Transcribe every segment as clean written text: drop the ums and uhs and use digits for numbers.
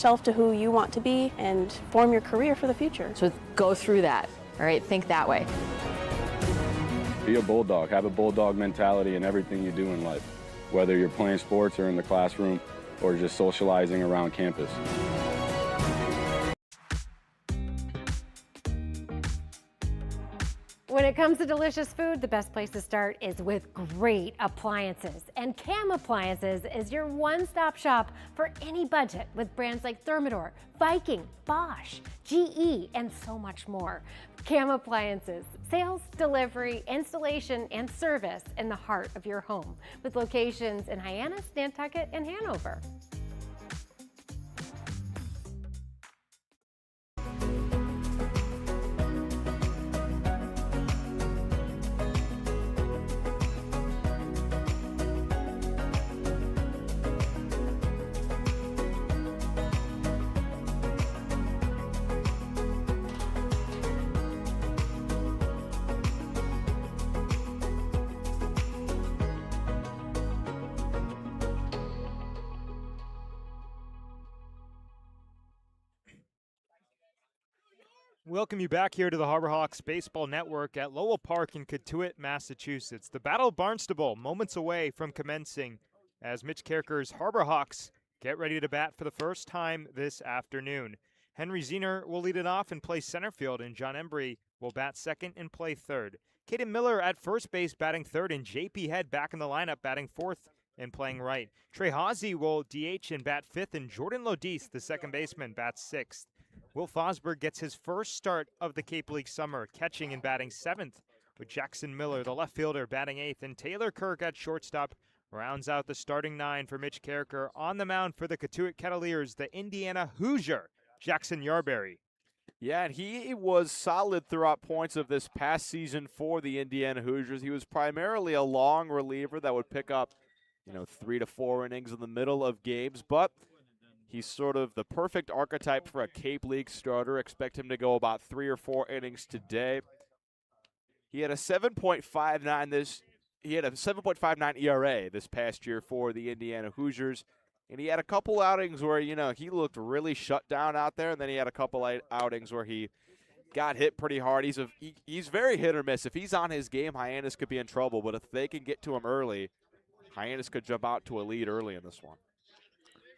yourself to who you want to be and form your career for the future. So go through that, all right? Think that way. Be a bulldog. Have a bulldog mentality in everything you do in life, whether you're playing sports or in the classroom or just socializing around campus. When it comes to delicious food, the best place to start is with great appliances. And Cam Appliances is your one-stop shop for any budget with brands like Thermador, Viking, Bosch, GE, and so much more. Cam Appliances, sales, delivery, installation, and service in the heart of your home with locations in Hyannis, Nantucket, and Hanover. Welcome you back here to the Harbor Hawks Baseball Network at Lowell Park in Cotuit, Massachusetts. The Battle of Barnstable moments away from commencing as Mitch Kerker's Harbor Hawks get ready to bat for the first time this afternoon. Henry Ziener will lead it off and play center field, and John Embry will bat second and play third. Caden Miller at first base batting third, and J.P. Head back in the lineup batting fourth and playing right. Trey Hawsey will DH and bat fifth, and Jordan Lodis, the second baseman, bats sixth. Will Fosberg gets his first start of the Cape League summer, catching and batting seventh, with Jackson Miller, the left fielder, batting eighth, and Taylor Kirk at shortstop rounds out the starting nine for Mitch Kerker. On the mound for the Cotuit Kettleers, the Indiana Hoosier, Jackson Yarberry. Yeah, and he was solid throughout points of this past season for the Indiana Hoosiers. He was primarily a long reliever that would pick up, 3 to 4 innings in the middle of games, but he's sort of the perfect archetype for a Cape League starter. Expect him to go about 3 or 4 innings today. He had a 7.59 ERA this past year for the Indiana Hoosiers, and he had a couple outings where he looked really shut down out there, and then he had a couple outings where he got hit pretty hard. He's very hit or miss. If he's on his game, Hyannis could be in trouble, but if they can get to him early, Hyannis could jump out to a lead early in this one.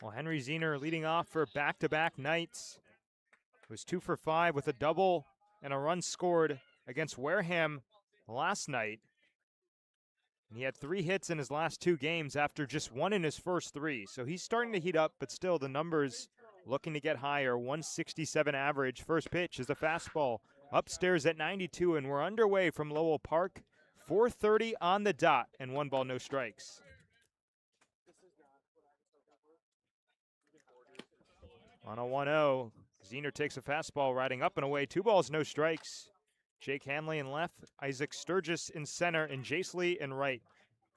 Well, Henry Ziener leading off for back-to-back nights. He was 2 for 5 with a double and a run scored against Wareham last night. And he had 3 hits in his last 2 games after just 1 in his first 3. So he's starting to heat up, but still the numbers looking to get higher. 167 average. First pitch is a fastball upstairs at 92, and we're underway from Lowell Park. 4:30 on the dot, and 1 ball, no strikes. On a 1-0, Ziener takes a fastball riding up and away. 2 balls, no strikes. Jake Hanley in left, Isaac Sturgis in center, and Jace Lee in right.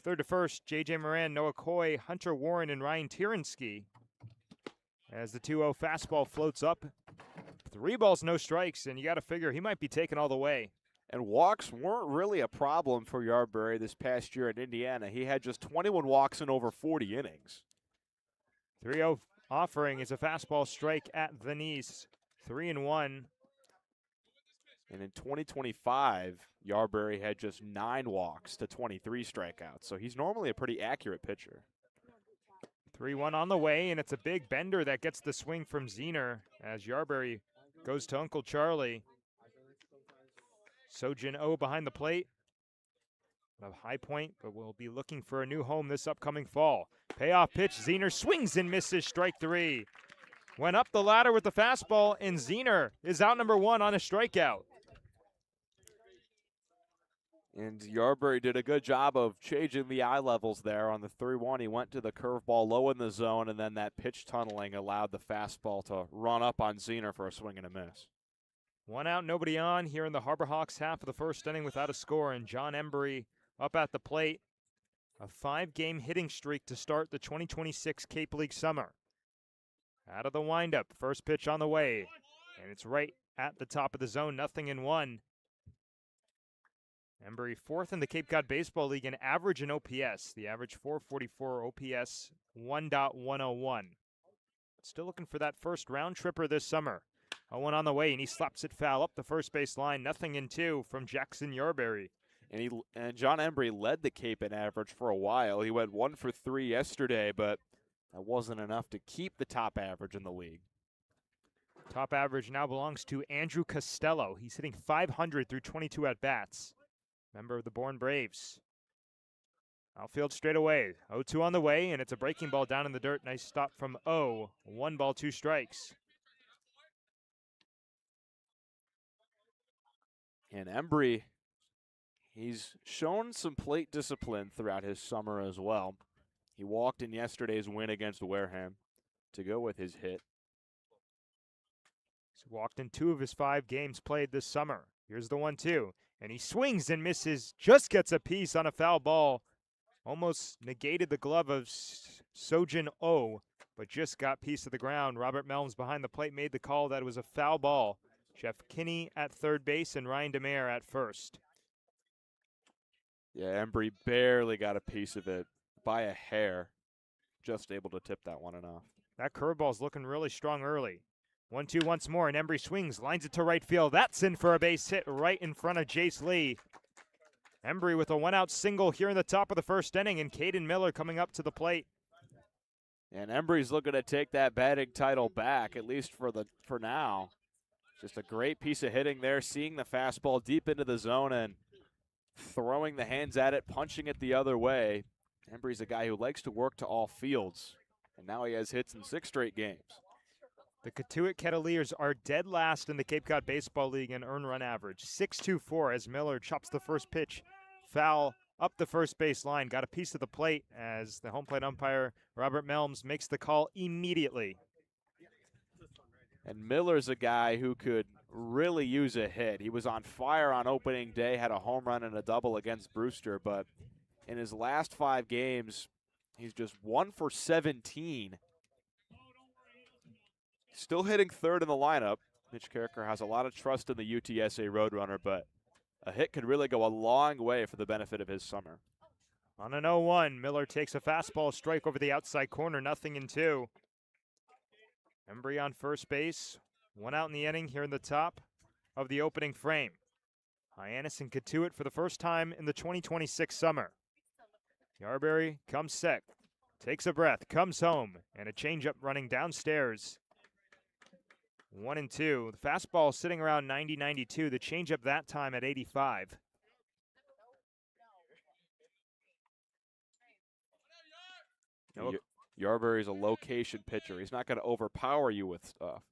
Third to first, J.J. Moran, Noah Coy, Hunter Warren, and Ryan Tierensky. As the 2-0 fastball floats up, 3 balls, no strikes, and you got to figure he might be taken all the way. And walks weren't really a problem for Yarberry this past year in Indiana. He had just 21 walks in over 40 innings. 3-0 offering is a fastball strike at the knees. 3-1. And in 2025, Yarberry had just 9 walks to 23 strikeouts. So he's normally a pretty accurate pitcher. 3-1 on the way, and it's a big bender that gets the swing from Ziener as Yarberry goes to Uncle Charlie. Sojin O behind the plate. A high point, but we'll be looking for a new home this upcoming fall. Payoff pitch, Ziener swings and misses, strike 3. Went up the ladder with the fastball, and Ziener is out number 1 on a strikeout. And Yarberry did a good job of changing the eye levels there on the 3-1. He went to the curveball low in the zone, and then that pitch tunneling allowed the fastball to run up on Ziener for a swing and a miss. 1 out, nobody on here in the Harbor Hawks half of the first inning without a score, and John Embry up at the plate. A 5-game hitting streak to start the 2026 Cape League summer. Out of the windup, first pitch on the way, and it's right at the top of the zone, 0-1. Embry 4th in the Cape Cod Baseball League in average and OPS. The average 444, OPS 1.101. Still looking for that first round tripper this summer. 0-1 on the way, and he slaps it foul up the first base line. 0-2 from Jackson Yarberry. And John Embry led the Cape in average for a while. He went 1 for 3 yesterday, but that wasn't enough to keep the top average in the league. Top average now belongs to Andrew Costello. He's hitting .500 through 22 at-bats. Member of the Bourne Braves. Outfield straight away. 0-2 on the way, and it's a breaking ball down in the dirt. Nice stop from O. 1 ball, 2 strikes. And Embry, he's shown some plate discipline throughout his summer as well. He walked in yesterday's win against Wareham to go with his hit. He's walked in 2 of his 5 games played this summer. Here's the 1-2, and he swings and misses, just gets a piece on a foul ball. Almost negated the glove of Sojin O, but just got piece of the ground. Robert Melms behind the plate made the call that it was a foul ball. Jeff Kinney at third base and Ryan DeMare at first. Yeah, Embry barely got a piece of it by a hair. Just able to tip that one enough. That curveball's looking really strong early. 1-2 once more, and Embry swings, lines it to right field. That's in for a base hit right in front of Jace Lee. Embry with a 1-out single here in the top of the first inning, and Caden Miller coming up to the plate. And Embry's looking to take that batting title back, at least for now. Just a great piece of hitting there, seeing the fastball deep into the zone and throwing the hands at it, punching it the other way. Embry's a guy who likes to work to all fields, and now he has hits in 6 straight games. The Cotuit Kettleers are dead last in the Cape Cod Baseball League in earned run average. 6.24 as Miller chops the first pitch foul up the first base line. Got a piece of the plate as the home plate umpire, Robert Melms, makes the call immediately. And Miller's a guy who could really use a hit. He was on fire on opening day, had a home run and a double against Brewster, but in his last 5 games, he's just 1 for 17. Still hitting third in the lineup. Mitch Carricker has a lot of trust in the UTSA Roadrunner, but a hit could really go a long way for the benefit of his summer. On an 0-1, Miller takes a fastball strike over the outside corner, 0-2. Embry on first base, 1 out in the inning here in the top of the opening frame. Hyannis and Cotuit for the first time in the 2026 summer. Yarberry comes set, takes a breath, comes home, and a changeup running downstairs. 1-2. The fastball sitting around 90-92. The changeup that time at 85. Yarberry's a location pitcher. He's not going to overpower you with stuff.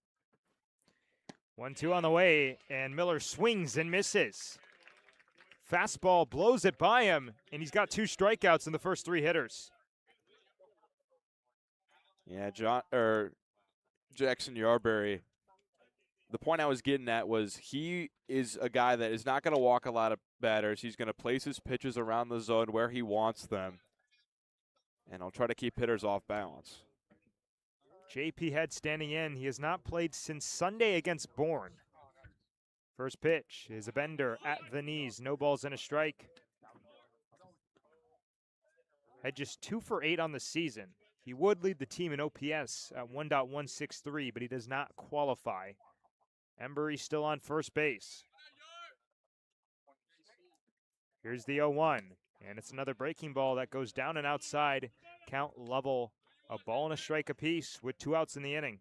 1-2 on the way, and Miller swings and misses. Fastball blows it by him, and he's got 2 strikeouts in the first 3 hitters. Yeah, Jackson Yarberry. The point I was getting at was he is a guy that is not going to walk a lot of batters. He's going to place his pitches around the zone where he wants them. And I'll try to keep hitters off balance. JP Head standing in. He has not played since Sunday against Bourne. First pitch is a bender at the knees. No balls and a strike. Head just 2 for 8 on the season. He would lead the team in OPS at 1.163, but he does not qualify. Embry still on first base. Here's the 0-1, and it's another breaking ball that goes down and outside. Count level, a ball and a strike apiece with 2 outs in the inning.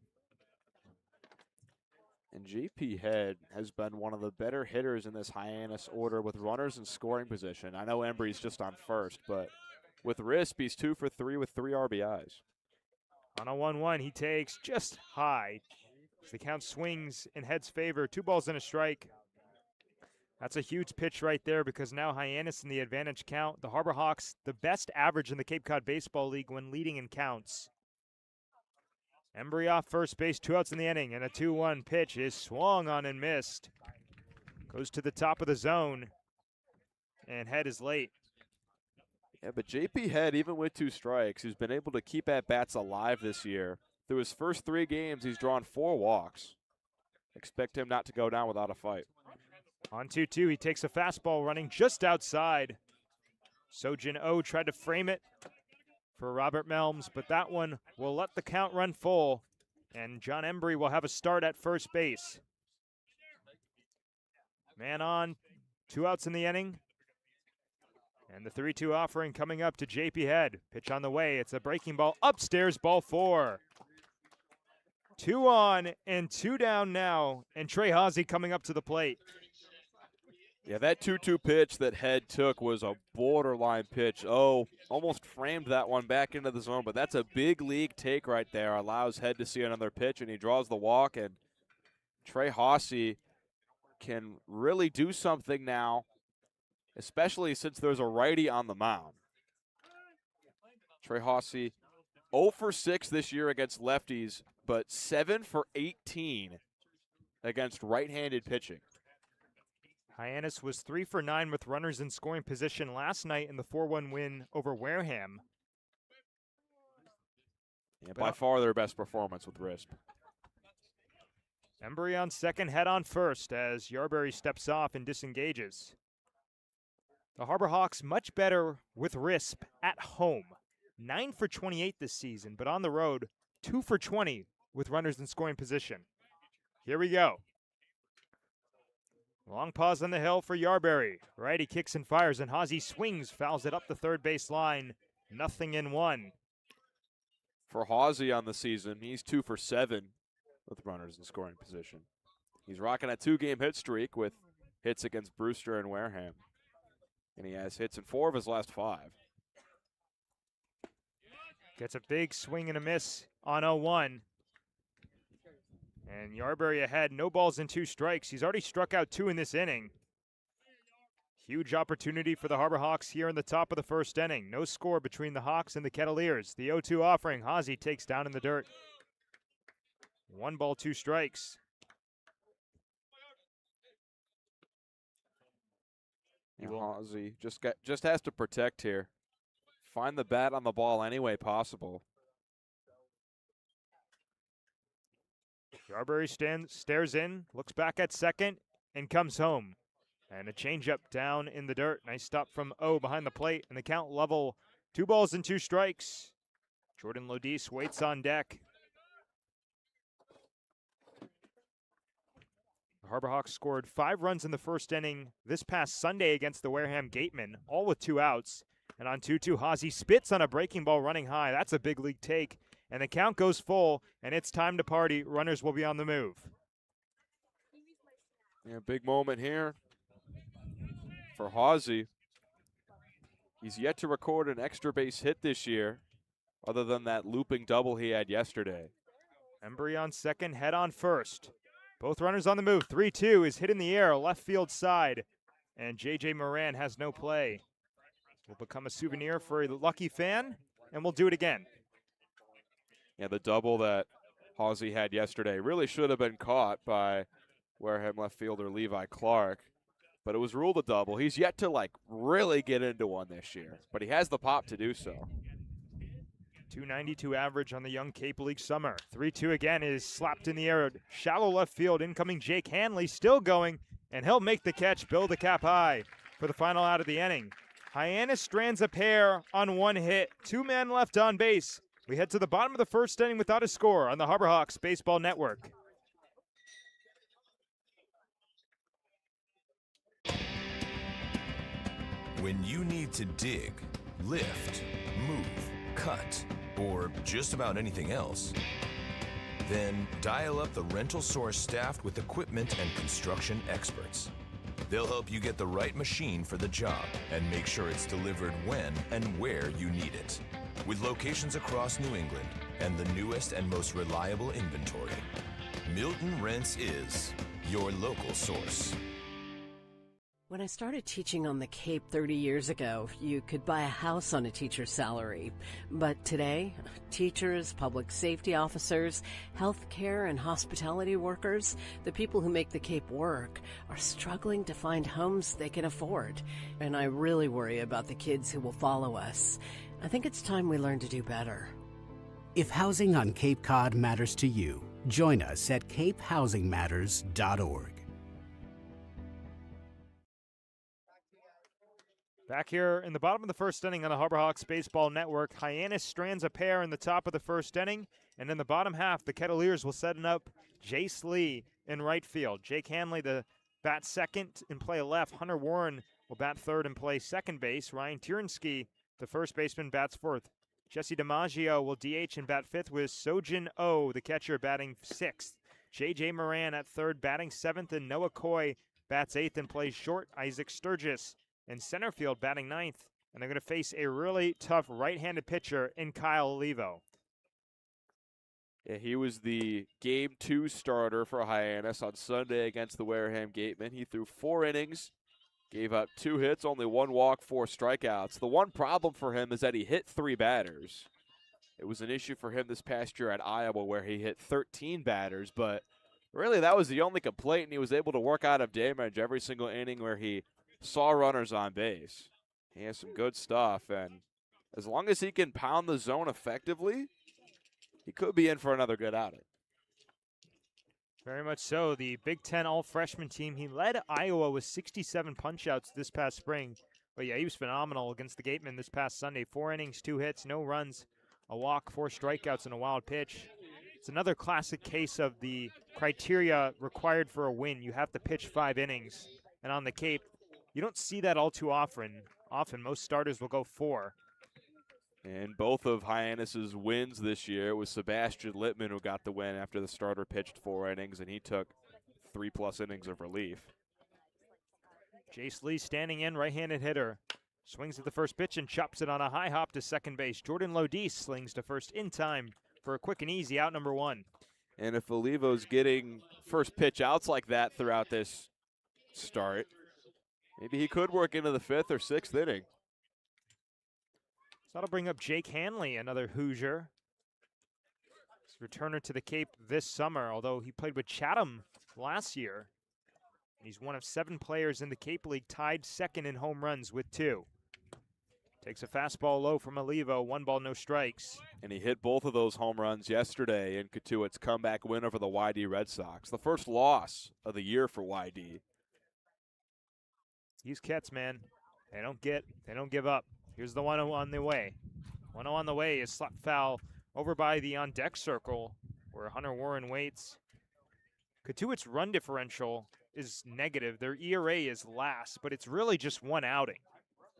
And JP Head has been one of the better hitters in this Hyannis order with runners in scoring position. I know Embry's just on first, but with Risp, he's 2 for 3 with 3 RBIs. On a 1-1, he takes just high. The count swings in Head's favor. 2 balls and a strike. That's a huge pitch right there because now Hyannis in the advantage count. The Harbor Hawks, the best average in the Cape Cod Baseball League when leading in counts. Embry off first base, 2 outs in the inning, and a 2-1 pitch is swung on and missed. Goes to the top of the zone, and Head is late. Yeah, but JP Head, even with 2 strikes, has been able to keep at-bats alive this year. Through his first 3 games, he's drawn 4 walks. Expect him not to go down without a fight. On 2-2, he takes a fastball running just outside. Sojin O tried to frame it for Robert Melms, but that one will let the count run full. And John Embry will have a start at first base. Man on, 2 outs in the inning. And the 3-2 offering coming up to JP Head. Pitch on the way. It's a breaking ball upstairs, ball 4. 2 on and 2 down now. And Trey Hawsey coming up to the plate. Yeah, that 2-2 pitch that Head took was a borderline pitch. Oh, almost framed that one back into the zone, but that's a big league take right there. Allows Head to see another pitch, and he draws the walk, and Trey Hawsey can really do something now, especially since there's a righty on the mound. Trey Hawsey 0 for 6 this year against lefties, but 7 for 18 against right-handed pitching. Hyannis was 3 for 9 with runners in scoring position last night in the 4-1 win over Wareham. Yeah, by far their best performance with RISP. Embry on second, Head on first as Yarberry steps off and disengages. The Harbor Hawks much better with RISP at home. 9 for 28 this season, but on the road, 2 for 20 with runners in scoring position. Here we go. Long pause on the hill for Yarberry. Righty kicks and fires, and Hawsey swings, fouls it up the third base line. 0-1. For Hawsey on the season, he's 2 for 7 with runners in scoring position. He's rocking a 2-game hit streak with hits against Brewster and Wareham. And he has hits in 4 of his last 5. Gets a big swing and a miss on 0-1. And Yarberry ahead, no balls and 2 strikes. He's already struck out 2 in this inning. Huge opportunity for the Harbor Hawks here in the top of the first inning. No score between the Hawks and the Kettleers. The 0-2 offering, Hawsey takes down in the dirt. 1 ball, 2 strikes. Hawsey just has to protect here. Find the bat on the ball any way possible. Yarberry stares in, looks back at second, and comes home. And a changeup down in the dirt. Nice stop from O behind the plate, and the count level. 2 balls and 2 strikes. Jordan Lodis waits on deck. The Harbor Hawks scored 5 runs in the first inning this past Sunday against the Wareham Gatemen, all with 2 outs. And on 2-2, Hawsey spits on a breaking ball running high. That's a big league take. And the count goes full, and it's time to party. Runners will be on the move. Yeah, big moment here for Hawsey. He's yet to record an extra base hit this year, other than that looping double he had yesterday. Embry on second, Head on first. Both runners on the move. 3-2 is hit in the air, left field side. And J.J. Moran has no play. Will become a souvenir for a lucky fan, and we'll do it again. Yeah, the double that Hawsey had yesterday really should have been caught by Wareham left fielder Levi Clark, but it was ruled a double. He's yet to really get into one this year, but he has the pop to do so. 292 average on the young Cape League summer. 3-2 again is slapped in the air. Shallow left field, incoming Jake Hanley still going, and he'll make the catch, build the cap high for the final out of the inning. Hyannis strands a pair on 1 hit. 2 men left on base. We head to the bottom of the first inning without a score on the Harbor Hawks Baseball Network. When you need to dig, lift, move, cut, or just about anything else, then dial up the rental source staffed with equipment and construction experts. They'll help you get the right machine for the job and make sure it's delivered when and where you need it. With locations across New England and the newest and most reliable inventory, Milton Rents is your local source. When I started teaching on the Cape 30 years ago, you could buy a house on a teacher's salary. But today, teachers, public safety officers, healthcare and hospitality workers, the people who make the Cape work, are struggling to find homes they can afford. And I really worry about the kids who will follow us. I think it's time we learn to do better. If housing on Cape Cod matters to you, join us at capehousingmatters.org. Back here in the bottom of the first inning on the Harbor Hawks Baseball Network, Hyannis strands a pair in the top of the first inning, and in the bottom half, the Kettleers will set up Jace Lee in right field. Jake Hanley, the bat second and play left. Hunter Warren will bat third and play second base. Ryan Tiernsky, the first baseman, bats fourth. Jesse DiMaggio will DH and bat fifth with Sojin Oh, the catcher, batting sixth. J.J. Moran at third, batting seventh, and Noah Coy bats eighth and plays short. Isaac Sturgis in center field, batting ninth. And they're going to face a really tough right-handed pitcher in Kyle Olivo. Yeah, he was the Game 2 starter for Hyannis on Sunday against the Wareham Gatemen. He threw 4 innings, gave up 2 hits, only 1 walk, 4 strikeouts. The one problem for him is that he hit 3 batters. It was an issue for him this past year at Iowa where he hit 13 batters, but really that was the only complaint, and he was able to work out of damage every single inning where he saw runners on base. He has some good stuff, and as long as he can pound the zone effectively, he could be in for another good outing. Very much so. The Big Ten all-freshman team, he led Iowa with 67 punch-outs this past spring. But yeah, he was phenomenal against the Gatemen this past Sunday. 4 innings, 2 hits, no runs, a walk, 4 strikeouts, and a wild pitch. It's another classic case of the criteria required for a win. You have to pitch 5 innings. And on the Cape, you don't see that all too often. Often, most starters will go 4. And both of Hyannis's wins this year was Sebastian Littman, who got the win after the starter pitched 4 innings, and he took 3+ innings of relief. Jace Lee standing in, right-handed hitter. Swings at the first pitch and chops it on a high hop to second base. Jordan Lodis slings to first in time for a quick and easy out number 1. And if Olivo's getting first pitch outs like that throughout this start, maybe he could work into the 5th or 6th inning. So that'll bring up Jake Hanley, another Hoosier. He's a returner to the Cape this summer, although he played with Chatham last year. And he's one of 7 players in the Cape League tied second in home runs with 2. Takes a fastball low from Olivo, 1 ball, no strikes. And he hit both of those home runs yesterday in Cotuit's comeback win over the YD Red Sox. The first loss of the year for YD. These Kets, man, they don't give up. Here's the 1-0 on the way. 1-0 on the way is slapped foul over by the on-deck circle where Hunter Warren waits. Cotuit's run differential is negative. Their ERA is last, but it's really just 1 outing.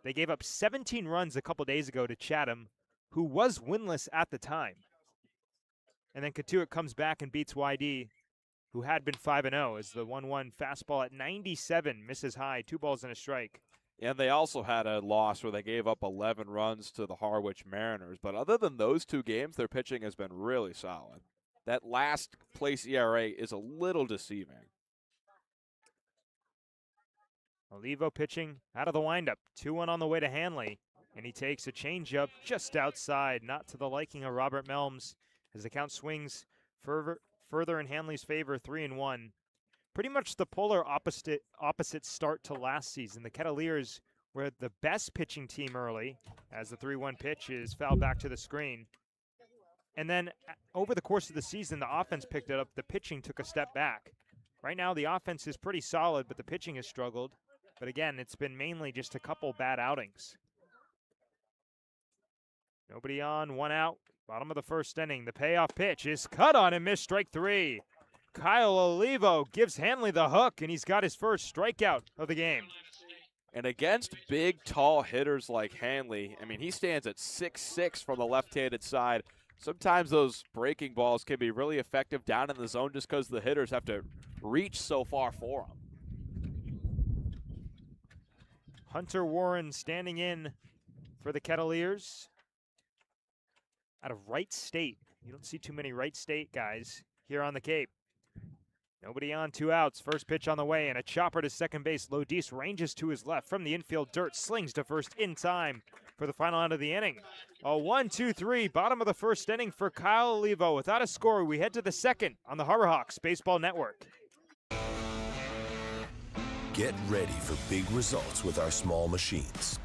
They gave up 17 runs a couple days ago to Chatham, who was winless at the time. And then Cotuit comes back and beats YD, who had been 5-0, as the 1-1 fastball at 97 misses high, 2 balls and a strike. And they also had a loss where they gave up 11 runs to the Harwich Mariners. But other than those 2 games, their pitching has been really solid. That last place ERA is a little deceiving. Olivo pitching out of the windup. 2-1 on the way to Hanley. And he takes a changeup just outside, not to the liking of Robert Melms, as the count swings further in Hanley's favor, 3-1. Pretty much the polar opposite start to last season. The Kettleers were the best pitching team early, as the 3-1 pitch is fouled back to the screen. And then over the course of the season, the offense picked it up. The pitching took a step back. Right now, the offense is pretty solid, but the pitching has struggled. But again, it's been mainly just a couple bad outings. Nobody on, 1 out. Bottom of the first inning. The payoff pitch is cut on and missed, strike 3. Kyle Olivo gives Hanley the hook, and he's got his first strikeout of the game. And against big, tall hitters like Hanley, I mean, he stands at 6'6" from the left-handed side. Sometimes those breaking balls can be really effective down in the zone just because the hitters have to reach so far for them. Hunter Warren standing in for the Kettleers out of Wright State. You don't see too many Wright State guys here on the Cape. Nobody on, 2 outs. First pitch on the way, and a chopper to second base. Lodis ranges to his left from the infield dirt, slings to first in time for the final out of the inning. A 1-2-3, bottom of the first inning for Kyle Olivo. Without a score, we head to the second on the Harbor Hawks Baseball Network. Get ready for big results with our small machines.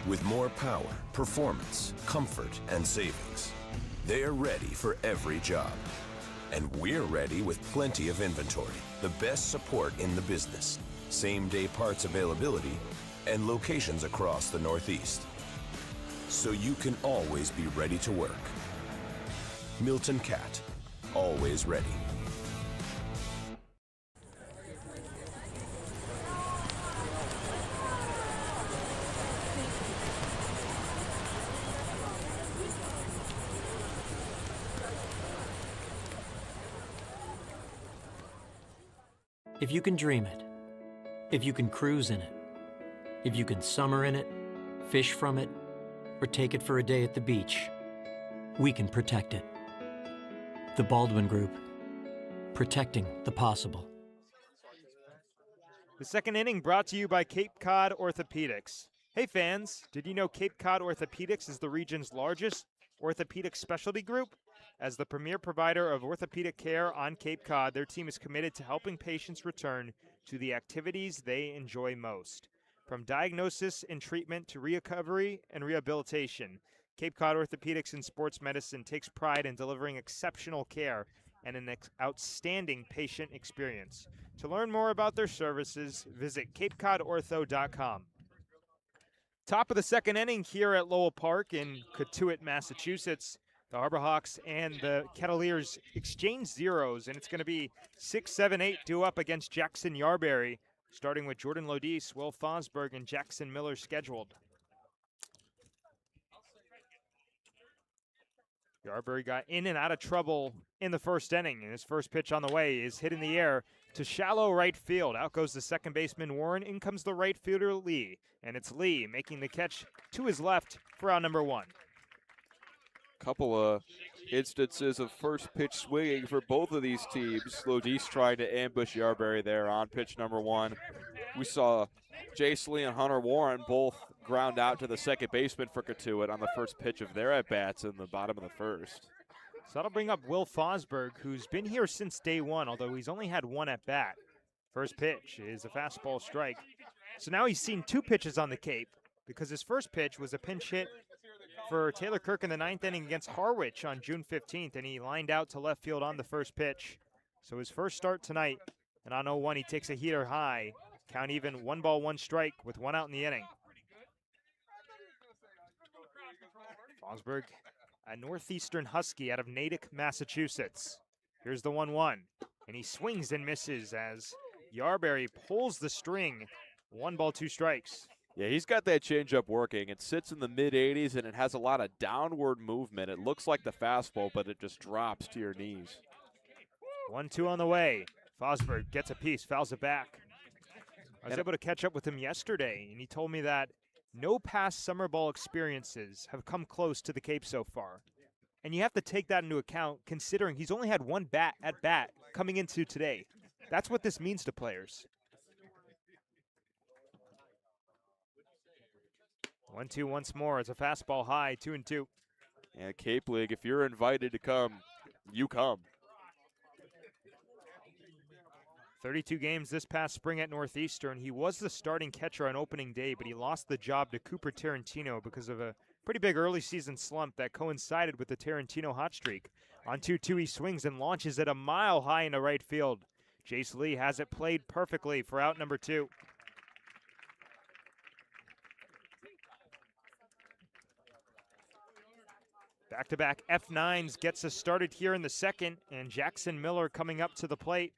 With more power, performance, comfort, and savings, they're ready for every job. And we're ready with plenty of inventory, the best support in the business, same-day parts availability, and locations across the Northeast, so you can always be ready to work. Milton Cat, always ready. If you can dream it, if you can cruise in it, if you can summer in it, fish from it, or take it for a day at the beach, we can protect it. The Baldwin Group, protecting the possible. The second inning brought to you by Cape Cod Orthopedics. Hey fans, did you know Cape Cod Orthopedics is the region's largest orthopedic specialty group? As the premier provider of orthopedic care on Cape Cod, their team is committed to helping patients return to the activities they enjoy most. From diagnosis and treatment to recovery and rehabilitation, Cape Cod Orthopedics and Sports Medicine takes pride in delivering exceptional care and an outstanding patient experience. To learn more about their services, visit capecodortho.com. Top of the second inning here at Lowell Park in Cotuit, Massachusetts. The Harbor Hawks and the Kettleers exchange zeros, and it's going to be 6, 7, 8 due up against Jackson Yarberry, starting with Jordan Lodice, Will Fosberg, and Jackson Miller scheduled. Yarberry got in and out of trouble in the first inning, and his first pitch on the way is hit in the air to shallow right field. Out goes the second baseman Warren, in comes the right fielder Lee, and it's Lee making the catch to his left for out number 1. Couple of instances of first pitch swinging for both of these teams. Lodice trying to ambush Yarberry there on pitch number 1. We saw Jace Lee and Hunter Warren both ground out to the second baseman for Cotuit on the first pitch of their at-bats in the bottom of the first. So that'll bring up Will Fosberg, who's been here since day 1, although he's only had 1 at-bat. First pitch is a fastball strike. So now he's seen 2 pitches on the Cape because his first pitch was a pinch hit for Taylor Kirk in the 9th inning against Harwich on June 15th, and he lined out to left field on the first pitch. So his first start tonight, and on 0-1, he takes a heater high. Count even, 1 ball, 1 strike with 1 out in the inning. Fosberg, a Northeastern Husky out of Natick, Massachusetts. Here's the 1-1, and he swings and misses as Yarberry pulls the string. 1 ball, 2 strikes. Yeah, he's got that changeup working. It sits in the mid-80s, and it has a lot of downward movement. It looks like the fastball, but it just drops to your knees. 1-2 on the way. Fosberg gets a piece, fouls it back. I was able to catch up with him yesterday, and he told me that no past summer ball experiences have come close to the Cape so far. And you have to take that into account, considering he's only had 1 at-bat coming into today. That's what this means to players. 1-2 once more. It's a fastball high, 2-2. Yeah, Cape League, if you're invited to come, you come. 32 games this past spring at Northeastern. He was the starting catcher on opening day, but he lost the job to Cooper Tarantino because of a pretty big early season slump that coincided with the Tarantino hot streak. On 2-2, he swings and launches it a mile high into right field. Jace Lee has it played perfectly for out number 2. Back-to-back F9s gets us started here in the second, and Jackson Miller coming up to the plate.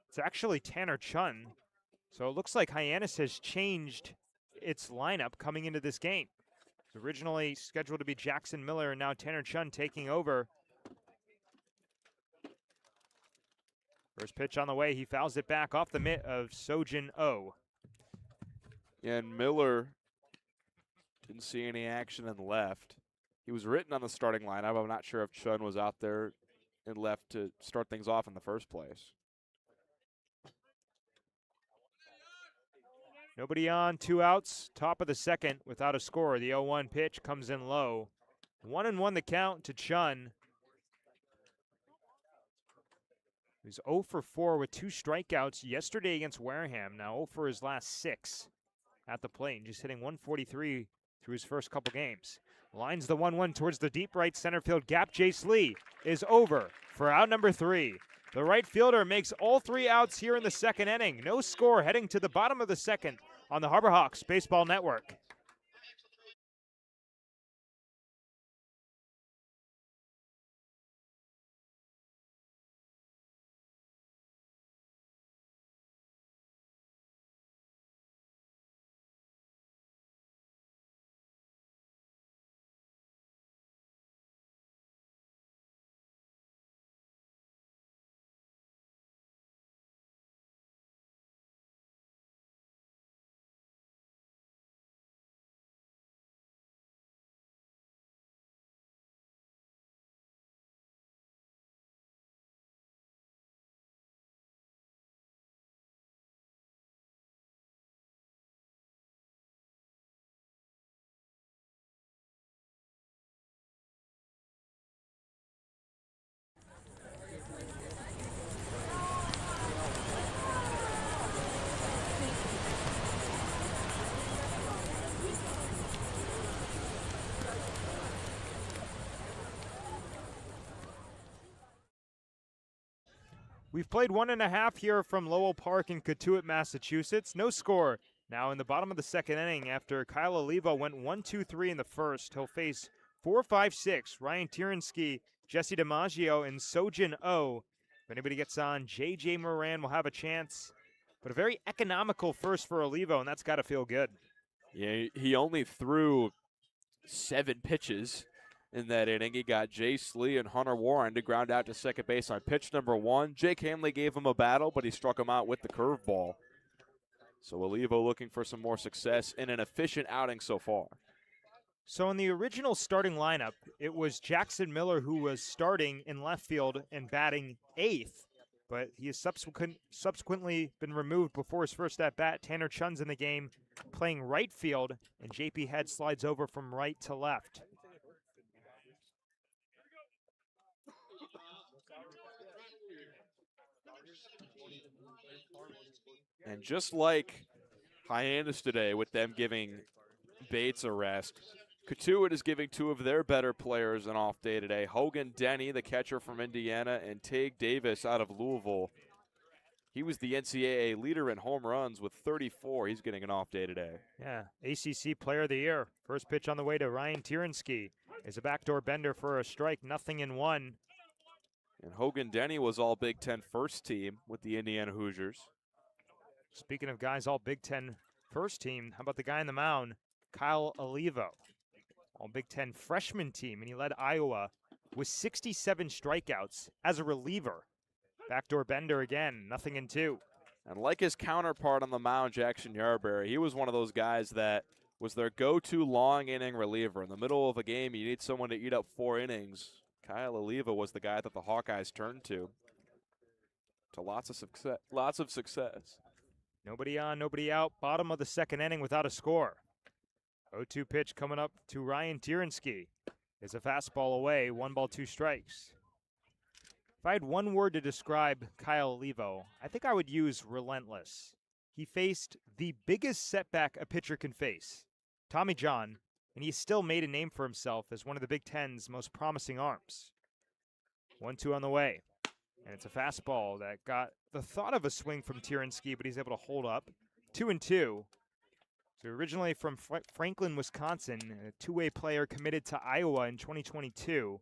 It's actually Tanner Chun. So it looks like Hyannis has changed its lineup coming into this game. It's originally scheduled to be Jackson Miller, and now Tanner Chun taking over. First pitch on the way, he fouls it back off the mitt of Sojin Oh. And Miller didn't see any action in left. He was written on the starting lineup. I'm not sure if Chun was out there and left to start things off in the first place. Nobody on, 2 outs, top of the second without a score. The 0-1 pitch comes in low. 1-1 the count to Chun. He's 0 for 4 with 2 strikeouts yesterday against Wareham. Now 0 for his last 6 at the plate, and just hitting 143 through his first couple games. Lines the 1-1 towards the deep right center field gap. Jace Lee is over for out number 3. The right fielder makes all 3 outs here in the second inning. No score heading to the bottom of the second. on the Harbor Hawks Baseball Network. We've played 1.5 here from Lowell Park in Cotuit, Massachusetts. No score now in the bottom of the second inning after Kyle Olivo went 1-2-3 in the first. He'll face 4-5-6, Ryan Tierensky, Jesse DiMaggio, and Sojin O. If anybody gets on, J.J. Moran will have a chance. But a very economical first for Olivo, and that's got to feel good. Yeah, he only threw 7 pitches in that inning. He got Jace Lee and Hunter Warren to ground out to second base on pitch number 1. Jake Hanley gave him a battle, but he struck him out with the curveball. So Olivo looking for some more success in an efficient outing so far. So in the original starting lineup, it was Jackson Miller who was starting in left field and batting 8th, but he has subsequently been removed before his first at-bat. Tanner Chun's in the game playing right field, and JP Head slides over from right to left. And just like Hyannis today with them giving Bates a rest, Cotuit is giving 2 of their better players an off day today. Hogan Denny, the catcher from Indiana, and Tig Davis out of Louisville. He was the NCAA leader in home runs with 34. He's getting an off day today. Yeah, ACC Player of the Year. First pitch on the way to Ryan Tierensky is a backdoor bender for a strike, 0-1. And Hogan Denny was all Big Ten first team with the Indiana Hoosiers. Speaking of guys all Big Ten first team, how about the guy on the mound, Kyle Olivo? All Big Ten freshman team, and he led Iowa with 67 strikeouts as a reliever. Backdoor bender again, 0-2. And like his counterpart on the mound, Jackson Yarberry, he was one of those guys that was their go-to long inning reliever. In the middle of a game, you need someone to eat up 4 innings. Kyle Olivo was the guy that the Hawkeyes turned to lots of success. Nobody on, nobody out. Bottom of the second inning without a score. 0-2 pitch coming up to Ryan Tierensky. It's a fastball away, 1 ball, 2 strikes. If I had one word to describe Kyle Olivo, I think I would use relentless. He faced the biggest setback a pitcher can face, Tommy John, and he still made a name for himself as one of the Big Ten's most promising arms. 1-2 on the way. And it's a fastball that got the thought of a swing from Tierensky, but he's able to hold up. 2-2. So originally from Franklin, Wisconsin, a two-way player committed to Iowa in 2022.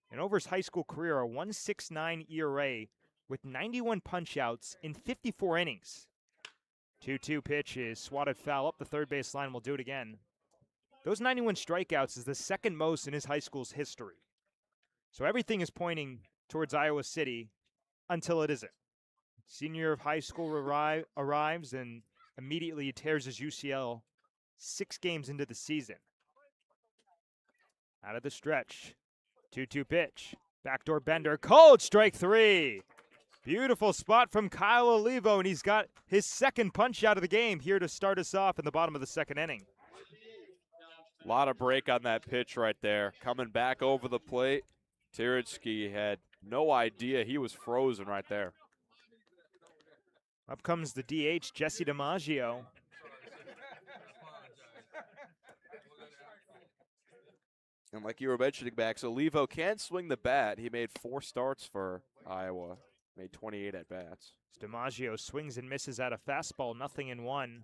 And over his high school career, a 1.69 ERA with 91 punch-outs in 54 innings. 2-2 pitch is swatted foul up the third base line. We'll do it again. Those 91 strikeouts is the second most in his high school's history. So everything is pointing towards Iowa City until it isn't. Senior year of high school arrives and immediately tears his UCL 6 games into the season. Out of the stretch. 2-2 pitch. Backdoor bender. Cold strike 3. Beautiful spot from Kyle Olivo, and he's got his second punch out of the game here to start us off in the bottom of the second inning. A lot of break on that pitch right there. Coming back over the plate. Tierensky had no idea he was frozen right there. Up comes the DH, Jesse DiMaggio. And like you were mentioning, Max, Olivo can swing the bat. He made 4 starts for Iowa, made 28 at-bats. DiMaggio swings and misses at a fastball, 0-1.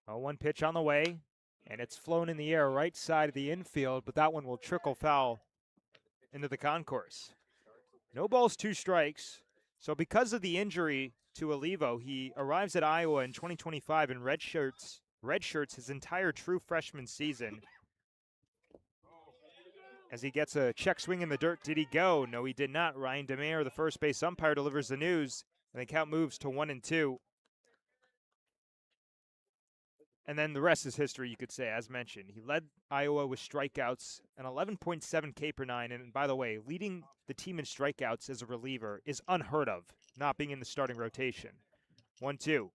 0-1 pitch on the way, and it's flown in the air right side of the infield, but that one will trickle foul into the concourse. No balls, 2 strikes. So because of the injury to Olivo, he arrives at Iowa in 2025 and redshirts his entire true freshman season. As he gets a check swing in the dirt, did he go? No, he did not. Ryan DeMayer, the first base umpire, delivers the news, and the count moves to 1-2. And then the rest is history, you could say, as mentioned. He led Iowa with strikeouts, an 11.7 K per nine. And by the way, leading the team in strikeouts as a reliever is unheard of, not being in the starting rotation. 1-2.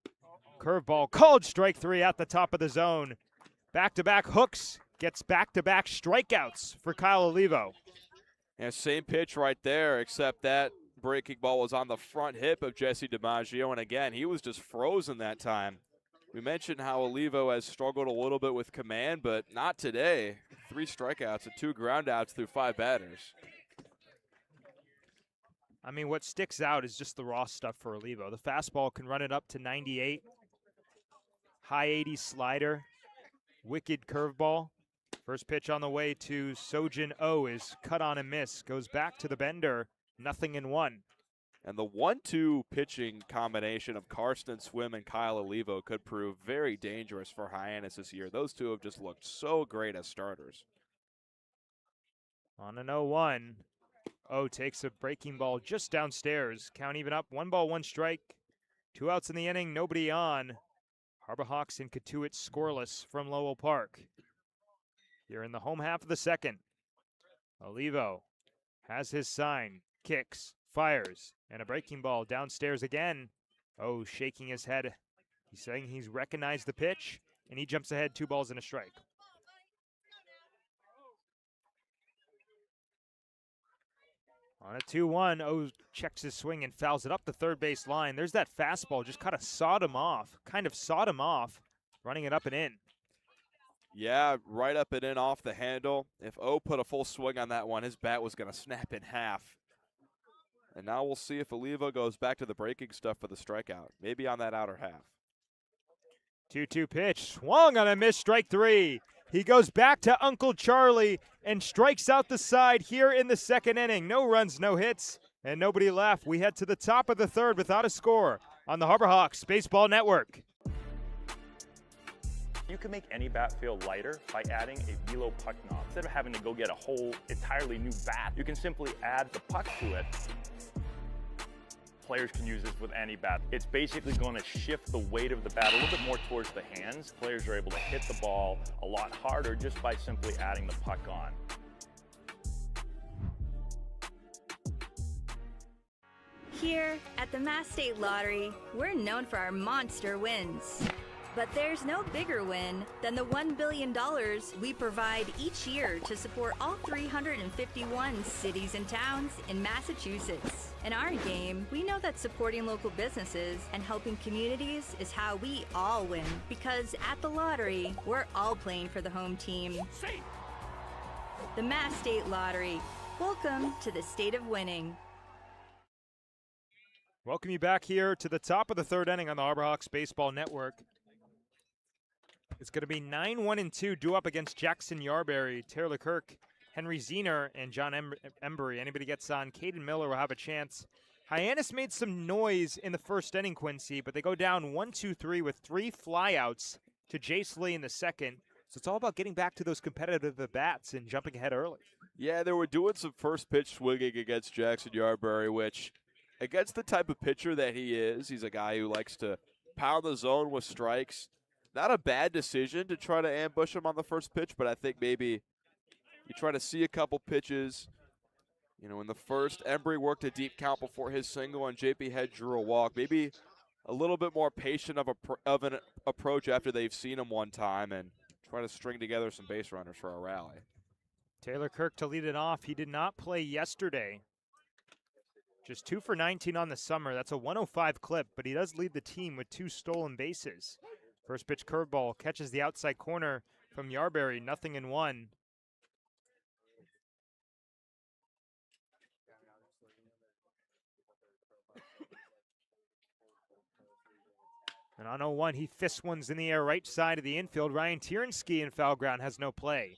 Curveball, called strike 3 at the top of the zone. Back-to-back hooks, gets back-to-back strikeouts for Kyle Olivo. And same pitch right there, except that breaking ball was on the front hip of Jesse DiMaggio. And again, he was just frozen that time. We mentioned how Olivo has struggled a little bit with command, but not today. 3 strikeouts and 2 groundouts through 5 batters. I mean, what sticks out is just the raw stuff for Olivo. The fastball can run it up to 98. High 80s slider. Wicked curveball. First pitch on the way to Sojin O is cut on and miss. Goes back to the bender. 0-1. And the 1-2 pitching combination of Karsten Swim and Kyle Olivo could prove very dangerous for Hyannis this year. Those two have just looked so great as starters. On an 0-1. O takes a breaking ball just downstairs. Count even up. 1 ball, 1 strike. 2 outs in the inning, nobody on. Harbor Hawks and Cotuit scoreless from Lowell Park. Here in the home half of the second. Olivo has his sign, kicks, fires, and a breaking ball downstairs again. Oh, shaking his head. He's saying he's recognized the pitch, and he jumps ahead, 2 balls and a strike. On a 2-1, O checks his swing and fouls it up the third base line. There's that fastball, just kind of sawed him off, running it up and in. Yeah, right up and in off the handle. If O put a full swing on that one, his bat was going to snap in half. And now we'll see if Olivo goes back to the breaking stuff for the strikeout, maybe on that outer half. 2-2 pitch, swung on a miss, strike 3. He goes back to Uncle Charlie and strikes out the side here in the second inning. No runs, no hits, and nobody left. We head to the top of the third without a score on the Harbor Hawks Baseball Network. You can make any bat feel lighter by adding a velo puck knob. Instead of having to go get a whole entirely new bat, you can simply add the puck to it. Players can use this with any bat. It's basically going to shift the weight of the bat a little bit more towards the hands. Players are able to hit the ball a lot harder just by simply adding the puck on. Here at the Mass State Lottery, we're known for our monster wins. But there's no bigger win than the $1 billion we provide each year to support all 351 cities and towns in Massachusetts. In our game, we know that supporting local businesses and helping communities is how we all win. Because at the lottery, we're all playing for the home team. The Mass State Lottery. Welcome to the state of winning. Welcome you back here to the top of the third inning on the Harbor Hawks Baseball Network. It's going to be 9-1-2 due up against Jackson Yarberry, Taylor Kirk, Henry Zener, and John Embry. Anybody gets on, Caden Miller will have a chance. Hyannis made some noise in the first inning, Quincy, but they go down 1-2-3 with 3 flyouts to Jace Lee in the second. So it's all about getting back to those competitive at-bats and jumping ahead early. Yeah, they were doing some first pitch swinging against Jackson Yarberry, which against the type of pitcher that he is, he's a guy who likes to pound the zone with strikes. Not a bad decision to try to ambush him on the first pitch, but I think maybe you try to see a couple pitches. You know, in the first, Embry worked a deep count before his single, and JP Head drew a walk. Maybe a little bit more patient of an approach after they've seen him one time and try to string together some base runners for a rally. Taylor Kirk to lead it off. He did not play yesterday. Just 2 for 19 on the summer. That's a 105 clip, but he does lead the team with 2 stolen bases. First pitch curveball catches the outside corner from Yarberry, 0-1. And on 0-1, he fists ones in the air right side of the infield. Ryan Tierenski in foul ground has no play.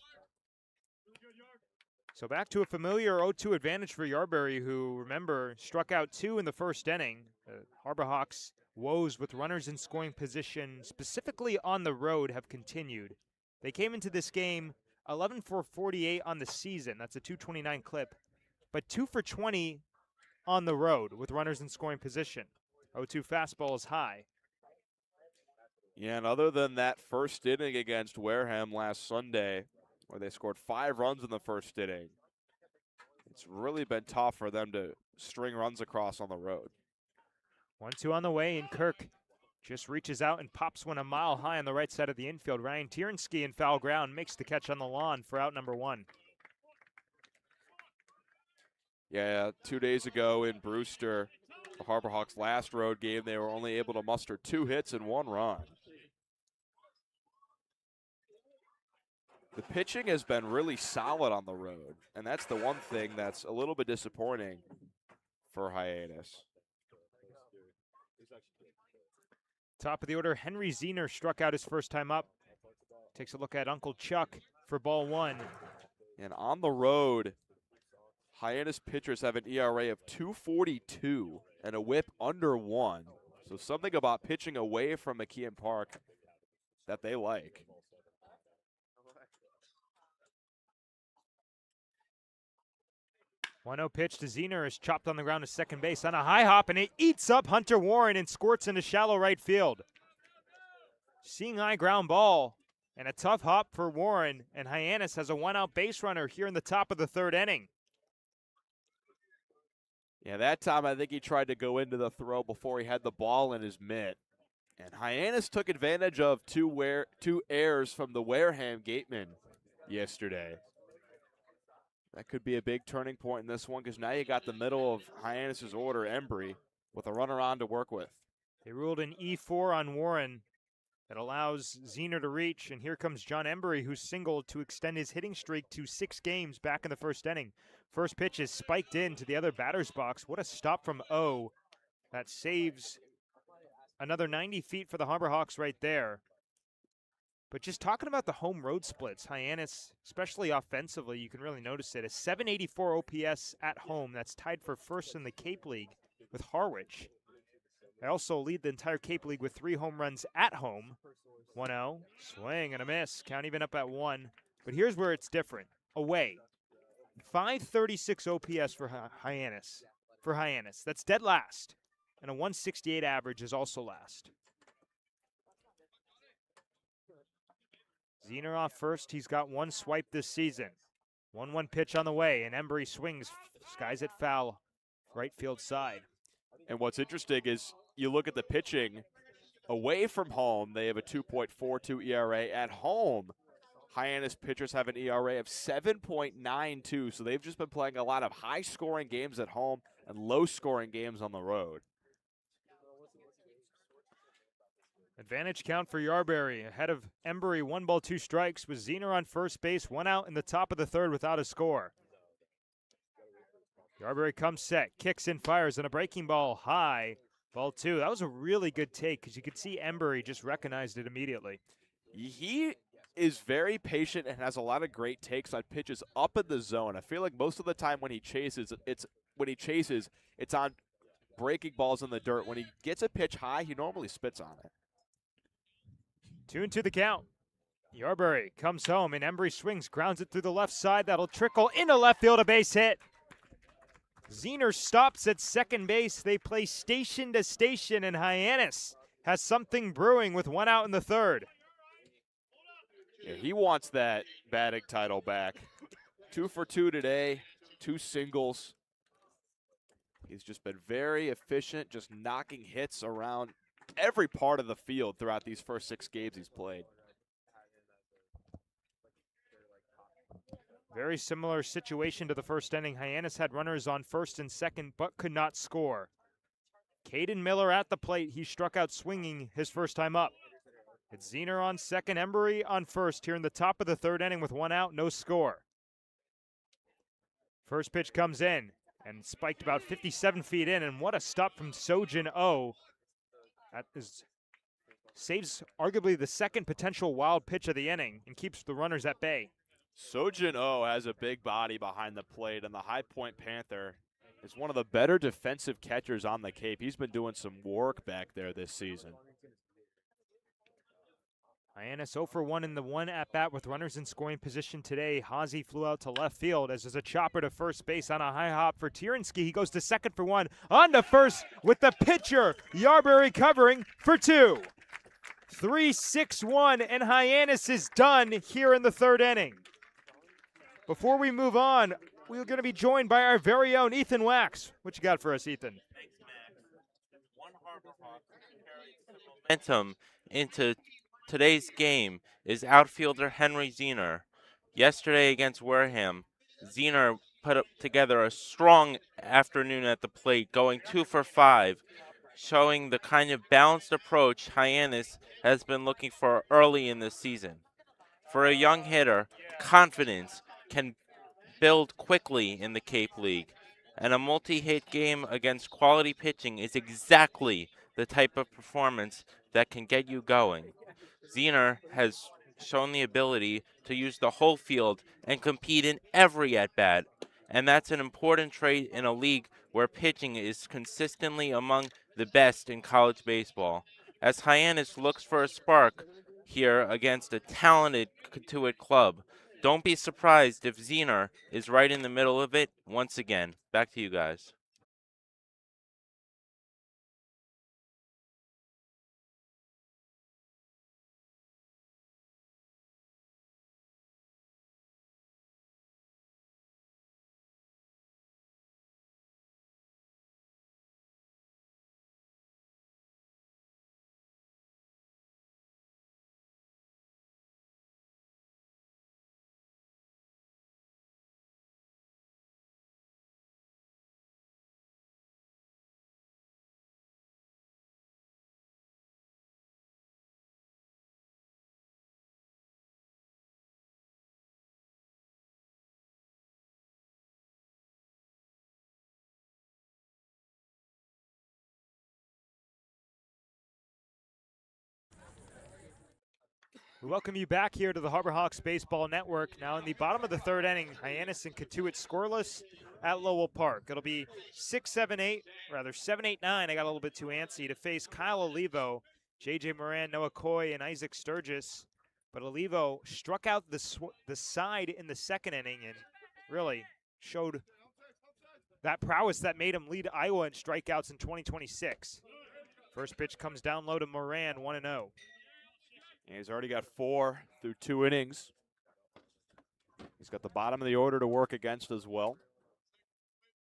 So back to a familiar 0-2 advantage for Yarberry, who, remember, struck out 2 in the first inning. The Harbor Hawks' woes with runners in scoring position, specifically on the road, have continued. They came into this game 11 for 48 on the season. That's a .229 clip. But 2 for 20 on the road with runners in scoring position. 0-2 fastball is high. Yeah, and other than that first inning against Wareham last Sunday, where they scored 5 runs in the first inning, it's really been tough for them to string runs across on the road. 1-2 on the way, and Kirk just reaches out and pops one a mile high on the right side of the infield. Ryan Tierenski in foul ground makes the catch on the lawn for out number 1. Yeah, 2 days ago in Brewster, the Harbor Hawks' last road game, they were only able to muster 2 hits and 1 run. The pitching has been really solid on the road, and that's the one thing that's a little bit disappointing for Hyannis. Top of the order, Henry Ziener struck out his first time up. Takes a look at Uncle Chuck for ball 1. And on the road, Hyannis pitchers have an ERA of 2.42 and a whip under 1. So something about pitching away from McKeon Park that they like. One 0 pitch to Ziener is chopped on the ground to second base on a high hop, and it eats up Hunter Warren and squirts into shallow right field. Seeing eye ground ball and a tough hop for Warren, and Hyannis has a 1-out base runner here in the top of the 3rd inning. Yeah, that time I think he tried to go into the throw before he had the ball in his mitt. And Hyannis took advantage of two errors from the Wareham gateman yesterday. That could be a big turning point in this one, because now you got the middle of Hyannis' order, Embry, with a runner on to work with. They ruled an E4 on Warren that allows Ziener to reach, and here comes John Embry, who singled to extend his hitting streak to 6 games back in the first inning. First pitch is spiked into the other batter's box. What a stop from O. That saves another 90 feet for the Harbor Hawks right there. But just talking about the home road splits, Hyannis, especially offensively, you can really notice it. A 784 OPS at home. That's tied for first in the Cape League with Harwich. They also lead the entire Cape League with 3 home runs at home. 1-0, swing and a miss. Count even up at 1. But here's where it's different. Away. 536 OPS for Hyannis. That's dead last. And a 168 average is also last. Ziener off first. He's got 1 swipe this season. 1-1 pitch on the way, and Embry swings, skies it foul, right field side. And what's interesting is you look at the pitching away from home, they have a 2.42 ERA. At home, Hyannis pitchers have an ERA of 7.92, so they've just been playing a lot of high-scoring games at home and low-scoring games on the road. Advantage count for Yarberry. Ahead of Embry, 1 ball, 2 strikes, with Ziener on first base, 1 out in the top of the 3rd without a score. Yarberry comes set, kicks and fires, and a breaking ball high. Ball 2. That was a really good take, because you could see Embry just recognized it immediately. He is very patient and has a lot of great takes on pitches up in the zone. I feel like most of the time when he chases, it's on breaking balls in the dirt. When he gets a pitch high, he normally spits on it. 2-2 the count. Yarberry comes home, and Embry swings, grounds it through the left side. That'll trickle into left field, a base hit. Ziener stops at second base. They play station to station, and Hyannis has something brewing with 1 out in the 3rd. Yeah, he wants that batting title back. 2 for 2 today, 2 singles. He's just been very efficient, just knocking hits around every part of the field throughout these first 6 games he's played. Very similar situation to the first inning. Hyannis had runners on first and second, but could not score. Caden Miller at the plate. He struck out swinging his first time up. It's Ziener on second, Embry on first here in the top of the 3rd inning with 1 out, no score. First pitch comes in and spiked about 57 feet in, and what a stop from Sojin O. That is saves arguably the second potential wild pitch of the inning and keeps the runners at bay. Sojin Oh has a big body behind the plate, and the High Point Panther is one of the better defensive catchers on the Cape. He's been doing some work back there this season. Hyannis 0 for 1 in the one at-bat with runners in scoring position today. Hazy flew out to left field as there's a chopper to first base on a high hop for Tierenski. He goes to second for 1. On to first with the pitcher. Yarberry covering for 2. 3-6-1, and Hyannis is done here in the third inning. Before we move on, we're going to be joined by our very own Ethan Wax. What you got for us, Ethan? Momentum into today's game is outfielder Henry Zener. Yesterday against Wareham, Zener put up together a strong afternoon at the plate, going 2 for 5, showing the kind of balanced approach Hyannis has been looking for early in the season. For a young hitter, confidence can build quickly in the Cape League, and a multi-hit game against quality pitching is exactly the type of performance that can get you going. Zener has shown the ability to use the whole field and compete in every at-bat, and that's an important trait in a league where pitching is consistently among the best in college baseball. As Hyannis looks for a spark here against a talented Cotuit club, don't be surprised if Zener is right in the middle of it once again. Back to you guys. We welcome you back here to the Harbor Hawks Baseball Network. Now in the bottom of the third inning, Hyannis and Cotuit scoreless at Lowell Park. It'll be 7-8, 9. I got a little bit too antsy to face Kyle Olivo, J.J. Moran, Noah Coy, and Isaac Sturgis. But Olivo struck out the side in the second inning and really showed that prowess that made him lead Iowa in strikeouts in 2026. First pitch comes down low to Moran, 1-0. And he's already got 4 through 2 innings. He's got the bottom of the order to work against as well.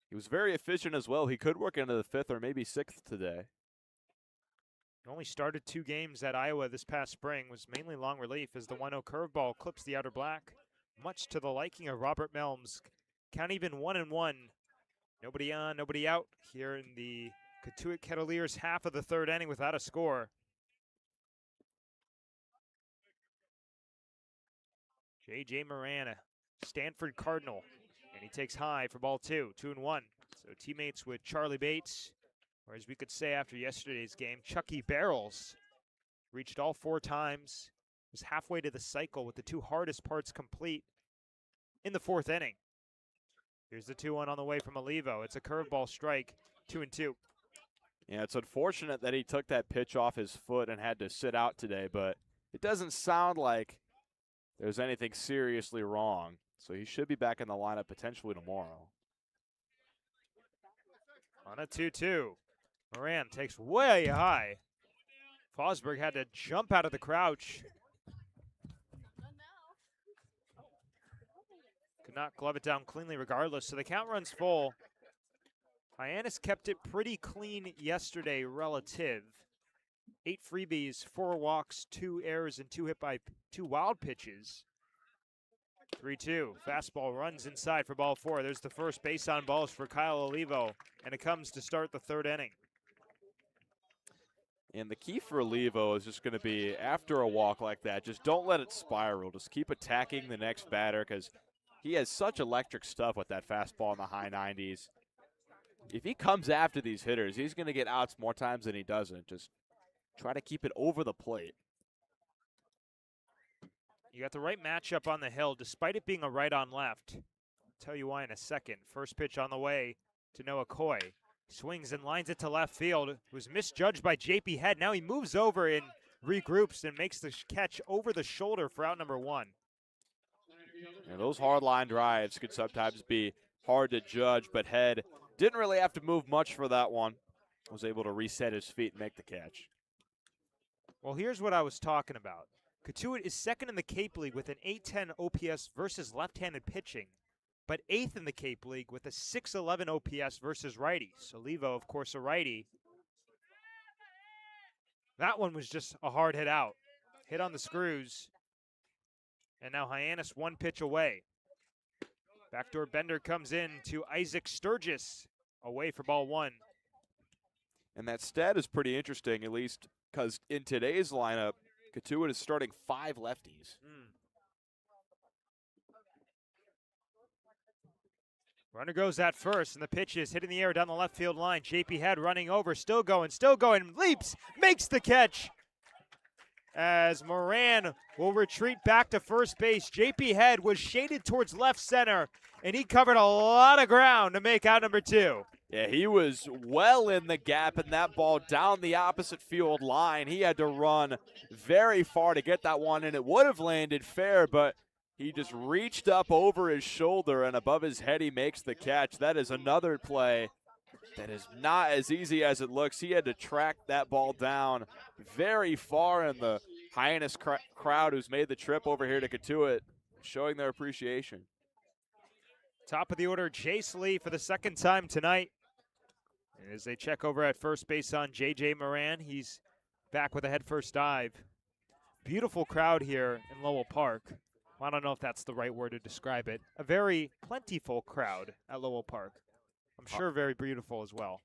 He was very efficient as well. He could work into the 5th or maybe 6th today. He only started 2 games at Iowa this past spring, was mainly long relief as the 1-0 curveball clips the outer black, much to the liking of Robert Melms. Count even 1-1. Nobody on, nobody out here in the Cotuit Kettleers half of the third inning without a score. J.J. Moran, a Stanford Cardinal, and he takes high for ball 2, 2-1. So teammates with Charlie Bates, or as we could say after yesterday's game, Chucky Barrels, reached all 4 times, was halfway to the cycle with the 2 hardest parts complete in the 4th inning. Here's the 2-1 on the way from Olivo. It's a curveball strike, 2-2. Yeah, it's unfortunate that he took that pitch off his foot and had to sit out today, but it doesn't sound like there's anything seriously wrong. So he should be back in the lineup potentially tomorrow. On a 2-2. Moran takes way high. Fosberg had to jump out of the crouch. Could not glove it down cleanly regardless. So the count runs full. Hyannis kept it pretty clean yesterday relative. 8 freebies, 4 walks, 2 errors, and 2 hit by 2 wild pitches. 3-2. Fastball runs inside for ball 4. There's the first base on balls for Kyle Olivo, and it comes to start the third inning. And the key for Olivo is just going to be, after a walk like that, just don't let it spiral. Just keep attacking the next batter because he has such electric stuff with that fastball in the high 90s. If he comes after these hitters, he's going to get outs more times than he doesn't. Just try to keep it over the plate. You got the right matchup on the hill, despite it being a right on left. I'll tell you why in a second. First pitch on the way to Noah Coy. Swings and lines it to left field. It was misjudged by JP Head. Now he moves over and regroups and makes the catch over the shoulder for out number 1. Yeah, those hard line drives could sometimes be hard to judge, but Head didn't really have to move much for that one. Was able to reset his feet and make the catch. Well, here's what I was talking about. Cotuit is second in the Cape League with an .810 OPS versus left-handed pitching, but 8th in the Cape League with a .611 OPS versus righties. Olivo, of course, a righty. That one was just a hard hit out. Hit on the screws. And now Hyannis 1 pitch away. Backdoor bender comes in to Isaac Sturgis, away for ball 1. And that stat is pretty interesting, at least because in today's lineup, Cotuit is starting 5 lefties. Runner goes at first, and the pitch is hitting the air down the left field line. JP Head running over, still going, leaps, makes the catch. As Moran will retreat back to first base. JP Head was shaded towards left center, and he covered a lot of ground to make out number 2. Yeah, he was well in the gap, and that ball down the opposite field line. He had to run very far to get that one, and it would have landed fair, but he just reached up over his shoulder, and above his head he makes the catch. That is another play that is not as easy as it looks. He had to track that ball down very far, and the Hyannis crowd who's made the trip over here to Cotuit showing their appreciation. Top of the order, Jace Lee for the second time tonight. And as they check over at first base on J.J. Moran, he's back with a head-first dive. Beautiful crowd here in Lowell Park. I don't know if that's the right word to describe it. A very plentiful crowd at Lowell Park. I'm sure very beautiful as well.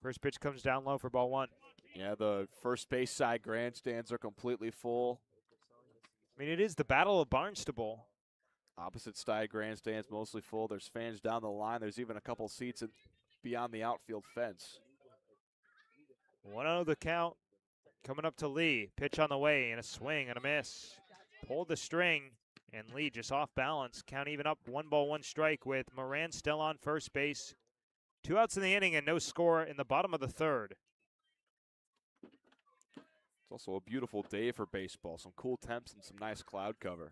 First pitch comes down low for ball 1. Yeah, the first base side grandstands are completely full. I mean, it is the Battle of Barnstable. Opposite side grandstands mostly full. There's fans down the line. There's even a couple seats beyond the outfield fence. 1-0 the count. Coming up to Lee. Pitch on the way and a swing and a miss. Pulled the string, and Lee just off balance. Count even up, 1 ball, 1 strike with Moran still on first base. 2 outs in the inning and no score in the bottom of the 3rd. It's also a beautiful day for baseball. Some cool temps and some nice cloud cover.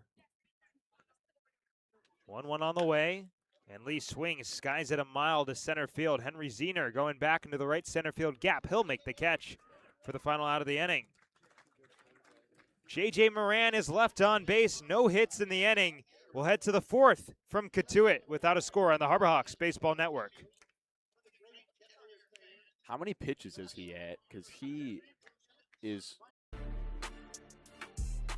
1-1 on the way, and Lee swings, skies at a mile to center field. Henry Zener going back into the right center field gap. He'll make the catch for the final out of the inning. J.J. Moran is left on base. No hits in the inning. We'll head to the 4th from Cotuit without a score on the Harbor Hawks Baseball Network. How many pitches is he at? Because he is...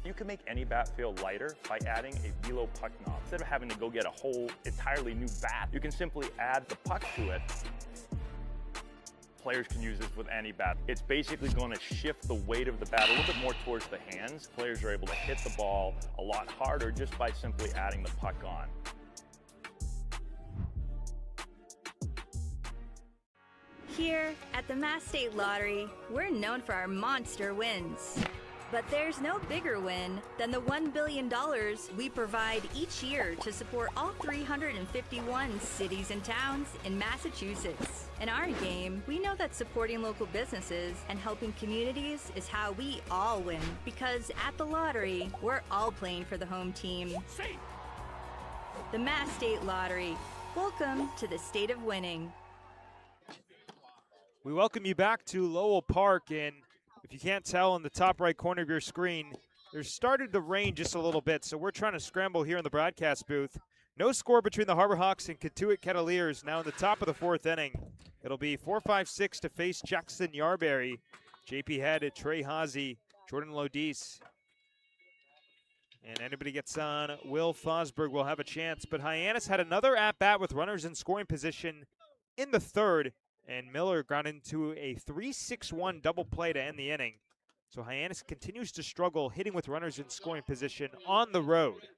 You can make any bat feel lighter by adding a velo puck knob. Instead of having to go get a whole entirely new bat, you can simply add the puck to it. Players can use this with any bat. It's basically going to shift the weight of the bat a little bit more towards the hands. Players are able to hit the ball a lot harder just by simply adding the puck on. Here at the Mass State Lottery, we're known for our monster wins. But there's no bigger win than the $1 billion we provide each year to support all 351 cities and towns in Massachusetts. In our game, we know that supporting local businesses and helping communities is how we all win. Because at the lottery, we're all playing for the home team. The Mass State Lottery. Welcome to the state of winning. We welcome you back to Lowell Park, and if you can't tell in the top right corner of your screen, there's started to rain just a little bit, so we're trying to scramble here in the broadcast booth. No score between the Harbor Hawks and Cotuit Kettleers now in the top of the 4th inning. It'll be 4-5-6 to face Jackson Yarberry. JP Head, Trey Hazy, Jordan Lodice. And anybody gets on, Will Fosberg will have a chance. But Hyannis had another at-bat with runners in scoring position in the 3rd. And Miller got into a 3-6-1 double play to end the inning. So Hyannis continues to struggle hitting with runners in scoring position on the road.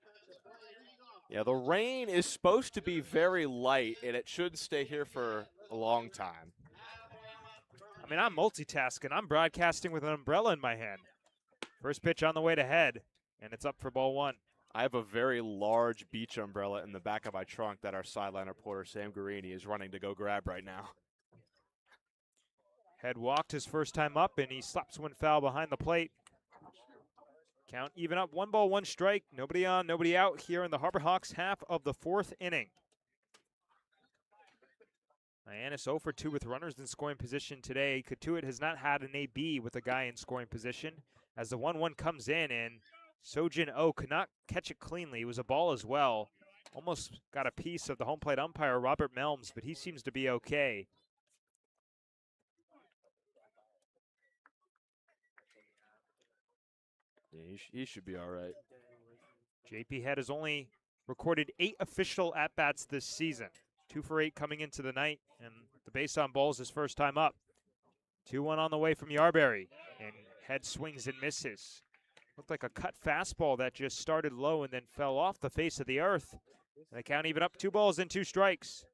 Yeah, the rain is supposed to be very light, and it should stay here for a long time. I mean, I'm multitasking. I'm broadcasting with an umbrella in my hand. First pitch on the way to Head, and it's up for ball one. I have a very large beach umbrella in the back of my trunk that our sideline reporter, Sam Guarini, is running to go grab right now. Head walked his first time up, and he slaps one foul behind the plate. Count even up, 1 ball, 1 strike. Nobody on, nobody out here in the Harbor Hawks half of the 4th inning. Hyannis 0 for 2 with runners in scoring position today. Cotuit has not had an AB with a guy in scoring position. As the 1-1 comes in, and Sojin O could not catch it cleanly. It was a ball as well. Almost got a piece of the home plate umpire, Robert Melms, but he seems to be okay. Yeah, he should be all right. JP Head has only recorded 8 official at-bats this season. 2 for 8 coming into the night, and the base on ball is his first time up. 2-1 on the way from Yarberry, and Head swings and misses. Looked like a cut fastball that just started low and then fell off the face of the earth. And the count even up, 2 balls and 2 strikes.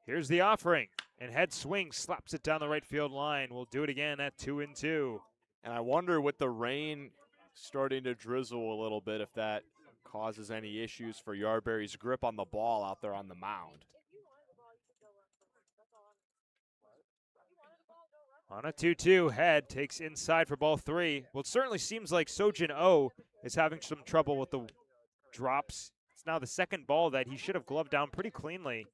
Here's the offering, and Head swings, slaps it down the right field line. We'll do it again at 2-2. And I wonder with the rain starting to drizzle a little bit if that causes any issues for Yarberry's grip on the ball out there on the mound. On a 2-2, Head takes inside for ball 3. Well, it certainly seems like Sojin O is having some trouble with the drops. It's now the second ball that he should have gloved down pretty cleanly.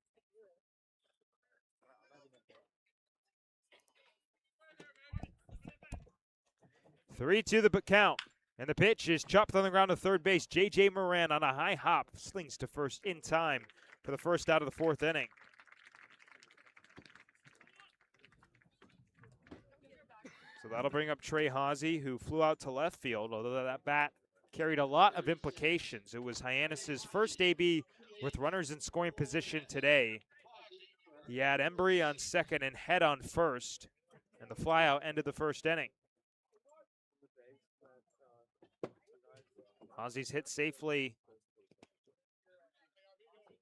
Three to the count, and the pitch is chopped on the ground to third base. J.J. Moran on a high hop slings to first in time for the first out of the 4th inning. So that'll bring up Trey Hawsey, who flew out to left field, although that bat carried a lot of implications. It was Hyannis' first AB with runners in scoring position today. He had Embry on second and Head on first, and the flyout ended the first inning. Hawsey's hit safely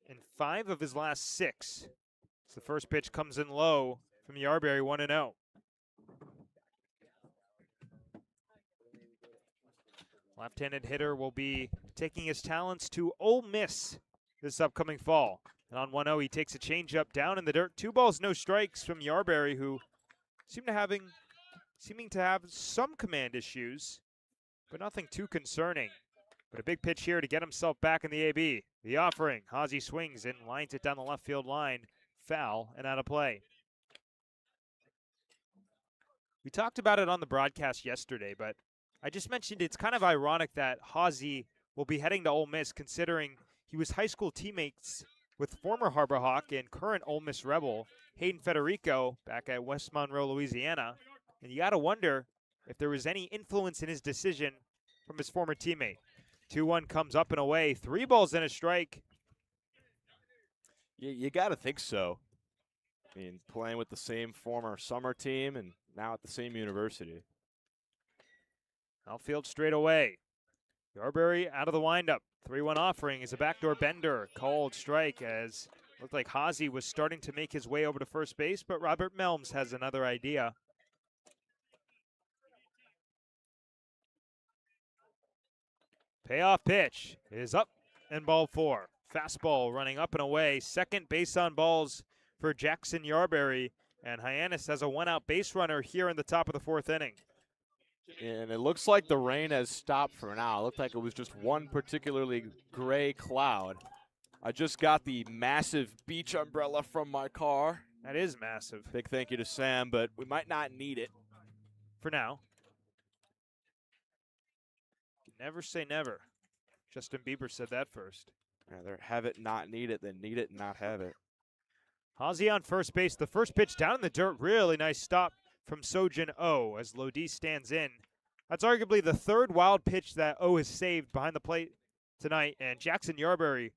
in 5 of his last 6. So the first pitch comes in low from Yarberry, 1-0. Left-handed hitter will be taking his talents to Ole Miss this upcoming fall. And on 1-0, he takes a changeup down in the dirt. 2 balls, no strikes from Yarberry, who seeming to have some command issues, but nothing too concerning. But a big pitch here to get himself back in the AB. The offering, Hawsey swings and lines it down the left field line. Foul and out of play. We talked about it on the broadcast yesterday, but I just mentioned it's kind of ironic that Hawsey will be heading to Ole Miss, considering he was high school teammates with former Harbor Hawk and current Ole Miss Rebel Hayden Federico back at West Monroe, Louisiana. And you got to wonder if there was any influence in his decision from his former teammate. 2-1 comes up and away. 3 balls and a strike. You got to think so. I mean, playing with the same former summer team and now at the same university. Outfield straight away. Yarberry out of the windup. 3-1 offering is a backdoor bender. Called strike, as looked like Hawsey was starting to make his way over to first base, but Robert Melms has another idea. Payoff pitch is up and ball 4. Fastball running up and away. Second base on balls for Jackson Yarberry. And Hyannis has a 1-out base runner here in the top of the 4th inning. And it looks like the rain has stopped for now. It looked like it was just one particularly gray cloud. I just got the massive beach umbrella from my car. That is massive. Big thank you to Sam, but we might not need it. For now. Never say never. Justin Bieber said that first. Rather have it, not need it, than need it, and not have it. Hawsey on first base. The first pitch down in the dirt. Really nice stop from Sojin O as Lodi stands in. That's arguably the 3rd wild pitch that O has saved behind the plate tonight. And Jackson Yarberry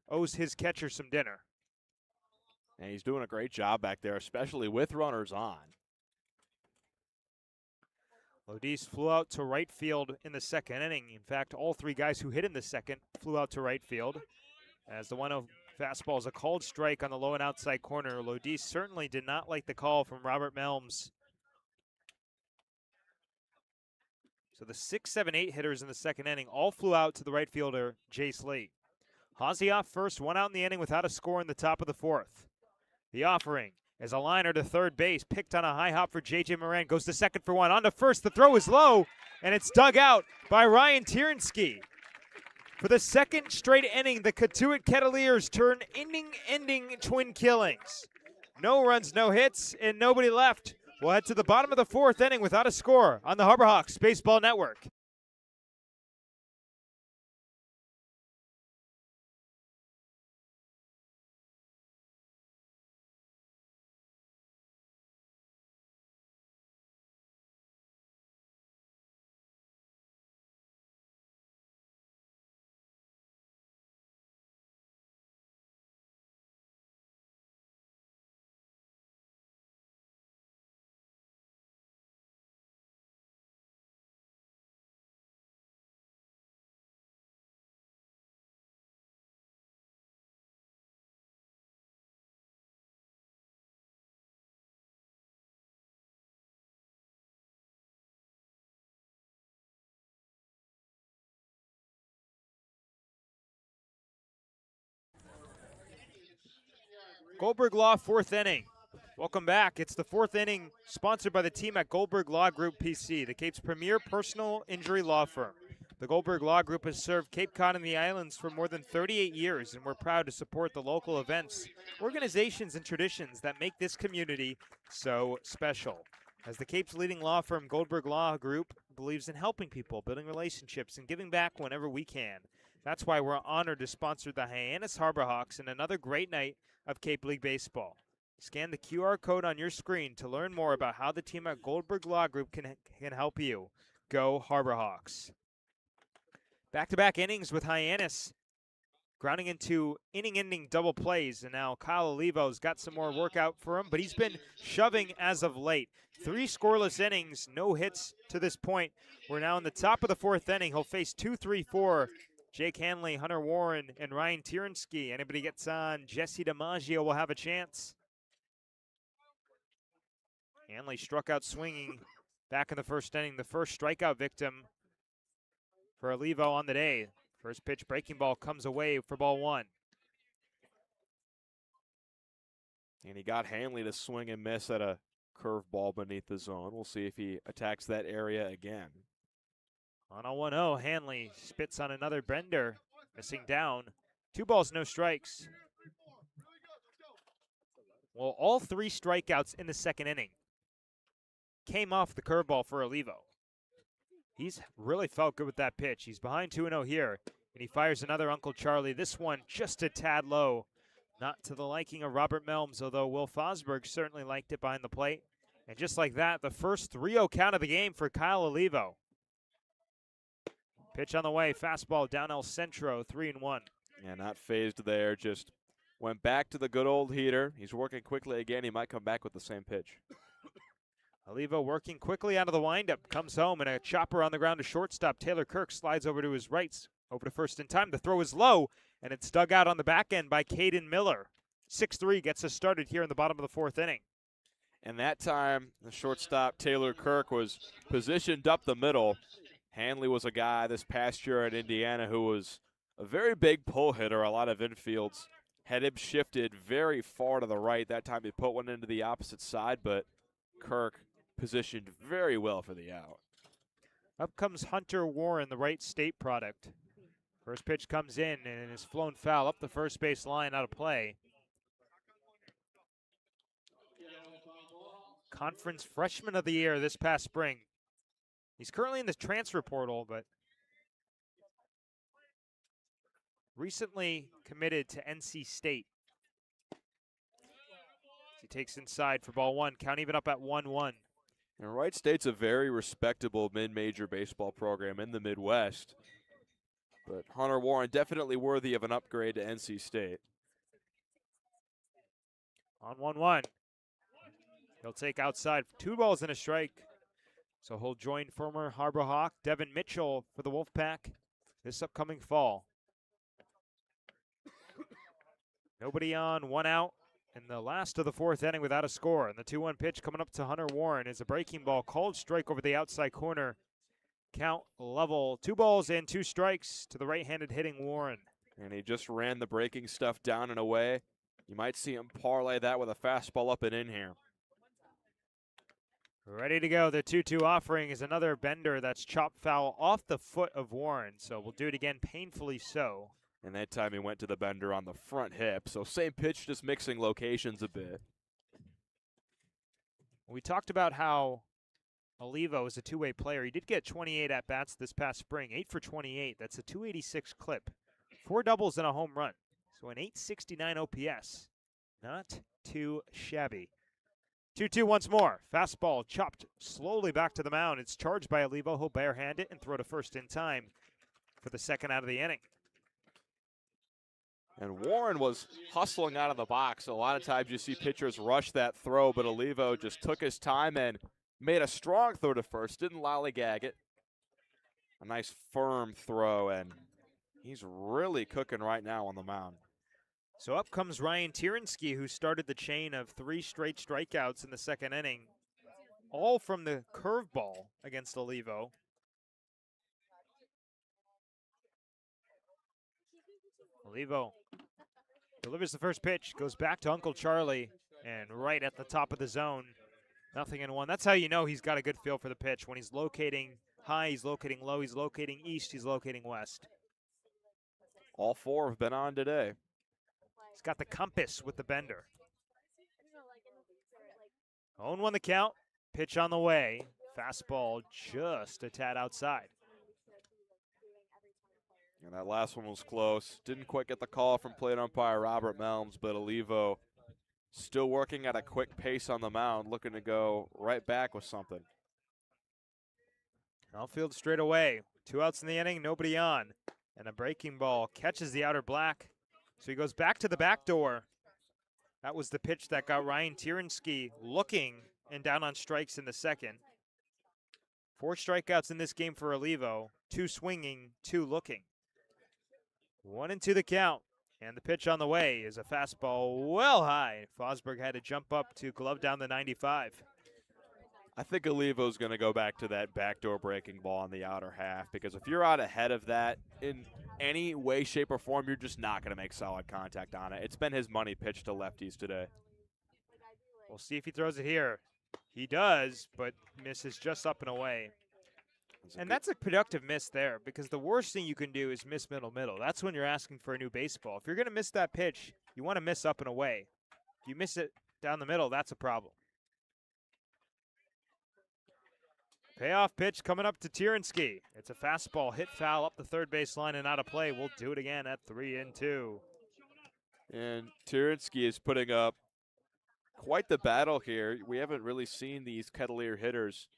owes his catcher some dinner. And he's doing a great job back there, especially with runners on. Lodis flew out to right field in the 2nd inning. In fact, all 3 guys who hit in the 2nd flew out to right field. As the 1-0 Fastball is a called strike on the low and outside corner. Lodi certainly did not like the call from Robert Melms. So the 6, 7, 8 hitters in the second inning all flew out to the right fielder, Jace Lee. Haase off first, one out in the inning without a score in the top of the fourth. The offering is a liner to third base, picked on a high hop for J.J. Moran, goes to second for one. On to first, the throw is low, and it's dug out by Ryan Tierenski. For the second straight inning, the Cotuit Kettleers turn inning-ending twin killings. No runs, no hits, and nobody left. We'll head to the bottom of the fourth inning without a score on the Harbor Hawks Baseball Network. Goldberg Law, fourth inning. Welcome back. It's the fourth inning, sponsored by the team at Goldberg Law Group PC, the Cape's premier personal injury law firm. The Goldberg Law Group has served Cape Cod and the islands for more than 38 years, and we're proud to support the local events, organizations, and traditions that make this community so special. As the Cape's leading law firm, Goldberg Law Group believes in helping people, building relationships, and giving back whenever we can. That's why we're honored to sponsor the Hyannis Harbor Hawks in another great night of Cape League Baseball. Scan the QR code on your screen to learn more about how the team at Goldberg Law Group can help you. Go Harbor Hawks. Back-to-back innings with Hyannis, grounding into inning-ending double plays, and now Kyle Olivo's got some more workout for him, but he's been shoving as of late. 3 scoreless innings, no hits to this point. We're now in the top of the fourth inning. He'll face 2, 3, 4. Jake Hanley, Hunter Warren, and Ryan Tierenski. Anybody gets on, Jesse DiMaggio will have a chance. Hanley struck out swinging back in the first inning. The first strikeout victim for Olivo on the day. First pitch breaking ball comes away for ball 1. And he got Hanley to swing and miss at a curveball beneath the zone. We'll see if he attacks that area again. On a 1-0, Hanley spits on another bender, missing down. 2 balls, no strikes. Well, all 3 strikeouts in the second inning came off the curveball for Olivo. He's really felt good with that pitch. He's behind 2-0 here, and he fires another Uncle Charlie. This one just a tad low. Not to the liking of Robert Melms, although Will Fosberg certainly liked it behind the plate. And just like that, the first 3-0 count of the game for Kyle Olivo. Pitch on the way, fastball down El Centro, 3-1. Yeah, not phased there, just went back to the good old heater. He's working quickly again. He might come back with the same pitch. Olivo working quickly out of the windup, comes home, and a chopper on the ground to shortstop. Taylor Kirk slides over to his right, over to first in time. The throw is low, and it's dug out on the back end by Caden Miller. 6-3 gets us started here in the bottom of the fourth inning. And that time, the shortstop, Taylor Kirk, was positioned up the middle. Hanley was a guy this past year at Indiana who was a very big pull hitter, a lot of infields. Had him shifted very far to the right. That time he put one into the opposite side, but Kirk positioned very well for the out. Up comes Hunter Warren, the right state product. First pitch comes in and is flown foul up the first base line, out of play. Conference Freshman of the Year this past spring. He's currently in the transfer portal, but recently committed to NC State. He takes inside for ball 1, count even up at 1-1. And Wright State's a very respectable mid-major baseball program in the Midwest. But Hunter Warren definitely worthy of an upgrade to NC State. On 1-1. He'll take outside, 2 balls and a strike. So he'll join former Harbor Hawk Devin Mitchell for the Wolfpack this upcoming fall. Nobody on, 1 out in the last of the 4th inning without a score. And the 2-1 pitch coming up to Hunter Warren is a breaking ball, called strike over the outside corner. Count level, 2 balls and 2 strikes to the right-handed hitting Warren. And he just ran the breaking stuff down and away. You might see him parlay that with a fastball up and in here. Ready to go. The 2-2 offering is another bender that's chopped foul off the foot of Warren. So we'll do it again, painfully so. And that time he went to the bender on the front hip. So same pitch, just mixing locations a bit. We talked about how Olivo is a two-way player. He did get 28 at-bats this past spring, 8 for 28. That's a 286 clip. 4 doubles and a home run. So an 869 OPS. Not too shabby. 2-2 once more. Fastball chopped slowly back to the mound. It's charged by Olivo. He'll barehand it and throw to first in time for the 2nd out of the inning. And Warren was hustling out of the box. A lot of times you see pitchers rush that throw, but Olivo just took his time and made a strong throw to first. Didn't lollygag it. A nice firm throw, and he's really cooking right now on the mound. So up comes Ryan Tierensky, who started the chain of 3 straight strikeouts in the 2nd inning, all from the curveball against Olivo. Olivo delivers the first pitch, goes back to Uncle Charlie, and right at the top of the zone, 0-1. That's how you know he's got a good feel for the pitch. When he's locating high, he's locating low, he's locating east, he's locating west. All 4 have been on today. He's got the compass with the bender. 0-1 the count. Pitch on the way. Fastball just a tad outside. And that last one was close. Didn't quite get the call from plate umpire Robert Melms, but Olivo still working at a quick pace on the mound, looking to go right back with something. Outfield straight away. 2 outs in the inning, nobody on. And a breaking ball catches the outer black. So he goes back to the back door. That was the pitch that got Ryan Tierensky looking and down on strikes in the 2nd. 4 strikeouts in this game for Olivo. 2 swinging, 2 looking. 1-2 the count. And the pitch on the way is a fastball well high. Fosberg had to jump up to glove down the 95. I think Olivo's going to go back to that backdoor breaking ball on the outer half, because if you're out ahead of that in any way, shape, or form, you're just not going to make solid contact on it. It's been his money pitch to lefties today. We'll see if he throws it here. He does, but misses just up and away. And that's a productive miss there, because the worst thing you can do is miss middle. That's when you're asking for a new baseball. If you're going to miss that pitch, you want to miss up and away. If you miss it down the middle, that's a problem. Payoff pitch coming up to Tierensky. It's a fastball hit foul up the third base line and out of play. We'll do it again at 3-2. And Tierensky is putting up quite the battle here. We haven't really seen these Kettleer hitters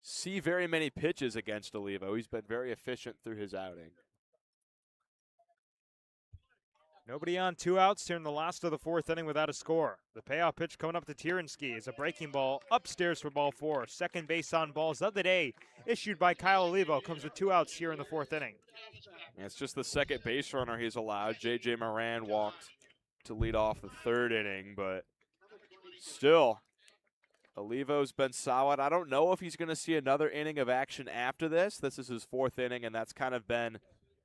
see very many pitches against Olivo. He's been very efficient through his outing. Nobody on, 2 outs here in the last of the 4th inning without a score. The payoff pitch coming up to Tierensky is a breaking ball upstairs for ball 4. Second base on balls of the day issued by Kyle Olivo. Comes with 2 outs here in the 4th inning. And it's just the second base runner he's allowed. J.J. Moran walked to lead off the 3rd inning, but still, Olivo's been solid. I don't know if he's going to see another inning of action after this. This is his 4th inning, and that's kind of been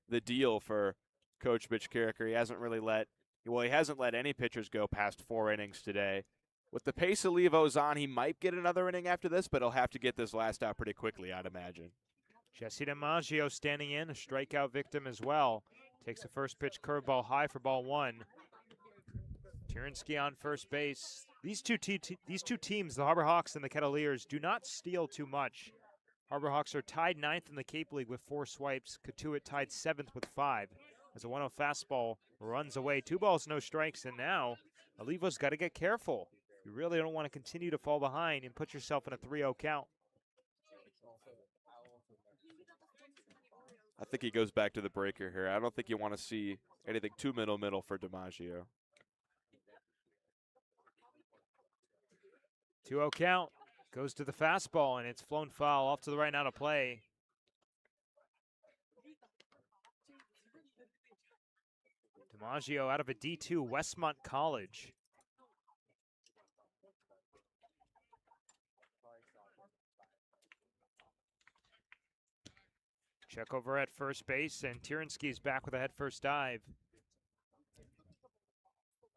the deal for Coach Mitch Carricker. He hasn't let any pitchers go past 4 innings today. With the pace Olivo's on, he might get another inning after this, but he'll have to get this last out pretty quickly, I'd imagine. Jesse DiMaggio standing in, a strikeout victim as well. Takes the first pitch curveball high for ball 1. Tierensky on first base. These two teams, the Harbor Hawks and the Kettleers, do not steal too much. Harbor Hawks are tied 9th in the Cape League with 4 swipes. Cotuit tied 7th with 5. As a 1-0 fastball runs away. 2 balls, no strikes, and now Olivo's got to get careful. You really don't want to continue to fall behind and put yourself in a 3-0 count. I think he goes back to the breaker here. I don't think you want to see anything too middle for DiMaggio. 2-0 count. Goes to the fastball, and it's flown foul off to the right and out of play. DiMaggio out of a D2 Westmont College. Check over at first base, and Tierenski's back with a head-first dive.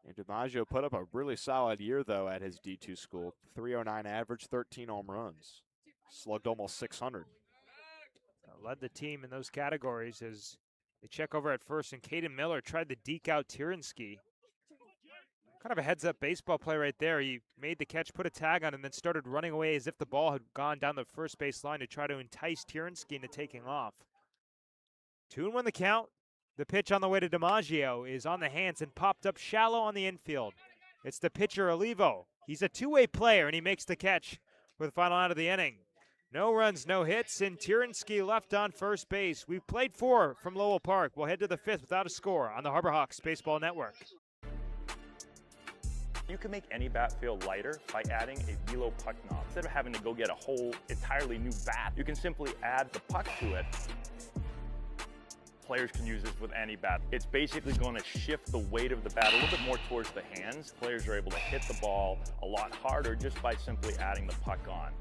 And DiMaggio put up a really solid year, though, at his D2 school. 309 average, 13 home runs. Slugged almost 600. Led the team in those categories as they check over at first, and Caden Miller tried to deke out Tierenski. Kind of a heads-up baseball play right there. He made the catch, put a tag on, and then started running away as if the ball had gone down the first base line to try to entice Tierenski into taking off. 2-1 the count. The pitch on the way to DiMaggio is on the hands and popped up shallow on the infield. It's the pitcher, Olivo. He's a two-way player, and he makes the catch for the final out of the inning. No runs, no hits, and Tierenski left on first base. We've played 4 from Lowell Park. We'll head to the 5th without a score on the Harbor Hawks Baseball Network. You can make any bat feel lighter by adding a velo puck knob. Instead of having to go get a whole entirely new bat, you can simply add the puck to it. Players can use this with any bat. It's basically going to shift the weight of the bat a little bit more towards the hands. Players are able to hit the ball a lot harder just by simply adding the puck on.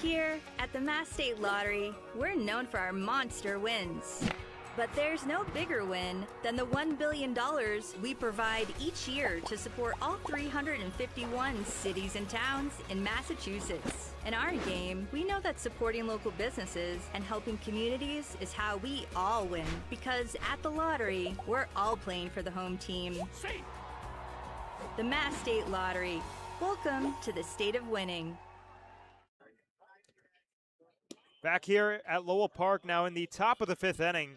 Here at the Mass State Lottery, we're known for our monster wins. But there's no bigger win than the $1 billion we provide each year to support all 351 cities and towns in Massachusetts. In our game, we know that supporting local businesses and helping communities is how we all win. Because at the lottery, we're all playing for the home team. The Mass State Lottery. Welcome to the state of winning. Back here at Lowell Park now in the top of the 5th inning.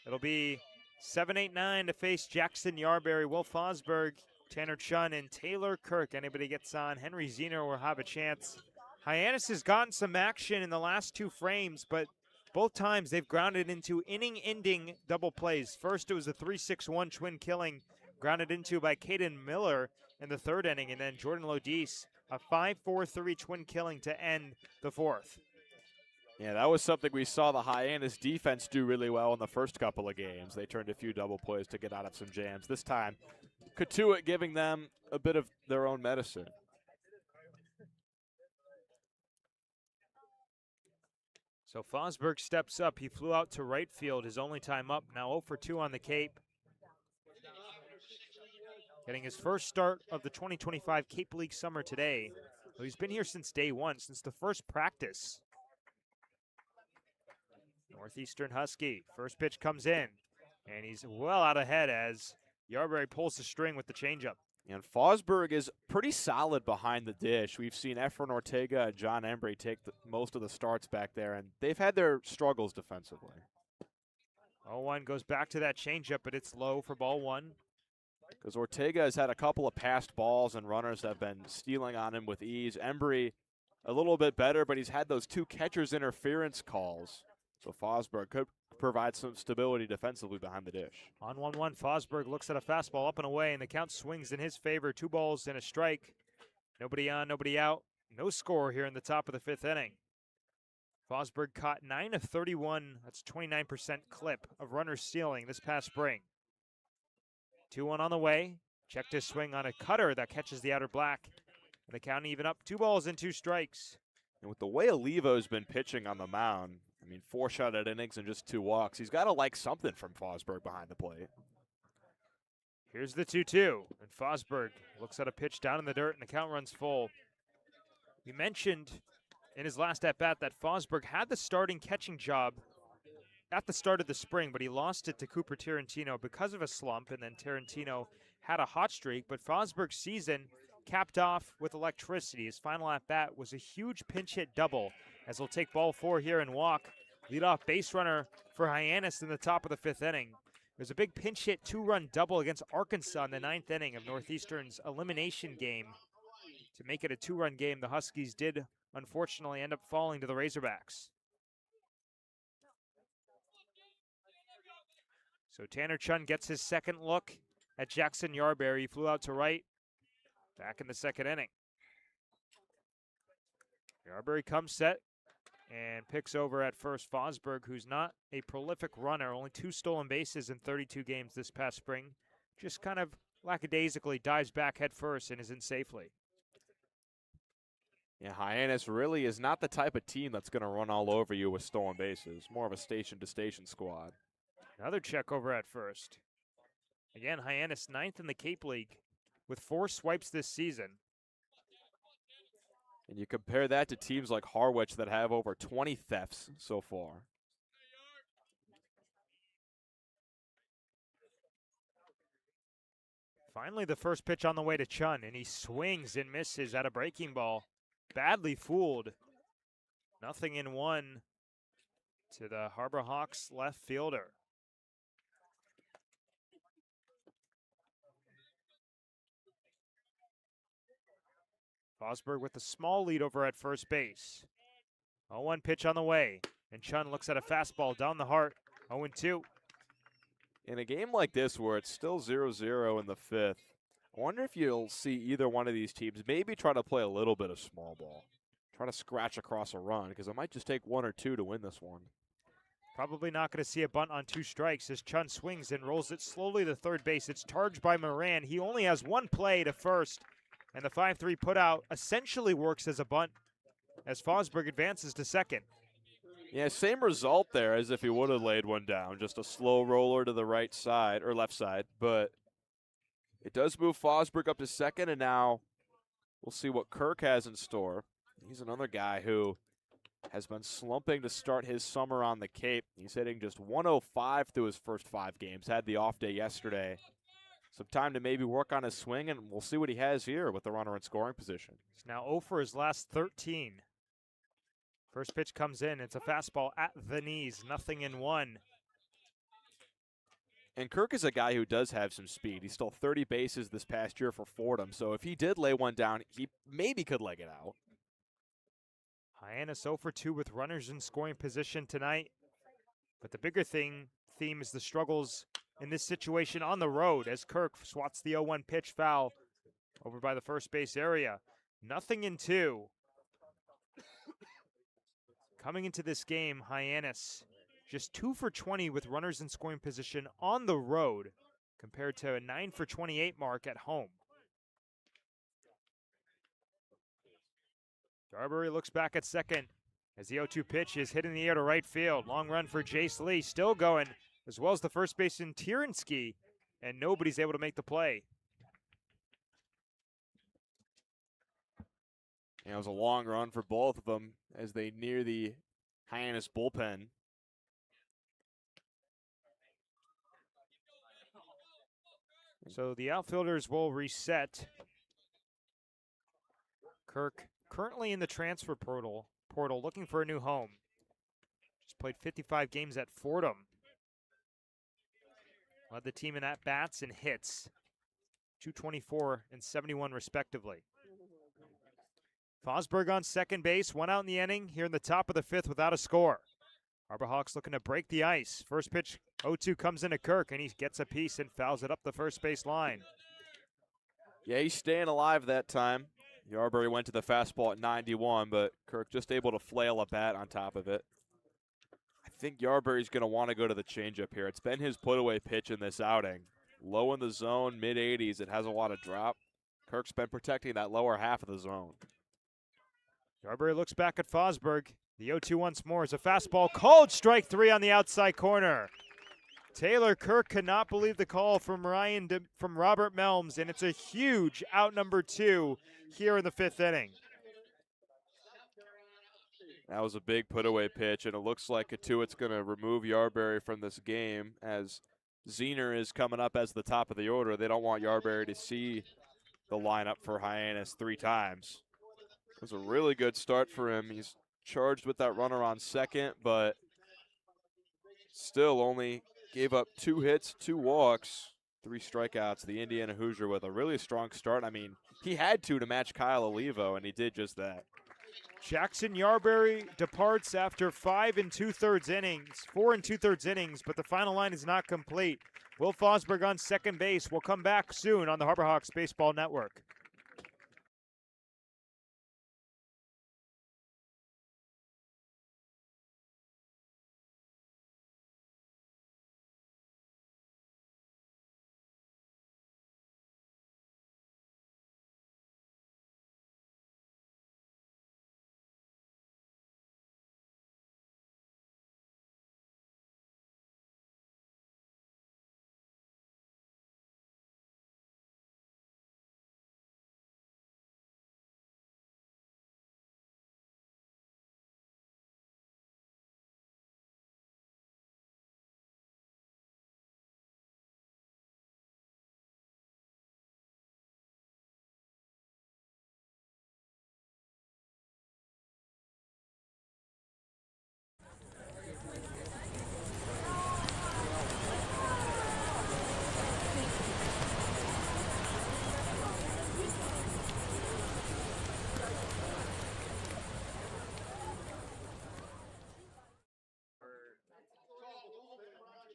It'll be 7-8-9 to face Jackson Yarberry, Will Fosberg, Tanner Chun, and Taylor Kirk. Anybody gets on, Henry Zeno will have a chance. Hyannis has gotten some action in the last 2 frames, but both times they've grounded into inning-ending double plays. First, it was a 3-6-1 twin killing, grounded into by Caden Miller in the 3rd inning, and then Jordan Lodis, a 5-4-3 twin killing to end the 4th. Yeah, that was something we saw the Hyannis defense do really well in the first couple of games. They turned a few double plays to get out of some jams. This time, Cotuit giving them a bit of their own medicine. So Fosberg steps up. He flew out to right field, his only time up. Now 0 for 2 on the Cape. Getting his first start of the 2025 Cape League summer today. Well, he's been here since day 1, since the first practice. Northeastern Husky, first pitch comes in, and he's well out ahead as Yarberry pulls the string with the changeup. And Fosberg is pretty solid behind the dish. We've seen Efren Ortega and John Embry take most of the starts back there, and they've had their struggles defensively. 0-1 goes back to that changeup, but it's low for ball 1. Because Ortega has had a couple of passed balls, and runners have been stealing on him with ease. Embry a little bit better, but he's had those 2 catcher's interference calls. So Fosberg could provide some stability defensively behind the dish. On 1-1, Fosberg looks at a fastball up and away, and the count swings in his favor. 2 balls and a strike. Nobody on, nobody out. No score here in the top of the 5th inning. Fosberg caught 9 of 31. That's 29% clip of runners stealing this past spring. 2-1 on the way. Checked his swing on a cutter that catches the outer black. And the count even up 2 balls and 2 strikes. And with the way Olivo's been pitching on the mound, I mean, 4 shutout innings and just 2 walks. He's got to like something from Fosberg behind the plate. Here's the 2-2. And Fosberg looks at a pitch down in the dirt, and the count runs full. We mentioned in his last at-bat that Fosberg had the starting catching job at the start of the spring, but he lost it to Cooper Tarantino because of a slump, and then Tarantino had a hot streak. But Fosberg's season capped off with electricity. His final at-bat was a huge pinch hit double, as he'll take ball 4 here and walk. Leadoff base runner for Hyannis in the top of the 5th inning. There's a big pinch hit 2-run double against Arkansas in the 9th inning of Northeastern's elimination game. To make it a 2-run game, the Huskies did unfortunately end up falling to the Razorbacks. So Tanner Chun gets his second look at Jackson Yarberry. He flew out to right back in the 2nd inning. Yarberry comes set and picks over at first Fosberg, who's not a prolific runner, only 2 stolen bases in 32 games this past spring. Just kind of lackadaisically dives back head first and is in safely. Yeah, Hyannis really is not the type of team that's going to run all over you with stolen bases. More of a station-to-station squad. Another check over at first. Again, Hyannis 9th in the Cape League with 4 swipes this season. And you compare that to teams like Harwich that have over 20 thefts so far. Finally, the first pitch on the way to Chun, and he swings and misses at a breaking ball. Badly fooled. 0-1 to the Harbor Hawks left fielder. Fosberg with a small lead over at first base. 0-1 pitch on the way, and Chun looks at a fastball down the heart. 0-2. In a game like this where it's still 0-0 in the 5th, I wonder if you'll see either one of these teams maybe try to play a little bit of small ball. Try to scratch across a run, because it might just take 1 or 2 to win this one. Probably not going to see a bunt on 2 strikes as Chun swings and rolls it slowly to third base. It's charged by Moran. He only has 1 play to first, and the 5-3 putout essentially works as a bunt as Fosberg advances to second. Yeah, same result there as if he would have laid one down. Just a slow roller to the right side, or left side, but it does move Fosberg up to second, and now we'll see what Kirk has in store. He's another guy who has been slumping to start his summer on the Cape. He's hitting just 105 through his first 5 games. Had the off day yesterday. Some time to maybe work on his swing, and we'll see what he has here with the runner in scoring position. He's now 0 for his last 13. First pitch comes in. It's a fastball at the knees. 0-1. And Kirk is a guy who does have some speed. He stole 30 bases this past year for Fordham, so if he did lay one down, he maybe could leg it out. Hyannis 0 for 2 with runners in scoring position tonight. But the bigger theme is the struggles in this situation on the road as Kirk swats the 0-1 pitch foul over by the first base area. 0-2. Coming into this game, Hyannis just 2 for 20 with runners in scoring position on the road compared to a 9 for 28 mark at home. Darbury looks back at second as the 0-2 pitch is hit in the air to right field. Long run for Jace Lee, still going, as well as the first baseman Tierenski, and nobody's able to make the play. It was a long run for both of them as they near the Hyannis bullpen. So the outfielders will reset. Kirk currently in the transfer portal looking for a new home. Just played 55 games at Fordham. Led the team in at-bats and hits. 224 and 71 respectively. Fosberg on second base, 1 out in the inning here in the top of the 5th without a score. Harbor Hawks looking to break the ice. First pitch, 0-2 comes into Kirk, and he gets a piece and fouls it up the first base line. Yeah, he's staying alive that time. Yarbury went to the fastball at 91, but Kirk just able to flail a bat on top of it. I think Yarbury's going to want to go to the changeup here. It's been his put-away pitch in this outing. Low in the zone, mid-80s. It has a lot of drop. Kirk's been protecting that lower half of the zone. Yarbury looks back at Fosberg. The 0-2 once more is a fastball called strike 3 on the outside corner. Taylor Kirk could not believe the call from Robert Melms, and it's a huge out number 2 here in the 5th inning. That was a big put-away pitch, and it looks like Cotuit's going to remove Yarbury from this game as Zener is coming up as the top of the order. They don't want Yarbury to see the lineup for Hyannis 3 times. It was a really good start for him. He's charged with that runner on second, but still only gave up 2 hits, 2 walks, 3 strikeouts. The Indiana Hoosier with a really strong start. I mean, he had to match Kyle Olivo, and he did just that. Jackson Yarbury departs after 4 and 2/3 innings, but the final line is not complete. Will Fosberg on second base will come back soon on the Harbor Hawks Baseball Network.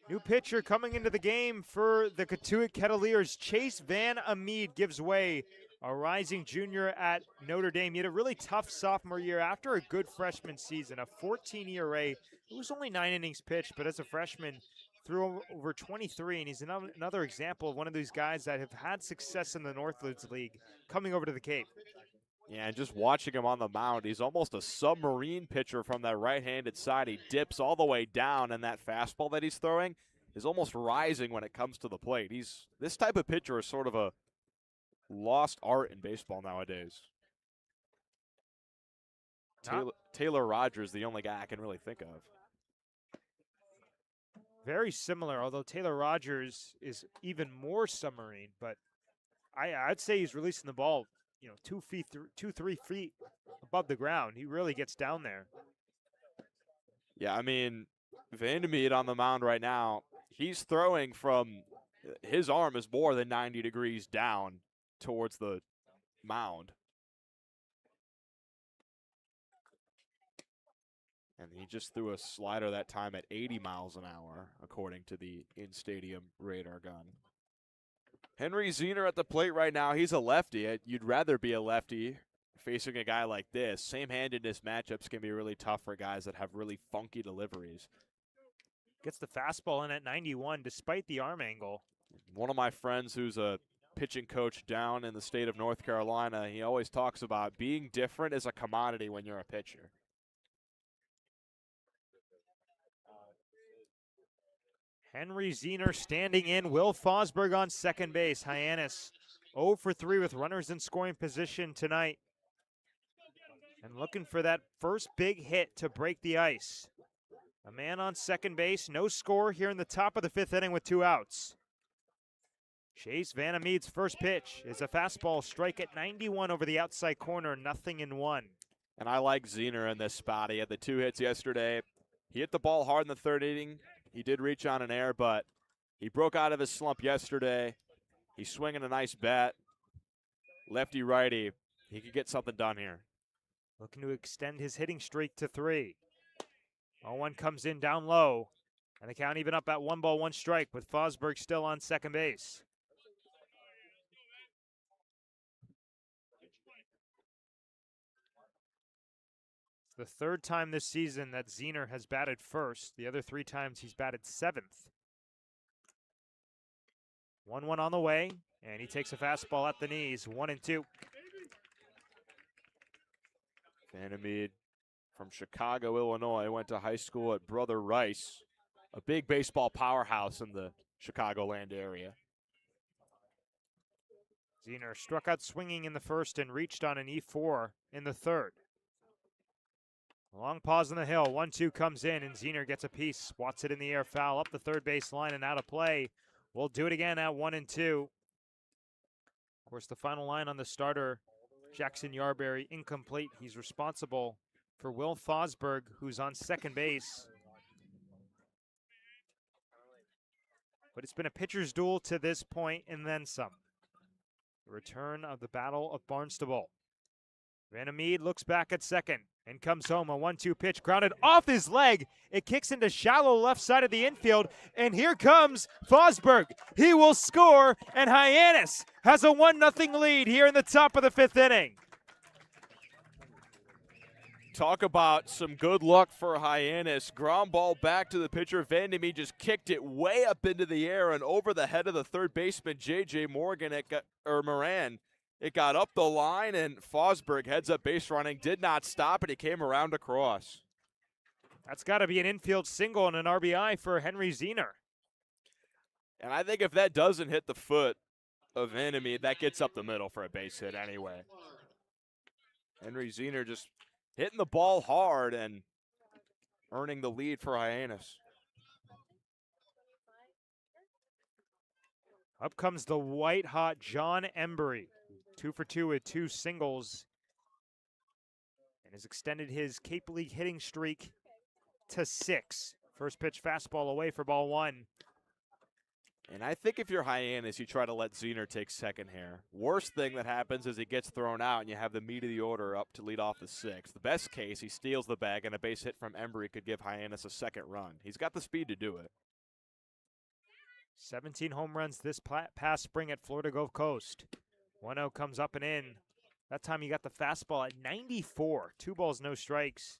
New pitcher coming into the game for the Cotuit Kettleers. Chase Van Amede gives way, a rising junior at Notre Dame. He had a really tough sophomore year after a good freshman season, a 14 ERA. It was only 9 innings pitched, but as a freshman, threw over 23, and he's another example of one of these guys that have had success in the Northwoods League coming over to the Cape. Yeah, and just watching him on the mound, he's almost a submarine pitcher from that right-handed side. He dips all the way down, and that fastball that he's throwing is almost rising when it comes to the plate. This type of pitcher is sort of a lost art in baseball nowadays. Taylor Rogers, the only guy I can really think of. Very similar, although Taylor Rogers is even more submarine, but I'd say he's releasing the ball, 2-3 feet above the ground. He really gets down there. Yeah, I mean, Vandermeer on the mound right now, he's throwing from his arm is more than 90 degrees down towards the mound. And he just threw a slider that time at 80 miles an hour, according to the in-stadium radar gun. Henry Zener at the plate right now. He's a lefty. You'd rather be a lefty facing a guy like this. Same-handedness matchups can be really tough for guys that have really funky deliveries. Gets the fastball in at 91 despite the arm angle. One of my friends who's a pitching coach down in the state of North Carolina, he always talks about being different is a commodity when you're a pitcher. Henry Zener standing in. Will Fosberg on second base. Hyannis 0 for 3 with runners in scoring position tonight. And looking for that first big hit to break the ice. A man on second base. No score here in the top of the 5th inning with 2 outs. Chase Van Amede's first pitch is a fastball, strike at 91 over the outside corner, 0-1. And I like Zener in this spot. He had the 2 hits yesterday. He hit the ball hard in the 3rd inning. He did reach on an air, but he broke out of his slump yesterday. He's swinging a nice bat. Lefty-righty. He could get something done here. Looking to extend his hitting streak to 3. 0-1 comes in down low. And the count even up at 1 ball, 1 strike with Fosberg still on second base. It's the 3rd time this season that Zener has batted first. The other 3 times he's batted 7th. 1-1 on the way, and he takes a fastball at the knees, 1-2. Van Amede from Chicago, Illinois, went to high school at Brother Rice, a big baseball powerhouse in the Chicagoland area. Zener struck out swinging in the 1st and reached on an E4 in the 3rd. Long pause on the hill. 1-2 comes in, and Zener gets a piece. Swats it in the air, foul up the 3rd base line and out of play. We'll do it again at 1-2. Of course, the final line on the starter, Jackson Yarberry, incomplete. He's responsible for Will Fosberg, who's on second base. But it's been a pitcher's duel to this point and then some. The return of the Battle of Barnstable. Van Amede looks back at second and comes home. A 1-2 pitch grounded off his leg. It kicks into shallow left side of the infield. And here comes Fosberg. He will score, and Hyannis has a 1-0 lead here in the top of the 5th inning. Talk about some good luck for Hyannis. Ground ball back to the pitcher. Van Amede just kicked it way up into the air and over the head of the 3rd baseman, J.J. Moran. It got up the line, and Fosberg heads up base running, did not stop, and he came around across. That's got to be an infield single and an RBI for Henry Zener. And I think if that doesn't hit the foot of Van Amede, that gets up the middle for a base hit anyway. Henry Zener just hitting the ball hard and earning the lead for Hyannis. Up comes the white-hot John Embry. 2 for 2 with 2 singles. And has extended his Cape League hitting streak to 6. First pitch fastball away for ball 1. And I think if you're Hyannis, you try to let Zener take second here. Worst thing that happens is he gets thrown out and you have the meat of the order up to lead off the 6th. The best case, he steals the bag and a base hit from Embry could give Hyannis a 2nd run. He's got the speed to do it. 17 home runs this past spring at Florida Gulf Coast. 1-0 comes up and in. That time he got the fastball at 94. 2 balls, no strikes.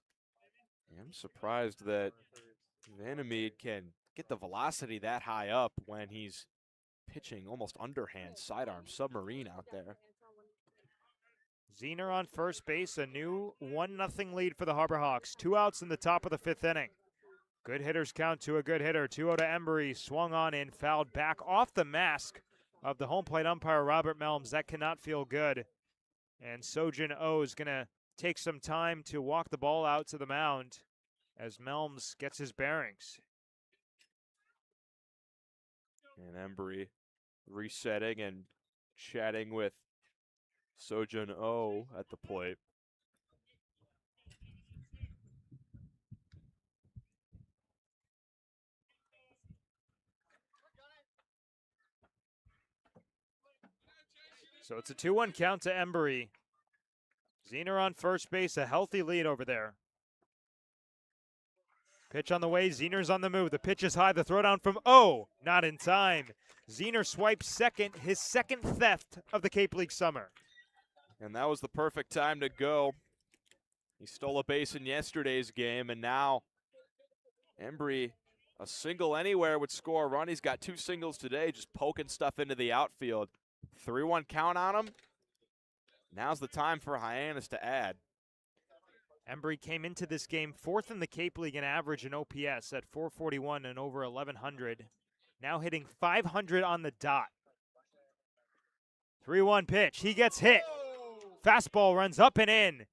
I'm surprised that Vandermeed can get the velocity that high up when he's pitching almost underhand, sidearm, submarine out there. Zener on first base, a new 1-0 lead for the Harbor Hawks. 2 outs in the top of the 5th inning. Good hitters count to a good hitter. 2-0 to Embry, swung on in, fouled back off the mask of the home plate umpire, Robert Melms. That cannot feel good. And Sojin O is going to take some time to walk the ball out to the mound as Melms gets his bearings. And Embry resetting and chatting with Sojin O at the plate. So it's a 2-1 count to Embry. Zener on first base, a healthy lead over there. Pitch on the way, Zener's on the move. The pitch is high, the throwdown from O, not in time. Zener swipes second, his second theft of the Cape League summer. And that was the perfect time to go. He stole a base in yesterday's game, and now Embry, a single anywhere would score a run. He's got 2 singles today, just poking stuff into the outfield. 3-1 count on him. Now's the time for Hyannis to add. Embry came into this game 4th in the Cape League in average and OPS at 441 and over 1,100. Now hitting 500 on the dot. 3-1 pitch. He gets hit. Fastball runs up and in.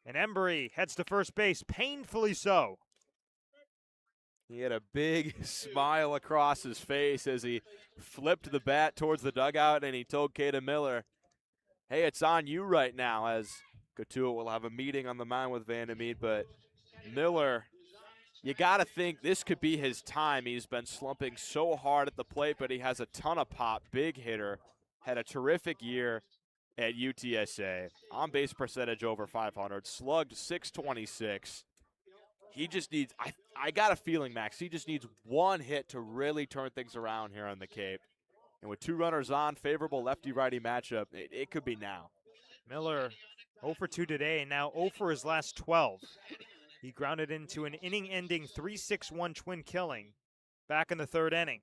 And Embry heads to first base, painfully so. He had a big smile across his face as he flipped the bat towards the dugout, and he told Caden Miller, hey, it's on you right now, as Cotuit will have a meeting on the mound with Vandermeed. But Miller, you got to think this could be his time. He's been slumping so hard at the plate, but he has a ton of pop, big hitter, had a terrific year at UTSA. On-base percentage over 500, slugged .626. He just needs, I got a feeling, Max, he just needs one hit to really turn things around here on the Cape. And with 2 runners on, favorable lefty-righty matchup, it could be now. Miller 0 for 2 today, and now 0 for his last 12. He grounded into an inning-ending 3-6-1 twin killing back in the 3rd inning.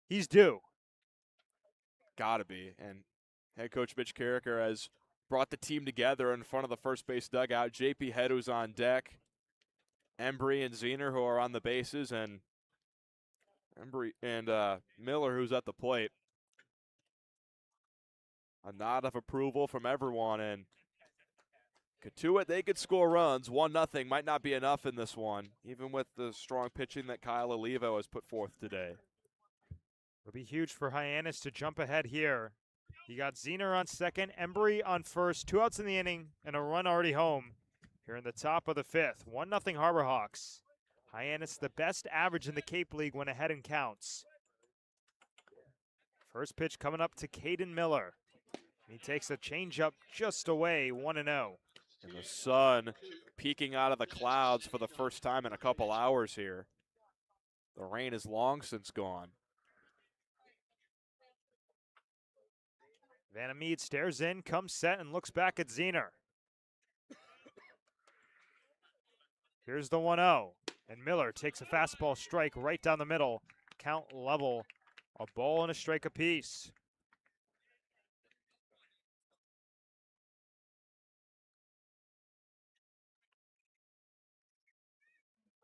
He's due. Gotta be. And head coach Mitch Carricker has brought the team together in front of the first base dugout. JP Head, who's on deck. Embry and Zener, who are on the bases, and Embry and Miller, who's at the plate. A nod of approval from everyone, and Cotuit, they could score runs. 1-0 might not be enough in this one, even with the strong pitching that Kyle Olivo has put forth today. It'll be huge for Hyannis to jump ahead here. You got Zener on second, Embry on first, 2 outs in the inning, and a run already home here in the top of the 5th. 1-0 Harbor Hawks. Hyannis, the best average in the Cape League when ahead in counts. First pitch coming up to Caden Miller. He takes a changeup just away, 1-0. And the sun peeking out of the clouds for the first time in a couple hours here. The rain is long since gone. Vandermeed stares in, comes set, and looks back at Zener. Here's the 1-0. And Miller takes a fastball strike right down the middle. Count level. A ball and a strike apiece.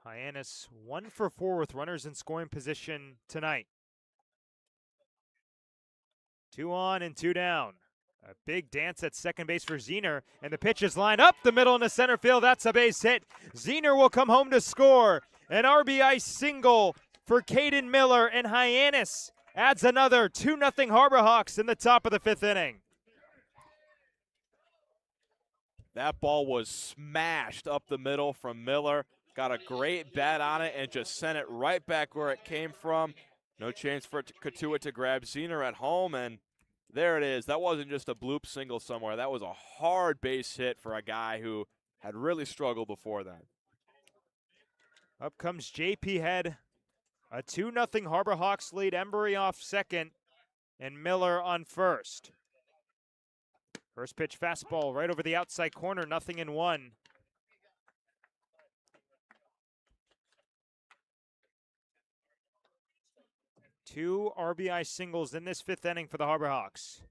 Hyannis 1 for 4 with runners in scoring position tonight. 2 on and 2 down. A big dance at second base for Zener, and the pitch is lined up the middle into center field. That's a base hit. Zener will come home to score. An RBI single for Caden Miller, and Hyannis adds another 2-0 Harbor Hawks in the top of the 5th inning. That ball was smashed up the middle from Miller. Got a great bat on it and just sent it right back where it came from. No chance for Cotuit to grab Zener at home, and there it is. That wasn't just a bloop single somewhere. That was a hard base hit for a guy who had really struggled before that. Up comes JP Head. A 2-0 Harbor Hawks lead. Embry off second and Miller on first. First pitch fastball right over the outside corner, 0-1. Two RBI singles in this fifth inning for the Harbor Hawks.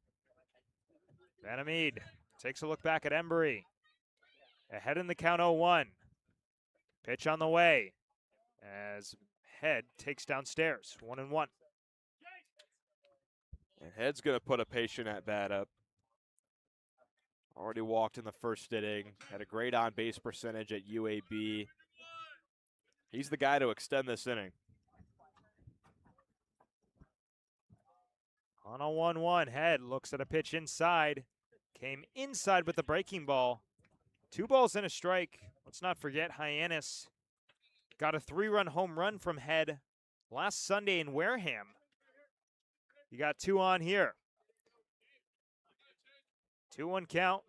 Vanamede takes a look back at Embry. Ahead in the count 0-1. Pitch on the way as Head takes downstairs, 1-1. And Head's going to put a patient at bat up. Already walked in the first inning. Had a great on-base percentage at UAB. He's the guy to extend this inning. On a 1-1, Head looks at a pitch inside. Came inside with the breaking ball. 2 balls and a strike. Let's not forget Hyannis got a 3-run home run from Head last Sunday in Wareham. You got 2 on here. 2-1 count.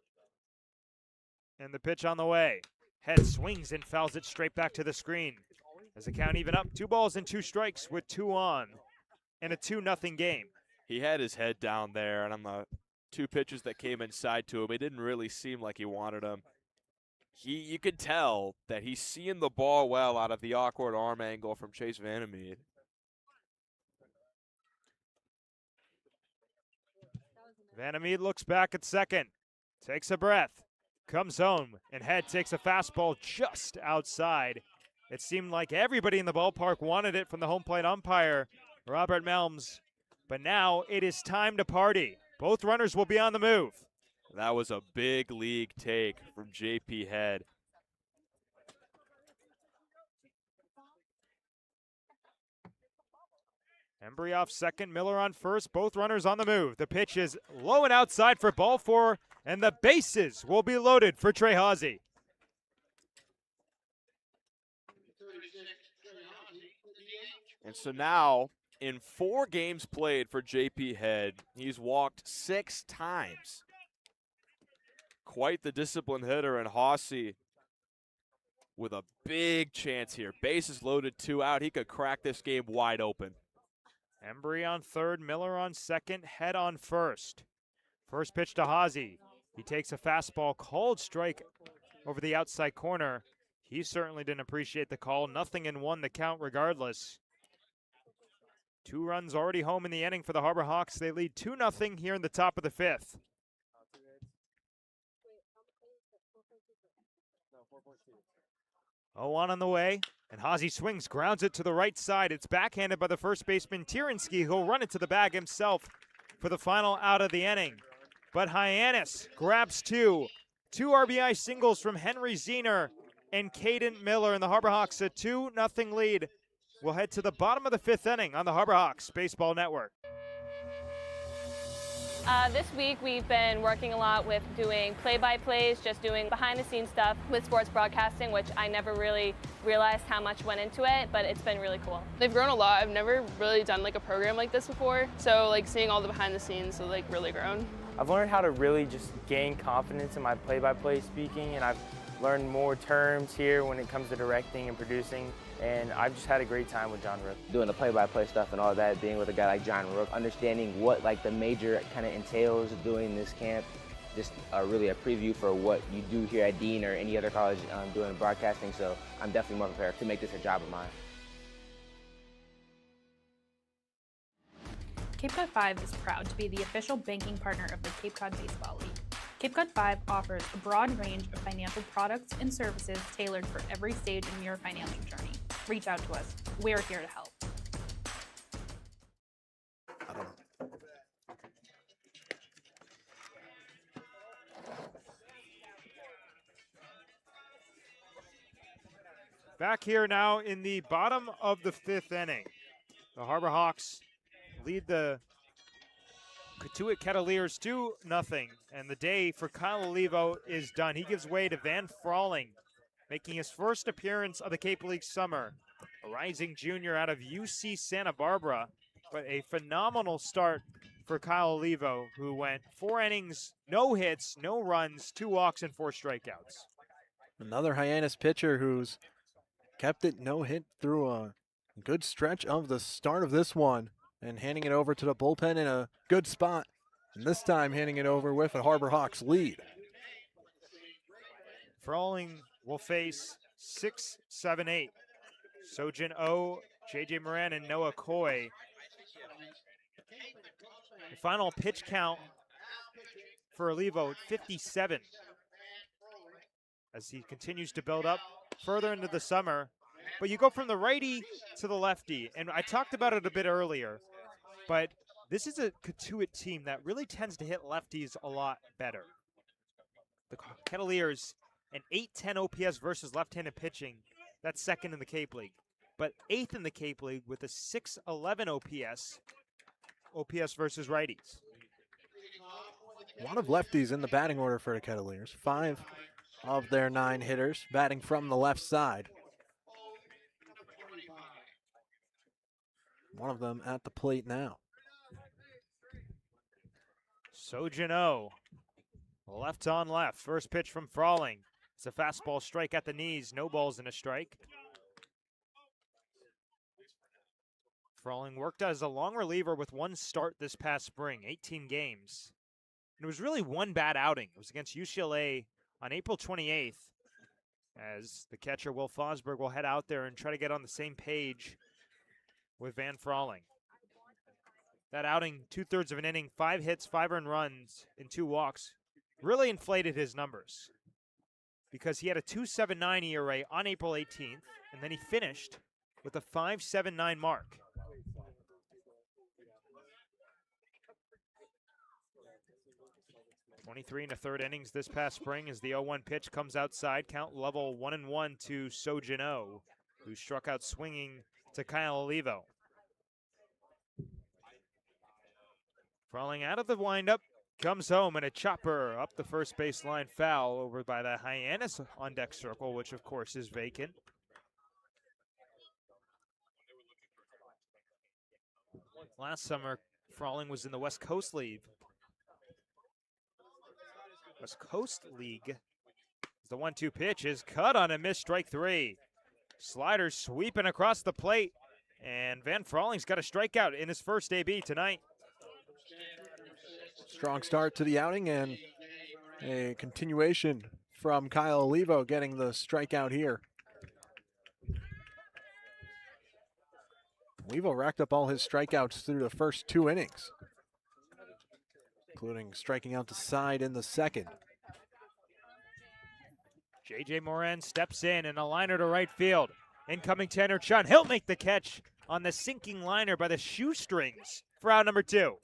And the pitch on the way. Head swings and fouls it straight back to the screen. As the count even up, 2 balls and 2 strikes with 2 on. And a 2-0 game. He had his head down there, and on the 2 pitches that came inside to him, it didn't really seem like he wanted them. You could tell that he's seeing the ball well out of the awkward arm angle from Chase Vanamede. Vanamede looks back at second, takes a breath, comes home, and Head takes a fastball just outside. It seemed like everybody in the ballpark wanted it from the home plate umpire, Robert Melms. But now it is time to party. Both runners will be on the move. That was a big league take from JP Head. Embry off second, Miller on first, both runners on the move. The pitch is low and outside for ball 4, and the bases will be loaded for Trey Hawsey. And so now, in 4 games played for JP Head, he's walked 6 times. Quite the disciplined hitter, and Hawsey with a big chance here. Bases loaded, 2 out. He could crack this game wide open. Embry on third, Miller on second, Head on first. First pitch to Hawsey. He takes a fastball, called strike over the outside corner. He certainly didn't appreciate the call. 0-1 the count regardless. 2 runs already home in the inning for the Harbor Hawks. They lead 2-0 here in the top of the 5th. Oh, on the way, and Hawsey swings, grounds it to the right side. It's backhanded by the first baseman, Tirinsky, who'll run it to the bag himself for the final out of the inning. But Hyannis grabs 2. 2 RBI singles from Henry Zener and Caden Miller, and the Harbor Hawks a 2-0 lead. We'll head to the bottom of the 5th inning on the Harbor Hawks Baseball Network. This week we've been working a lot with doing play-by-plays, just doing behind-the-scenes stuff with sports broadcasting, which I never really realized how much went into it, but it's been really cool. They've grown a lot. I've never really done like a program like this before, so like seeing all the behind-the-scenes has like really grown. I've learned how to really just gain confidence in my play-by-play speaking, and I've learned more terms here when it comes to directing and producing, and I've just had a great time with John Rook. Doing the play-by-play stuff and all that, being with a guy like John Rook, understanding what like the major kind of entails doing this camp, just really a preview for what you do here at Dean or any other college doing broadcasting, so I'm definitely more prepared to make this a job of mine. Cape Cod 5 is proud to be the official banking partner of the Cape Cod Baseball League. Cape Cod 5 offers a broad range of financial products and services tailored for every stage in your financing journey. Reach out to us. We're here to help. Back here now in the bottom of the 5th inning. The Harbor Hawks lead the Cotuit Kettleers 2-0, and the day for Kyle Olivo is done. He gives way to Van Frawling, making his first appearance of the Cape League summer. A rising junior out of UC Santa Barbara, but a phenomenal start for Kyle Olivo, who went 4 innings, no hits, no runs, 2 walks, and 4 strikeouts. Another Hyannis pitcher who's kept it no hit through Good stretch of the start of this one, and handing it over to the bullpen in a good spot. And this time handing it over with a Harbor Hawks lead. Frawling will face 6, 7, 8. Sojin O, J.J. Moran, and Noah Coy. The final pitch count for Olivo at 57. As he continues to build up further into the summer. But you go from the righty to the lefty, and I talked about it a bit earlier, but this is a Cotuit team that really tends to hit lefties a lot better. The Kettleers, an 810 OPS versus left-handed pitching, that's second in the Cape League, but 8th in the Cape League with a 611 OPS versus righties. A lot of lefties in the batting order for the Kettleers. 5 of their 9 hitters batting from the left side. One of them at the plate now. Sojin O, left on left. First pitch from Frawling. It's a fastball strike at the knees. No balls and a strike. Frawling worked as a long reliever with one start this past spring, 18 games. And it was really one bad outing. It was against UCLA on April 28th, as the catcher, Will Fosberg, will head out there and try to get on the same page with Van Frawling. That outing, 2/3 of an inning, 5 hits, 5 earned runs, and 2 walks, really inflated his numbers because he had a 2.79 ERA on April 18th, and then he finished with a 5.79 mark. .23 1/3 innings this past spring as the 0-1 pitch comes outside. Count level 1-1 to Sojin O, who struck out swinging to Kyle Olivo. Crawling out of the windup, comes home, and a chopper up the first baseline foul over by the Hyannis on deck circle, which of course is vacant. Last summer, Frawling was in the West Coast League. The 1-2 pitch is cut on a missed, strike 3. Slider sweeping across the plate, and Van Frawling's got a strikeout in his first AB tonight. Strong start to the outing and a continuation from Kyle Olivo getting the strikeout here. Olivo racked up all his strikeouts through the first 2 innings, including striking out the side in the second. J.J. Moran steps in and a liner to right field. Incoming Tanner Chun. He'll make the catch on the sinking liner by the shoestrings for out number 2.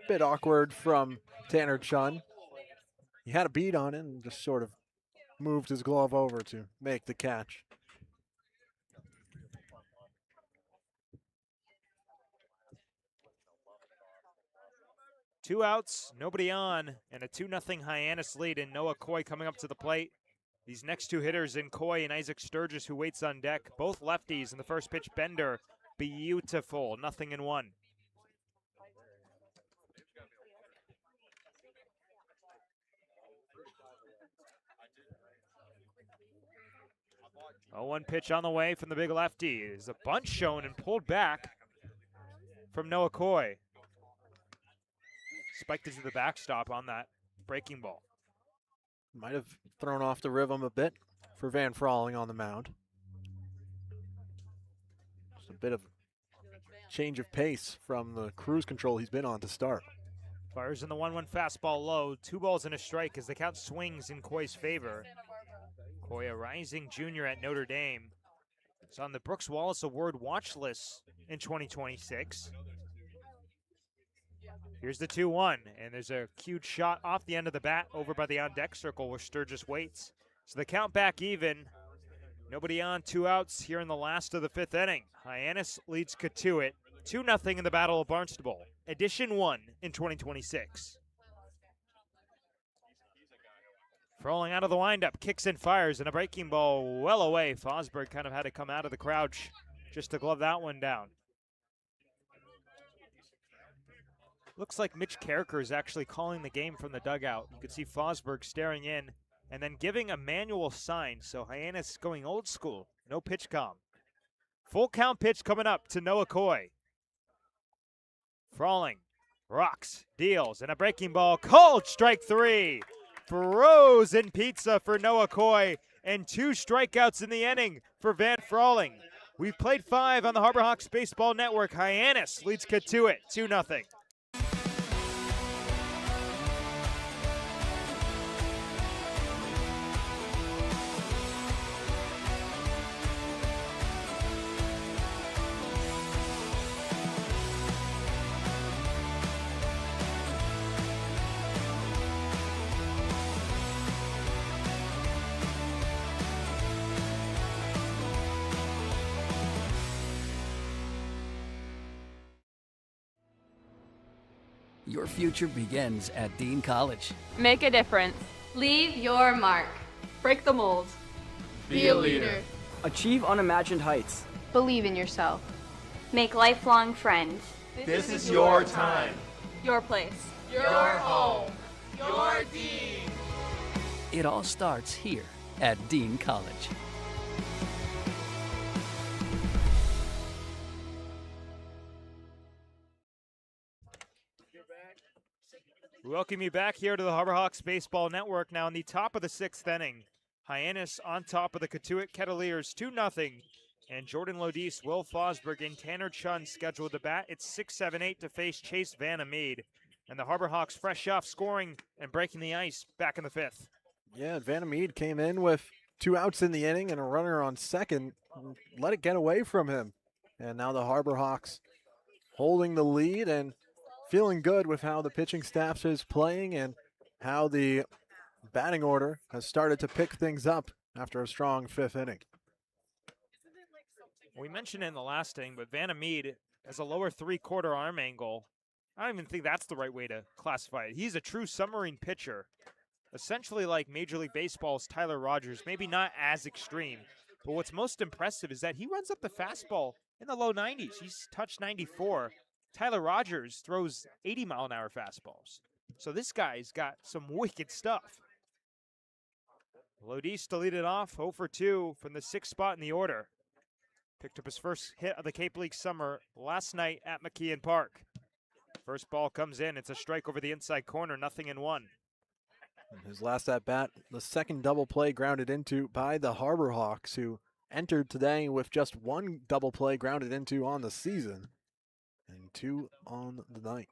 Bit awkward from Tanner Chun. He had a beat on it and just sort of moved his glove over to make the catch. Two outs, nobody on, and a 2-0 Hyannis lead, and Noah Coy coming up to the plate. These next 2 hitters in Coy and Isaac Sturgis, who waits on deck, both lefties, and the first pitch bender, beautiful, 0-1. A 1 pitch on the way from the big lefty. Is a bunch shown and pulled back from Noah Coy. Spiked into the backstop on that breaking ball. Might have thrown off the rhythm a bit for Van Frawling on the mound. Just a bit of change of pace from the cruise control he's been on to start. Fires in the 1-1 fastball low. 2 balls and a strike as the count swings in Coy's favor. Coy, a rising junior at Notre Dame, is on the Brooks Wallace Award watch list in 2026. Here's the 2-1, and there's a cued shot off the end of the bat over by the on-deck circle where Sturgis waits. So the count back even. Nobody on, 2 outs here in the last of the 5th inning. Hyannis leads Cotuit 2-0 in the Battle of Barnstable. Edition 1 in 2026. Frawling out of the windup, kicks and fires, and a breaking ball well away. Fosberg kind of had to come out of the crouch just to glove that one down. Looks like Mitch Carricker is actually calling the game from the dugout. You could see Fosberg staring in and then giving a manual sign. So Hyannis going old school. No pitch comm. Full count pitch coming up to Noah Coy. Frawling, rocks, deals, and a breaking ball. Called strike 3. Frozen pizza for Noah Coy, and 2 strikeouts in the inning for Van Frawling. We've played 5 on the Harbor Hawks Baseball Network. Hyannis leads Cotuit 2-0. Your future begins at Dean College. Make a difference. Leave your mark. Break the mold. Be a leader. Achieve unimagined heights. Believe in yourself. Make lifelong friends. This is your time. Your place. Your home. Your Dean. It all starts here at Dean College. We welcome you back here to the Harbor Hawks Baseball Network. Now in the top of the 6th inning, Hyannis on top of the Cotuit Kettleers 2-0. And Jordan Lodis, Will Fosberg, and Tanner Chun scheduled to bat. It's 6-7-8 to face Chase Vanamede. And the Harbor Hawks fresh off scoring and breaking the ice back in the 5th. Yeah, Vanamede came in with 2 outs in the inning and a runner on second. Let it get away from him. And now the Harbor Hawks holding the lead and feeling good with how the pitching staff is playing and how the batting order has started to pick things up after a strong 5th inning. We mentioned it in the last inning, but Vanamede has a lower 3/4 arm angle. I don't even think that's the right way to classify it. He's a true submarine pitcher, essentially like Major League Baseball's Tyler Rogers, maybe not as extreme. But what's most impressive is that he runs up the fastball in the low 90s. He's touched 94. Tyler Rogers throws 80-mile-an-hour fastballs. So this guy's got some wicked stuff. Lodis to lead it off, 0 for 2 from the 6th spot in the order. Picked up his first hit of the Cape League summer last night at McKeon Park. First ball comes in. It's a strike over the inside corner, 0-1. His last at-bat, the second double play grounded into by the Harbor Hawks, who entered today with just 1 double play grounded into on the season. And 2 on the night.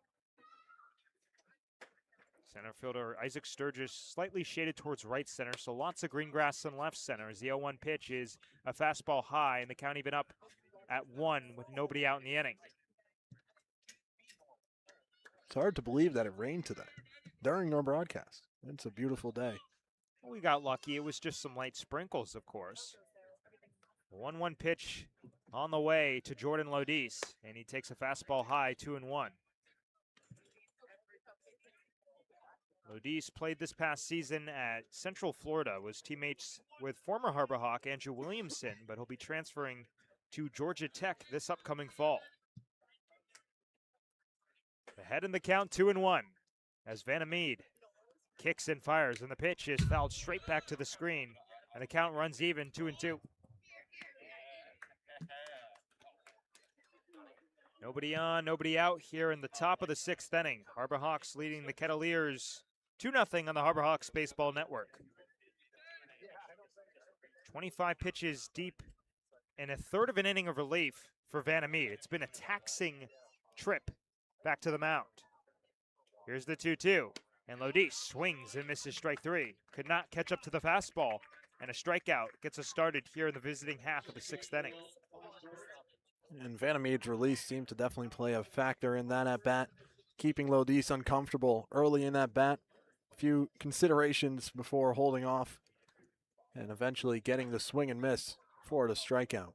Center fielder Isaac Sturgis slightly shaded towards right center, so lots of green grass in left center as the 0-1 pitch is a fastball high, and the count even up at 1 with nobody out in the inning. It's hard to believe that it rained today during our broadcast. It's a beautiful day. We got lucky. It was just some light sprinkles, of course. 1-1 pitch on the way to Jordan Lodis, and he takes a fastball high, 2-1. Lodis played this past season at Central Florida, was teammates with former Harbor Hawk Andrew Williamson, but he'll be transferring to Georgia Tech this upcoming fall. Ahead in the count, 2-1, as Vanamede kicks and fires, and the pitch is fouled straight back to the screen, and the count runs even, 2-2. Nobody on, nobody out here in the top of the 6th inning. Harbor Hawks leading the Kettleers 2-0 on the Harbor Hawks Baseball Network. 25 pitches deep and a third of an inning of relief for Vanamede. It's been a taxing trip back to the mound. Here's the 2-2, and Lodis swings and misses strike 3. Could not catch up to the fastball, and a strikeout gets us started here in the visiting half of the 6th inning. And Vanamede's release seemed to definitely play a factor in that at-bat, keeping Lodis uncomfortable early in that bat. A few considerations before holding off and eventually getting the swing and miss for the strikeout.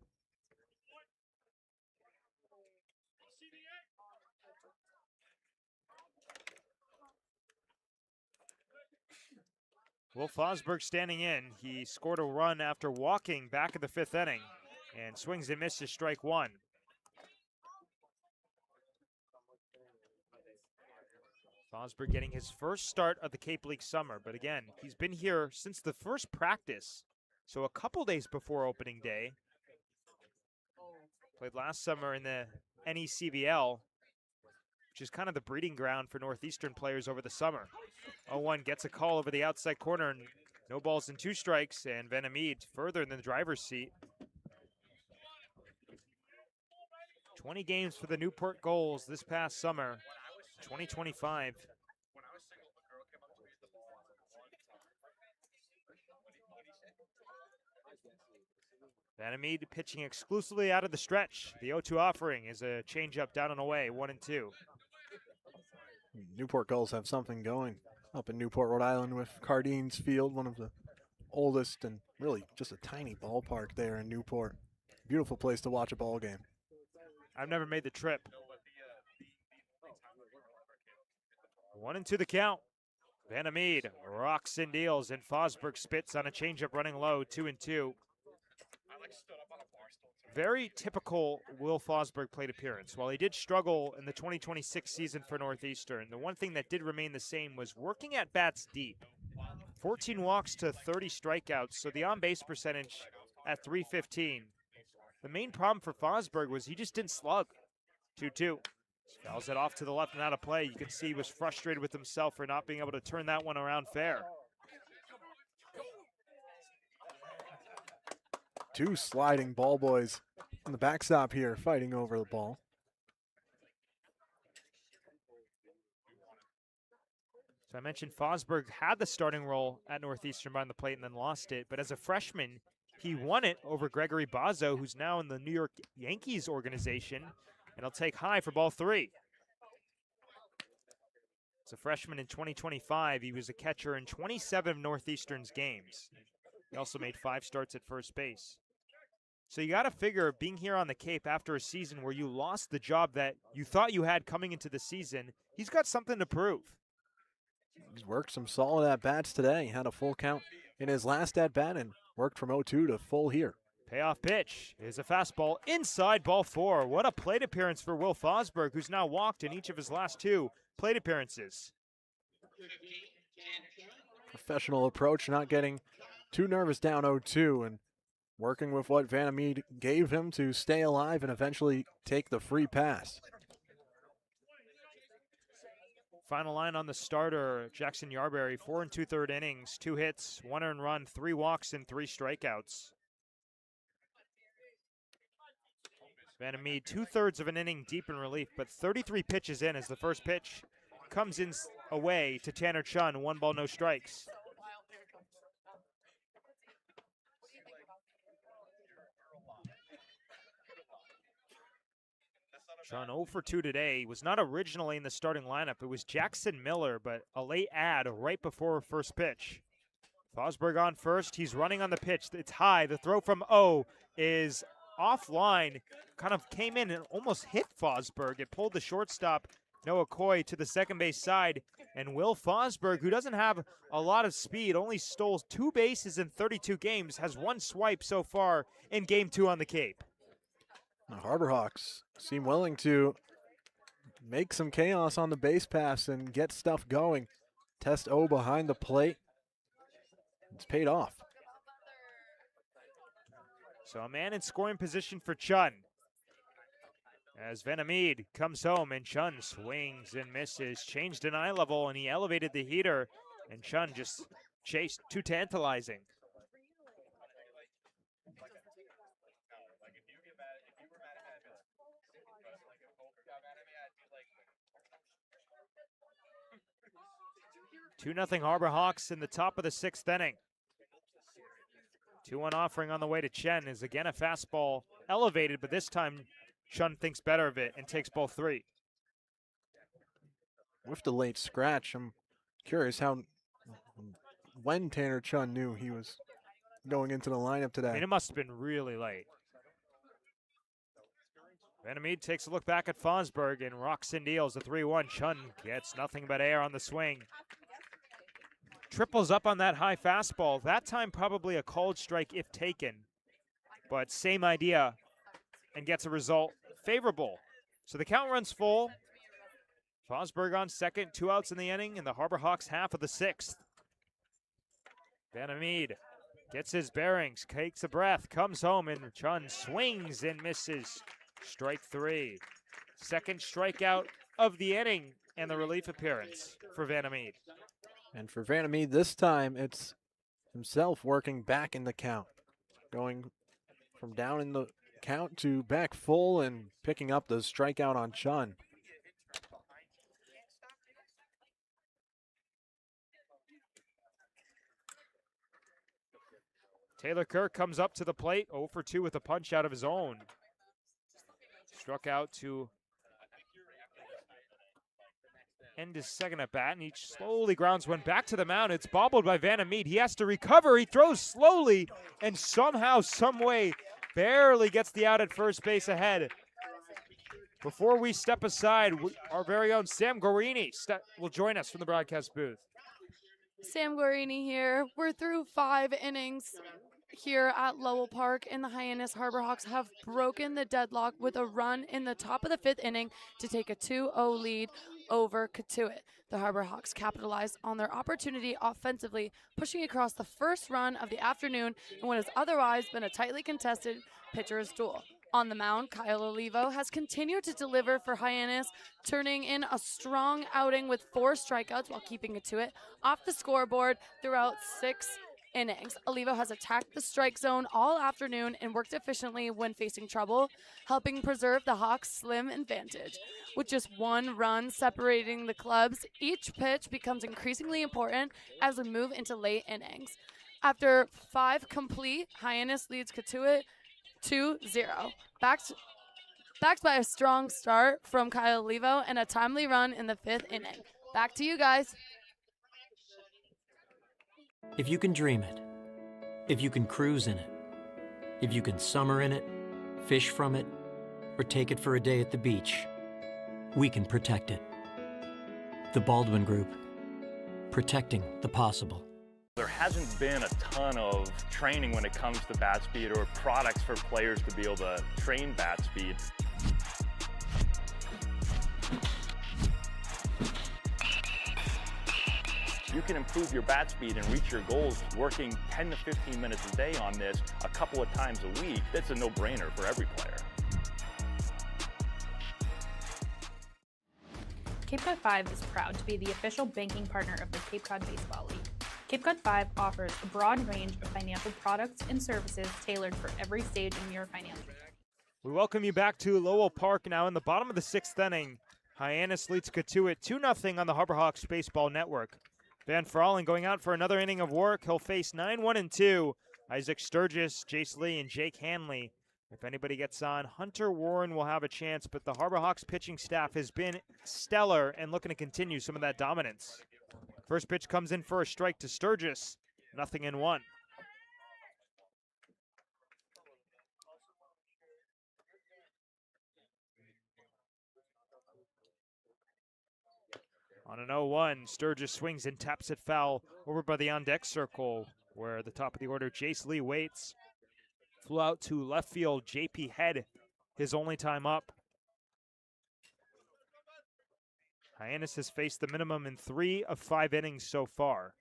Will Fosberg standing in. He scored a run after walking back in the 5th inning and swings and misses strike 1. Fosberg getting his first start of the Cape League summer, but again, he's been here since the first practice, so a couple days before opening day. Played last summer in the NECBL, which is kind of the breeding ground for Northeastern players over the summer. 0-1 gets a call over the outside corner, and no balls and 2 strikes, and Vanamid further in the driver's seat. 20 games for the Newport Goals this past summer, 2025. Vanamid pitching exclusively out of the stretch. The 0-2 offering is a changeup down and away, 1-2. Newport Gulls have something going up in Newport, Rhode Island with Cardines Field, one of the oldest and really just a tiny ballpark there in Newport. Beautiful place to watch a ball game. I've never made the trip. 1-2 the count. Vanamid rocks and deals, and Fosberg spits on a changeup running low, 2-2. Very typical Will Fosberg plate appearance. While he did struggle in the 2026 season for Northeastern, the one thing that did remain the same was working at bats deep. 14 walks to 30 strikeouts, so the on-base percentage at .315. The main problem for Fosberg was he just didn't slug. 2-2. Fouls it off to the left and out of play. You can see he was frustrated with himself for not being able to turn that one around fair. 2 sliding ball boys in the backstop here, fighting over the ball. So I mentioned Fosberg had the starting role at Northeastern behind the plate and then lost it. But as a freshman, he won it over Gregory Bozzo, who's now in the New York Yankees organization. And he'll take high for ball 3. As a freshman in 2025, he was a catcher in 27 of Northeastern's games. He also made 5 starts at first base. So you got to figure, being here on the Cape after a season where you lost the job that you thought you had coming into the season, he's got something to prove. He's worked some solid at-bats today. Had a full count in his last at-bat and worked from 0-2 to full here. Payoff pitch is a fastball inside, ball 4. What a plate appearance for Will Fosberg, who's now walked in each of his last 2 plate appearances. Professional approach, not getting too nervous down 0-2 and working with what Vanamid gave him to stay alive and eventually take the free pass. Final line on the starter, Jackson Yarberry, 4 2/3 innings, 2 hits, 1 earned run, 3 walks, and 3 strikeouts. Vanamid, 2/3 of an inning deep in relief, but 33 pitches in as the first pitch comes in away to Tanner Chun, 1 ball, no strikes. Chun 0 for 2 today. Was not originally in the starting lineup. It was Jackson Miller, but a late ad right before first pitch. Fosberg on first. He's running on the pitch. It's high. The throw from O is offline. Kind of came in and almost hit Fosberg. It pulled the shortstop, Noah Coy, to the second base side. And Will Fosberg, who doesn't have a lot of speed, only stole 2 bases in 32 games, has 1 swipe so far in Game 2 on the Cape. The Harbor Hawks seem willing to make some chaos on the base pass and get stuff going. Test O behind the plate. It's paid off. So a man in scoring position for Chun. As Vanamid comes home and Chun swings and misses. Changed an eye level and he elevated the heater. And Chun just chased, too tantalizing. Two 2-0 Harbor Hawks in the top of the 6th inning. 2-1 offering on the way to Chen is again a fastball elevated, but this time Chun thinks better of it and takes ball 3. With the late scratch, I'm curious when Tanner Chun knew he was going into the lineup today. I mean, it must have been really late. Vanamid takes a look back at Fosberg and rocks and deals a 3-1. Chun gets nothing but air on the swing. Triples up on that high fastball. That time probably a called strike if taken, but same idea, and gets a result favorable. So the count runs full. Fosberg on second, 2 outs in the inning, and the Harbor Hawks half of the 6th. Vanamid gets his bearings, takes a breath, comes home, and Chun swings and misses. Strike three. Second strikeout of the inning and the relief appearance for Vandermeed. And for Vandermeed this time, it's himself working back in the count. Going from down in the count to back full and picking up the strikeout on Chun. Taylor Kirk comes up to the plate, 0 for 2 with a punch out of his own. Struck out to end his second at bat, and he slowly grounds one back to the mound. It's bobbled by Vandermeed. He has to recover. He throws slowly and somehow, some way, barely gets the out at first base ahead. Before we step aside, our very own Sam Gorini will join us from the broadcast booth. Sam Guarini here. We're through 5 innings here at Lowell Park, and the Hyannis Harbor Hawks have broken the deadlock with a run in the top of the 5th inning to take a 2-0 lead over Cotuit. The Harbor Hawks capitalized on their opportunity offensively, pushing across the first run of the afternoon in what has otherwise been a tightly contested pitcher's duel. On the mound, Kyle Olivo has continued to deliver for Hyannis, turning in a strong outing with 4 strikeouts while keeping Cotuit off the scoreboard throughout 6 innings. Olivo has attacked the strike zone all afternoon and worked efficiently when facing trouble, helping preserve the Hawks' slim advantage. With just 1 run separating the clubs, each pitch becomes increasingly important as we move into late innings. After 5 complete, Hyannis leads Cotuit 2-0. Backed by a strong start from Kyle Olivo and a timely run in the 5th inning. Back to you guys. If you can dream it, if you can cruise in it, if you can summer in it, fish from it, or take it for a day at the beach, we can protect it. The Baldwin Group, protecting the possible. There hasn't been a ton of training when it comes to bat speed or products for players to be able to train bat speed. You can improve your bat speed and reach your goals working 10 to 15 minutes a day on this a couple of times a week. That's a no-brainer for every player. Cape Cod 5 is proud to be the official banking partner of the Cape Cod Baseball League. Cape Cod 5 offers a broad range of financial products and services tailored for every stage in your financial journey. We welcome you back to Lowell Park now in the bottom of the 6th inning. Hyannis leads Cotuit 2-0 on the Harbor Hawks Baseball Network. Van Frauling going out for another inning of work. He'll face 9-1-2. Isaac Sturgis, Jace Lee, and Jake Hanley. If anybody gets on, Hunter Warren will have a chance, but the Harbor Hawks pitching staff has been stellar and looking to continue some of that dominance. First pitch comes in for a strike to Sturgis. 0-1. On an 0-1, Sturgis swings and taps it foul over by the on-deck circle, where the top of the order, Jace Lee waits. Flew out to left field, JP Head, his only time up. Hyannis has faced the minimum in 3 of 5 innings so far.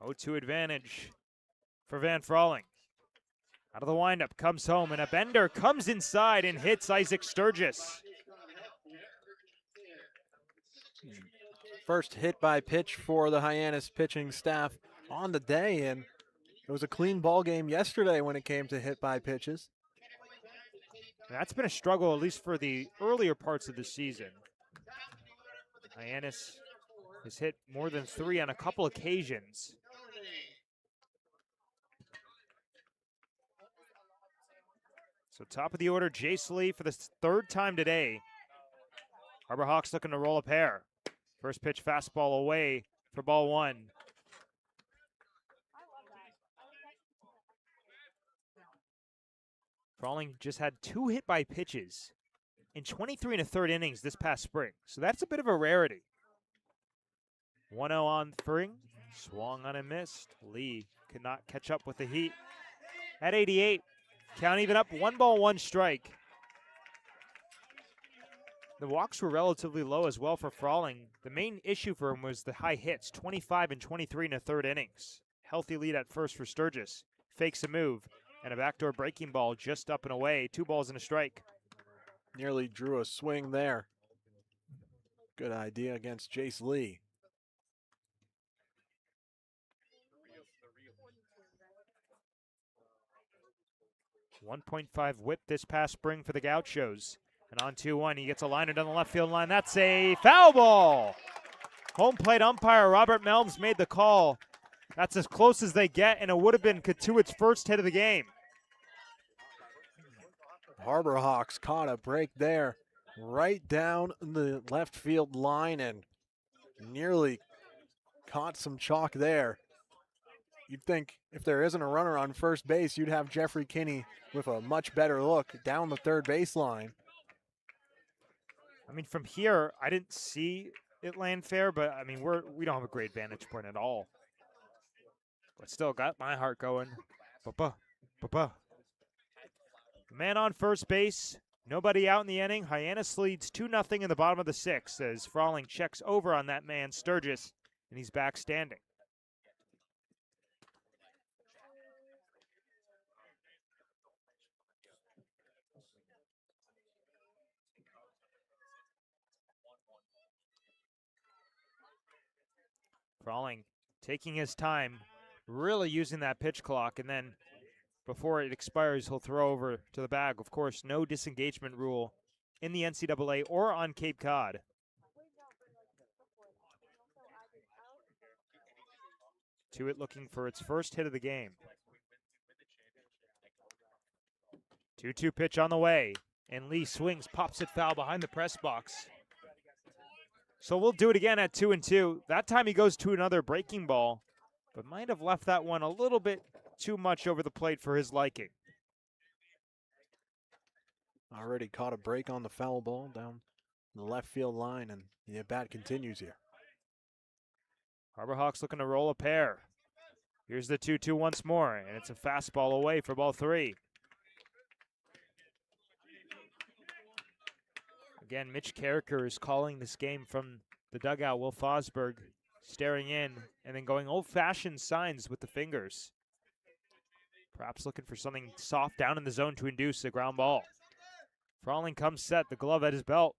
0-2 advantage for Van Frauling. Out of the windup, comes home, and a bender comes inside and hits Isaac Sturgis. First hit by pitch for the Hyannis pitching staff on the day, and it was a clean ball game yesterday when it came to hit by pitches. That's been a struggle, at least for the earlier parts of the season. Hyannis has hit more than 3 on a couple occasions. So top of the order, Jace Lee for the 3rd time today. Harbor Hawks looking to roll a pair. First pitch fastball away for ball 1. Frauling just had 2 hit by pitches in 23 1/3 innings this past spring. So that's a bit of a rarity. 1-0 on Fring. Swung on and missed. Lee could not catch up with the heat. At 88, count even up, 1-1 strike. The walks were relatively low as well for Frauling. The main issue for him was the high hits, 25 and 23 1/3 innings. Healthy lead at first for Sturgis. Fakes a move. And a backdoor breaking ball just up and away. 2 balls and a strike. Nearly drew a swing there. Good idea against Jace Lee. .5 whip this past spring for the Gauchos. And on 2-1, he gets a liner down the left field line. That's a foul ball. Home plate umpire Robert Melms made the call. That's as close as they get, and it would have been Cotuit's first hit of the game. Harbor Hawks caught a break there, right down the left field line, and nearly caught some chalk there. You'd think if there isn't a runner on first base, you'd have Jeffrey Kinney with a much better look down the third baseline. I mean, from here, I didn't see it land fair, but I mean, we don't have a great vantage point at all. But still got my heart going. Ba-ba, ba-ba. Man on first base, nobody out in the inning. Hyannis leads 2-0 in the bottom of the 6th as Frawling checks over on that man, Sturgis, and he's back standing. Frawling taking his time, really using that pitch clock, and then before it expires, he'll throw over to the bag. Of course, no disengagement rule in the NCAA or on Cape Cod. Cotuit looking for its first hit of the game. 2-2 pitch on the way, and Lee swings, pops it foul behind the press box. So we'll do it again at 2-2. That time he goes to another breaking ball, but might have left that one a little bit too much over the plate for his liking. Already caught a break on the foul ball down the left field line, and the at-bat continues here. Harbor Hawks looking to roll a pair. Here's the 2-2 once more, and it's a fastball away for ball 3. Again, Mitch Carricker is calling this game from the dugout. Will Fosberg staring in and then going old-fashioned signs with the fingers. Perhaps looking for something soft down in the zone to induce a ground ball. Frawling comes set, the glove at his belt,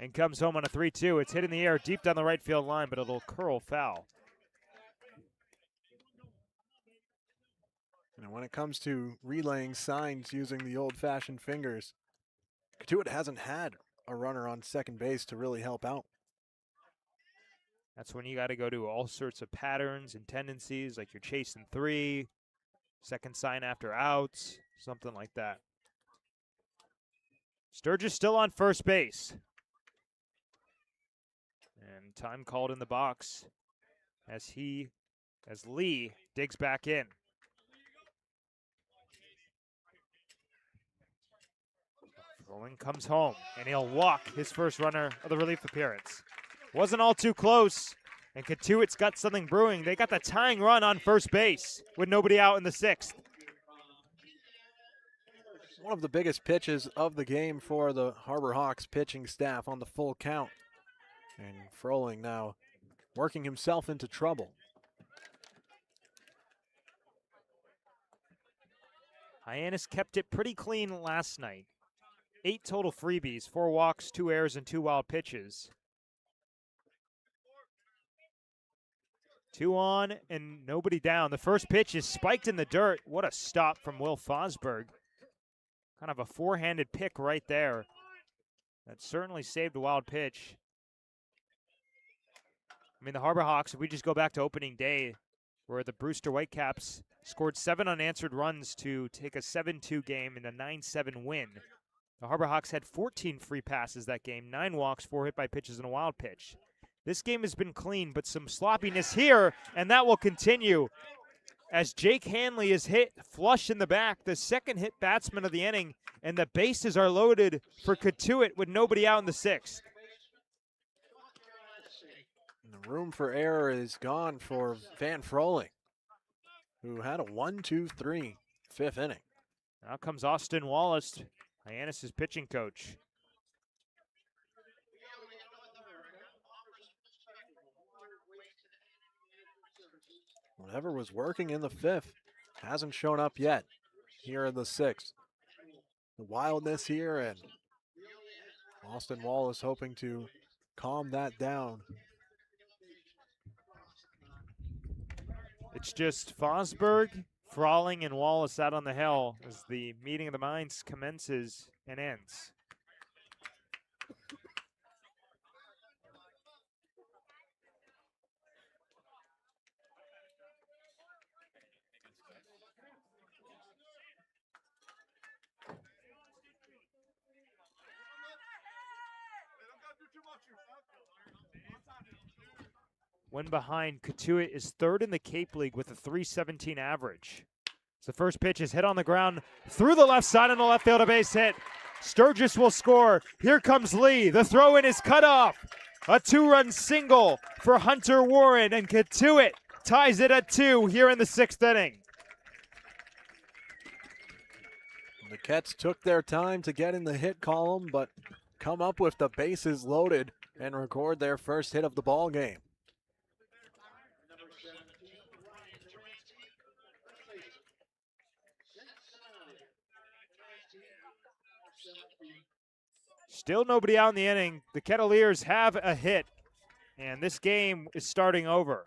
and comes home on a 3-2. It's hit in the air deep down the right field line, but it'll curl foul. And when it comes to relaying signs using the old-fashioned fingers, Cotuit hasn't had a runner on second base to really help out. That's when you got to go to all sorts of patterns and tendencies, like you're chasing 3, second sign after outs, something like that. Sturgis still on first base. And time called in the box as Lee digs back in. Frawling comes home, and he'll walk his first runner of the relief appearance. Wasn't all too close, and Cotuit's got something brewing. They got the tying run on first base with nobody out in the 6th. One of the biggest pitches of the game for the Harbor Hawks pitching staff on the full count. And Frawling now working himself into trouble. Hyannis kept it pretty clean last night. 8 total freebies, 4 walks, 2 errors, and 2 wild pitches. 2 on and nobody down. The first pitch is spiked in the dirt. What a stop from Will Fosberg. Kind of a four-handed pick right there. That certainly saved a wild pitch. I mean, the Harbor Hawks, if we just go back to opening day, where the Brewster Whitecaps scored 7 unanswered runs to take a 7-2 game and a 9-7 win. The Harbor Hawks had 14 free passes that game, 9 walks, 4 hit by pitches, and a wild pitch. This game has been clean, but some sloppiness here, and that will continue as Jake Hanley is hit flush in the back, the second hit batsman of the inning, and the bases are loaded for Cotuit with nobody out in the 6th. And the room for error is gone for Van Frawling, who had a 1-2-3 5th inning. Now comes Austin Wallace, Hyannis' pitching coach. Whatever was working in the 5th hasn't shown up yet. here in the 6th. The wildness here, and Austin Wallace hoping to calm that down. It's just Fosberg, Frawling, and Wallace out on the hill as the meeting of the minds commences and ends. One behind, Cotuit is third in the Cape League with a .317 average. So the first pitch is hit on the ground through the left side, and the left field, a base hit. Sturgis will score. Here comes Lee. The throw-in is cut off. A 2-run single for Hunter Warren, and Cotuit ties it at 2 here in the 6th inning. The Kets took their time to get in the hit column, but come up with the bases loaded and record their first hit of the ball game. Still nobody out in the inning. The Kettleers have a hit, and this game is starting over.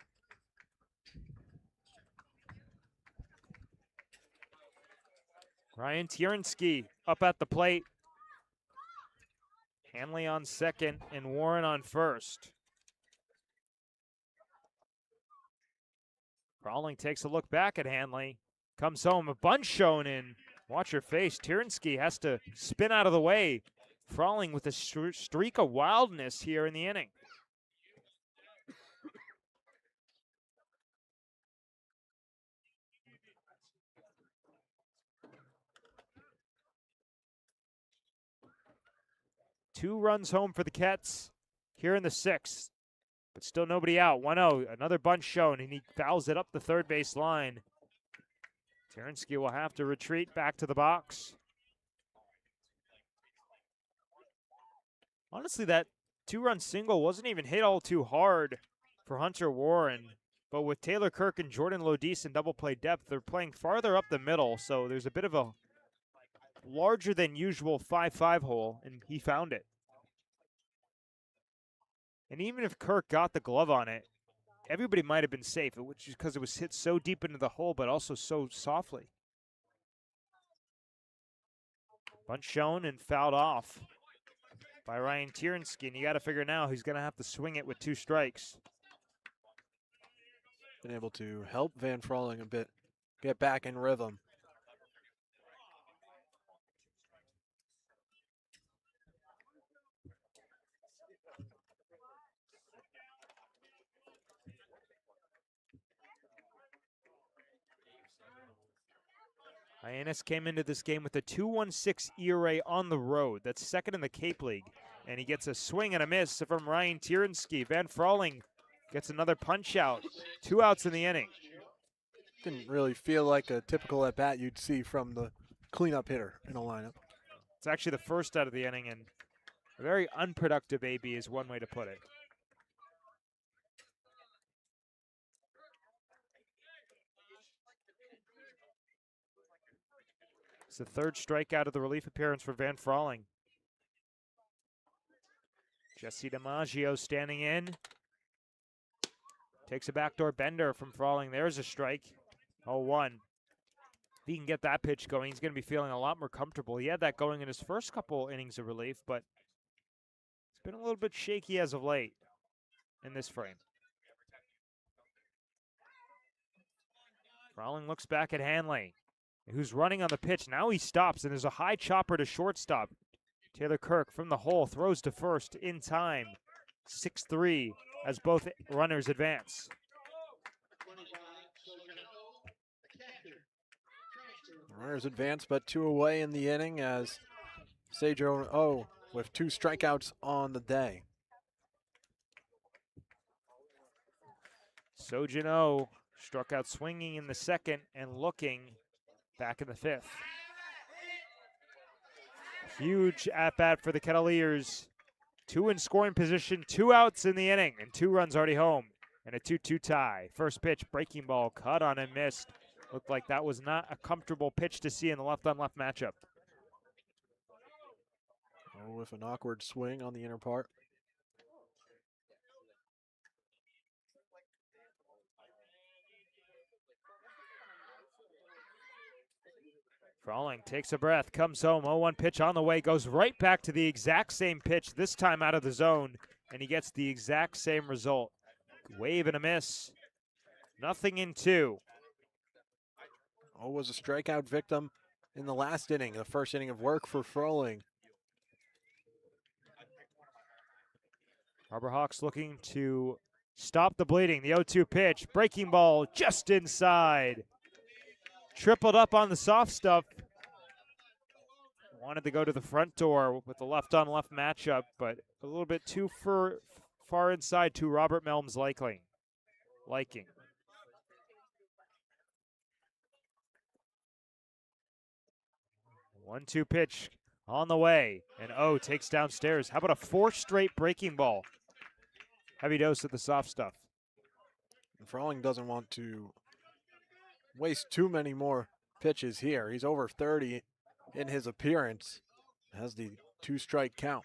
Ryan Tiernsky up at the plate. Hanley on second and Warren on first. Frawling takes a look back at Hanley. Comes home, a bunch shown in. Watch your face. Tiernsky has to spin out of the way. Frawling with a streak of wildness here in the inning. Two runs home for the Kets here in the 6th, but still nobody out. 1-0, another bunch shown, and he fouls it up the third base line. Tiernsky will have to retreat back to the box. Honestly, that 2-run single wasn't even hit all too hard for Hunter Warren, but with Taylor Kirk and Jordan Lodis in double play depth, they're playing farther up the middle, so there's a bit of a larger than usual 5-5 hole, and he found it. And even if Kirk got the glove on it, everybody might have been safe, which is because it was hit so deep into the hole, but also so softly. Bunch shown and fouled off by Ryan Tiernsky, and you got to figure now he's going to have to swing it with 2 strikes. Been able to help Van Frawling a bit, get back in rhythm. Hyannis came into this game with a 2.16 ERA on the road. That's second in the Cape League. And he gets a swing and a miss from Ryan Tiernsky. Van Frawling gets another punch out. 2 outs in the inning. Didn't really feel like a typical at-bat you'd see from the cleanup hitter in a lineup. It's actually the first out of the inning, and a very unproductive AB is one way to put it. It's the 3rd strikeout of the relief appearance for Van Frawling. Jesse DiMaggio standing in. Takes a backdoor bender from Frawling. There's a strike. 0-1. If he can get that pitch going, he's going to be feeling a lot more comfortable. He had that going in his first couple innings of relief, but it's been a little bit shaky as of late in this frame. Frawling looks back at Hanley, who's running on the pitch. Now he stops, and there's a high chopper to shortstop. Taylor Kirk from the hole throws to first in time. 6-3 as both runners advance. Runners advance, but 2 away in the inning as Sejo O with 2 strikeouts on the day. Sojin O struck out swinging in the 2nd and looking back in the 5th. Huge at-bat for the Kettleers. 2 in scoring position, 2 outs in the inning, and 2 runs already home, and a 2-2 tie. First pitch, breaking ball, cut on and missed. Looked like that was not a comfortable pitch to see in the left-on-left matchup. Oh, with an awkward swing on the inner part. Froling takes a breath, comes home, 0-1 pitch on the way, goes right back to the exact same pitch, this time out of the zone, and he gets the exact same result. Wave and a miss. Nothing in 2. Oh, was a strikeout victim in the last inning, the first inning of work for Froling. Harbor Hawks looking to stop the bleeding. The 0-2 pitch, breaking ball just inside. Tripled up on the soft stuff. Wanted to go to the front door with the left-on-left matchup, but a little bit too far inside to Robert Melm's liking. 1-2 pitch on the way, and O takes downstairs. How about a 4 straight breaking ball? Heavy dose of the soft stuff. And Froling doesn't want to waste too many more pitches here. He's over 30 in his appearance. Has the 2-strike count.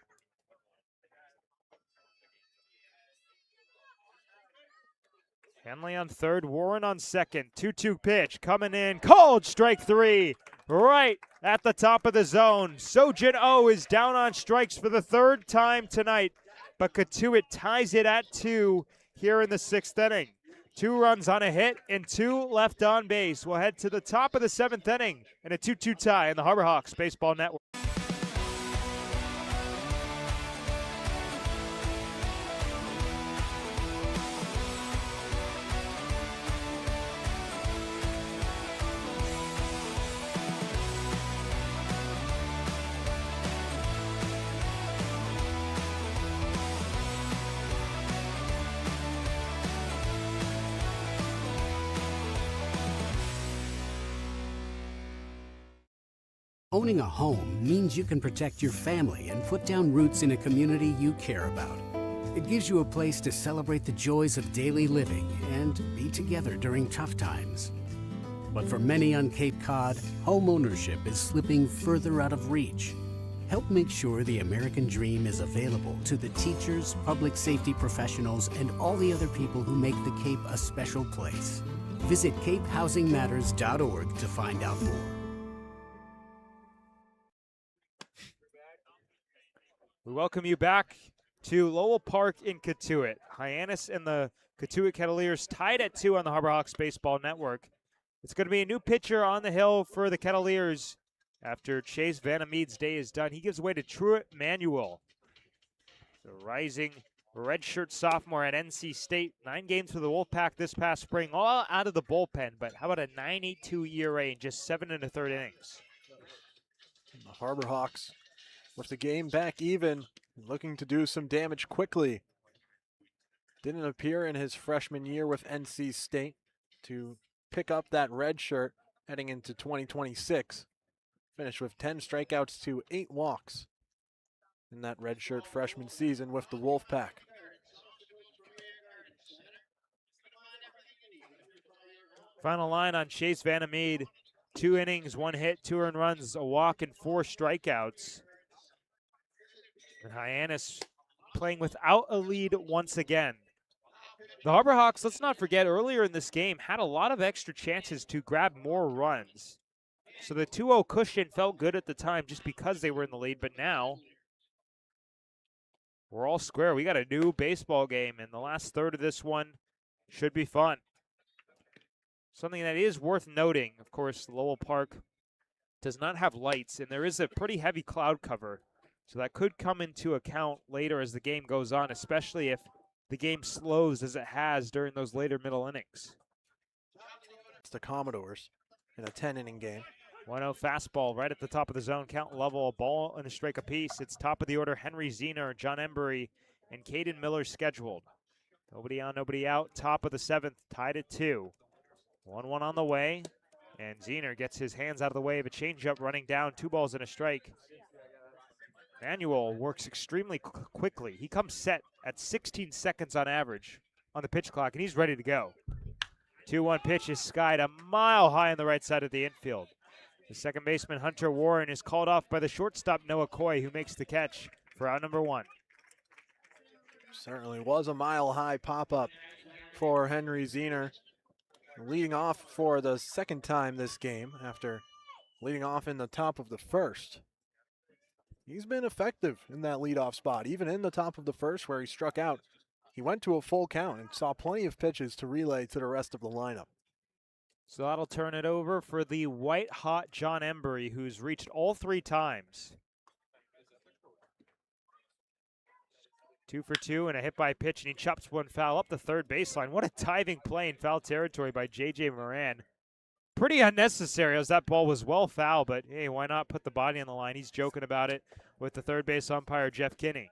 Henley on third, Warren on second. 2-2 pitch coming in, called strike 3, right at the top of the zone. Sojin O is down on strikes for the 3rd time tonight, but Cotuit ties it at 2 here in the 6th inning. 2 runs on a hit and 2 left on base. We'll head to the top of the 7th inning and a 2-2 tie in the Harbor Hawks Baseball Network. Owning a home means you can protect your family and put down roots in a community you care about. It gives you a place to celebrate the joys of daily living and be together during tough times. But for many on Cape Cod, home ownership is slipping further out of reach. Help make sure the American dream is available to the teachers, public safety professionals, and all the other people who make the Cape a special place. Visit capehousingmatters.org to find out more. We welcome you back to Lowell Park in Cotuit. Hyannis and the Cotuit Kettleers tied at 2 on the Harbor Hawks Baseball Network. It's going to be a new pitcher on the hill for the Kettleers after Chase Vanamede's day is done. He gives way to Truett Manuel, the rising redshirt sophomore at NC State. 9 games for the Wolfpack this past spring, all out of the bullpen. But how about a 9.82 ERA in just 7 1/3 innings? The Harbor Hawks, with the game back even, looking to do some damage quickly. Didn't appear in his freshman year with NC State to pick up that red shirt heading into 2026. Finished with 10 strikeouts to 8 walks in that redshirt freshman season with the Wolfpack. Final line on Chase Vanamede. 2 innings, 1 hit, 2 earned runs, a walk, and 4 strikeouts. And Hyannis playing without a lead once again. The Harbor Hawks, let's not forget, earlier in this game had a lot of extra chances to grab more runs. So the 2-0 cushion felt good at the time just because they were in the lead, but now we're all square. We got a new baseball game, and the last third of this one should be fun. Something that is worth noting, of course, Lowell Park does not have lights, and there is a pretty heavy cloud cover. So that could come into account later as the game goes on, especially if the game slows as it has during those later middle innings. It's the Commodores in a 10-inning game. 1-0 fastball right at the top of the zone. Count level, a ball and a strike apiece. It's top of the order. Henry Zener, John Embury, and Caden Miller scheduled. Nobody on, nobody out. Top of the 7th, tied at 2. 1-1 on the way, and Zener gets his hands out of the way of a changeup running down. 2 balls and a strike. Manuel works extremely quickly. He comes set at 16 seconds on average on the pitch clock, and he's ready to go. 2-1 pitch is skied a mile high on the right side of the infield. The second baseman, Hunter Warren, is called off by the shortstop, Noah Coy, who makes the catch for out number 1. Certainly was a mile-high pop-up for Henry Zener, leading off for the second time this game after leading off in the top of the first. He's been effective in that leadoff spot, even in the top of the first where he struck out. He went to a full count and saw plenty of pitches to relay to the rest of the lineup. So that'll turn it over for the white-hot John Embry, who's reached all 3 times. 2 for 2 and a hit by pitch, and he chops one foul up the third baseline. What a diving play in foul territory by J.J. Moran. Pretty unnecessary as that ball was well foul, but hey, why not put the body on the line? He's joking about it with the third base umpire, Jeff Kinney.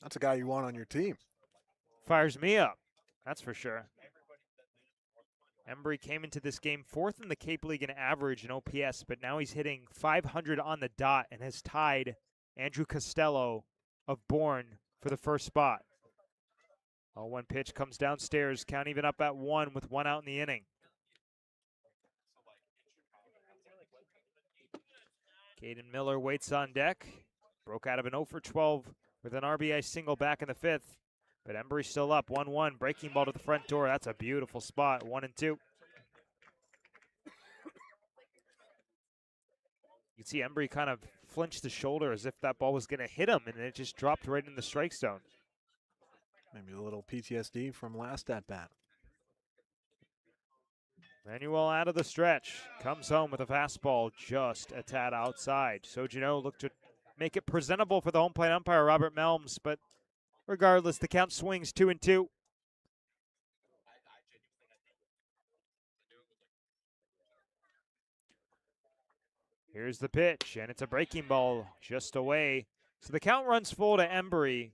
That's a guy you want on your team. Fires me up, that's for sure. Embry came into this game 4th in the Cape League in average in OPS, but now he's hitting .500 on the dot and has tied Andrew Costello of Bourne for the first spot. 0-1 pitch comes downstairs, count even up at 1 with 1 out in the inning. Caden Miller waits on deck. Broke out of an 0 for 12 with an RBI single back in the 5th. But Embry's still up, 1-1. Breaking ball to the front door. That's a beautiful spot, 1-2. You can see Embry kind of flinched the shoulder as if that ball was going to hit him, and it just dropped right in the strike zone. Maybe a little PTSD from last at-bat. Manuel out of the stretch. Comes home with a fastball just a tad outside. Sojino looked to make it presentable for the home plate umpire, Robert Melms, but regardless, the count swings 2-2. Here's the pitch, and it's a breaking ball just away. So the count runs full to Embry.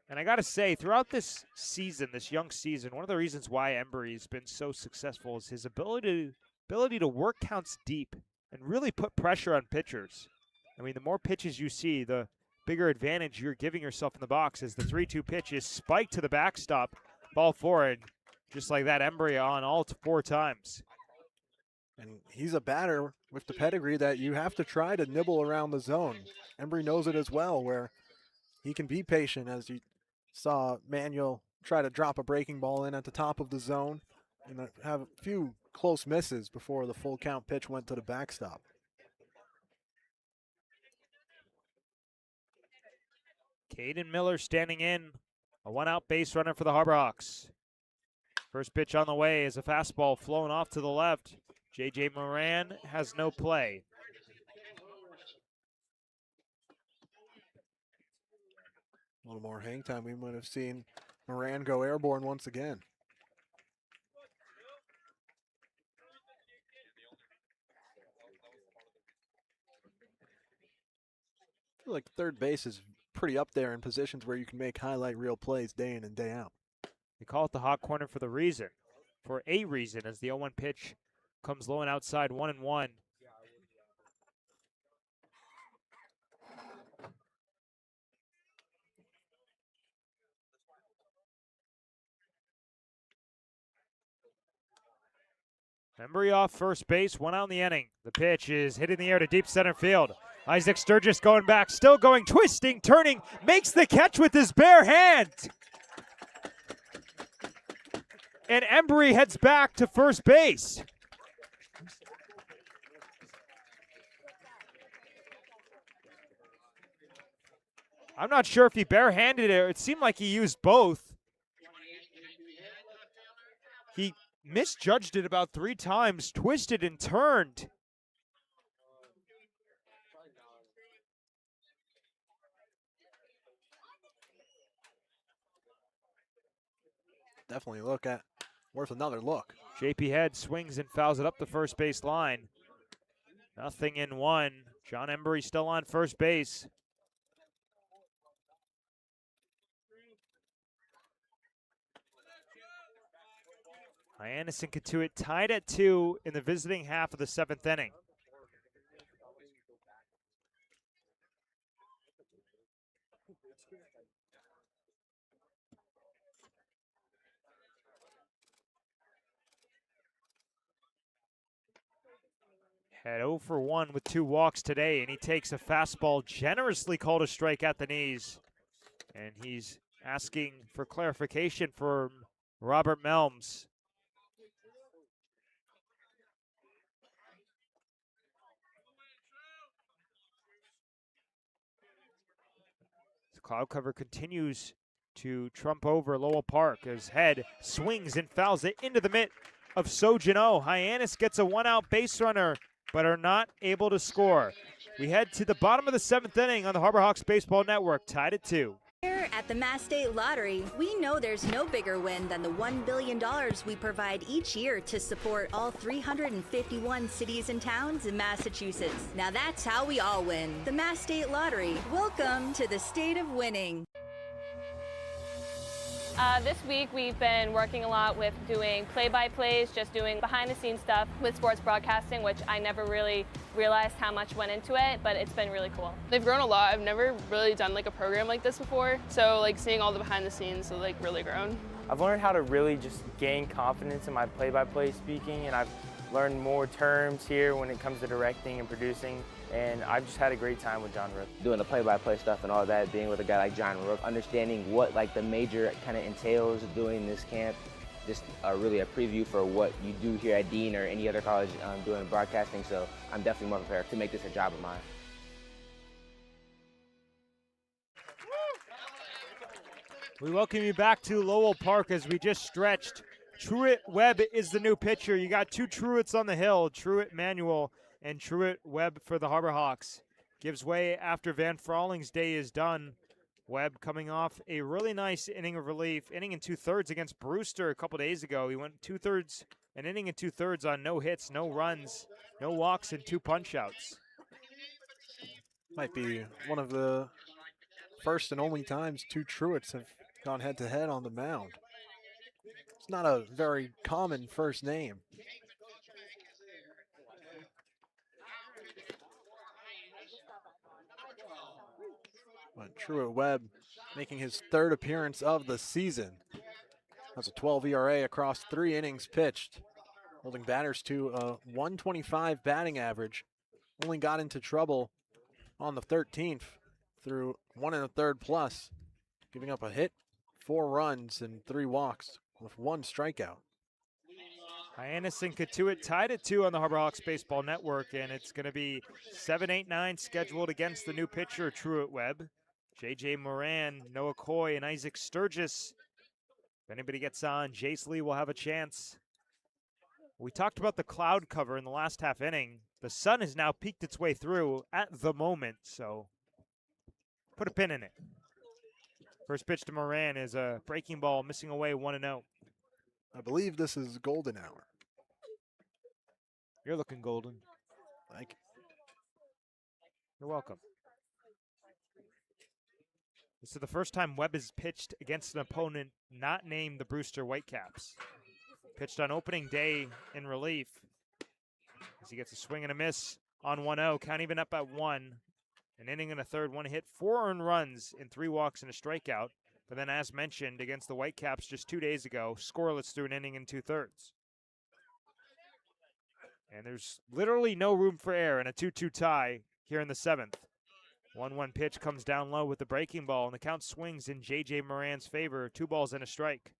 And I got to say, throughout this season, this young season, one of the reasons why Embry's been so successful is his ability to work counts deep and really put pressure on pitchers. I mean, the more pitches you see, the bigger advantage you're giving yourself in the box as the 3-2 pitch is spiked to the backstop, ball forward. Just like that, Embry on all 4 times. And he's a batter with the pedigree that you have to try to nibble around the zone. Embry knows it as well, where he can be patient, as you saw Manuel try to drop a breaking ball in at the top of the zone and have a few close misses before the full count pitch went to the backstop. Caden Miller standing in, a 1-out base runner for the Harbor Hawks. First pitch on the way is a fastball flown off to the left. J.J. Moran has no play. A little more hang time, we might have seen Moran go airborne once again. I feel like third base is pretty up there in positions where you can make highlight reel plays day in and day out. They call it the hot corner for a reason, as the 0-1 pitch comes low and outside, 1-1. Embry off first base, 1 out in the inning. The pitch is hit in the air to deep center field. Isaac Sturgis going back, still going, twisting, turning, makes the catch with his bare hand. And Embry heads back to first base. I'm not sure if he barehanded it. It seemed like he used both. He misjudged it about 3 times, twisted and turned. Definitely worth another look. JP Head swings and fouls it up the first base line. Nothing in 1. John Embry still on first base. Hyannis and Cotuit tied at 2 in the visiting half of the 7th inning. Had 0 for 1 with 2 walks today, and he takes a fastball generously called a strike at the knees. And he's asking for clarification from Robert Melms. The cloud cover continues to trump over Lowell Park as Head swings and fouls it into the mitt of Sojin-O. Hyannis gets a one-out base runner, but are not able to score. We head to the bottom of the 7th inning on the Harbor Hawks Baseball Network, tied at 2. Here at the Mass State Lottery, we know there's no bigger win than the $1 billion we provide each year to support all 351 cities and towns in Massachusetts. Now that's how we all win. The Mass State Lottery. Welcome to the state of winning. This week we've been working a lot with doing play-by-plays, just doing behind-the-scenes stuff with sports broadcasting, which I never really realized how much went into it, but it's been really cool. They've grown a lot. I've never really done like a program like this before, so like seeing all the behind the scenes has like really grown. I've learned how to really just gain confidence in my play-by-play speaking, and I've learned more terms here when it comes to directing and producing, and I've just had a great time with John Rook. Doing the play-by-play stuff and all that, being with a guy like John Rook, understanding what like the major kind of entails doing this camp, just really a preview for what you do here at Dean or any other college doing broadcasting, so I'm definitely more prepared to make this a job of mine. We welcome you back to Lowell Park as we just stretched. Truett Webb is the new pitcher. You got 2 Truetts on the hill, Truett Manuel and Truett Webb for the Harbor Hawks. Gives way after Van Frawling's day is done. Webb coming off a really nice inning of relief, inning and 2/3 against Brewster a couple days ago. He went an inning and 2/3 on no hits, no runs, no walks, and 2 punch-outs. Might be one of the first and only times 2 Truetts have gone head-to-head on the mound. It's not a very common first name. But Truett Webb making his 3rd appearance of the season. That's a 12 ERA across 3 innings pitched, holding batters to a 125 batting average. Only got into trouble on the 13th through 1 1/3 plus, giving up a hit, 4 runs, and 3 walks with 1 strikeout. Hyannis and Cotuit tied at 2 on the Harbor Hawks Baseball Network, and it's going to be 7, 8, 9 scheduled against the new pitcher, Truett Webb. J.J. Moran, Noah Coy, and Isaac Sturgis. If anybody gets on, Jace Lee will have a chance. We talked about the cloud cover in the last half inning. The sun has now peeked its way through at the moment, so put a pin in it. First pitch to Moran is a breaking ball, missing away 1-0. I believe this is golden hour. You're looking golden. Thank you. You're welcome. This is the first time Webb has pitched against an opponent not named the Brewster Whitecaps. Pitched on opening day in relief as he gets a swing and a miss on 1-0. Count even up at 1. An inning and a third, 1 hit, 4 earned runs, and 3 walks and a strikeout. But then, as mentioned, against the Whitecaps just 2 days ago, scoreless through an inning and 2/3. And there's literally no room for error in a 2-2 tie here in the 7th. 1-1 pitch comes down low with the breaking ball, and the count swings in J.J. Moran's favor. 2 balls and a strike.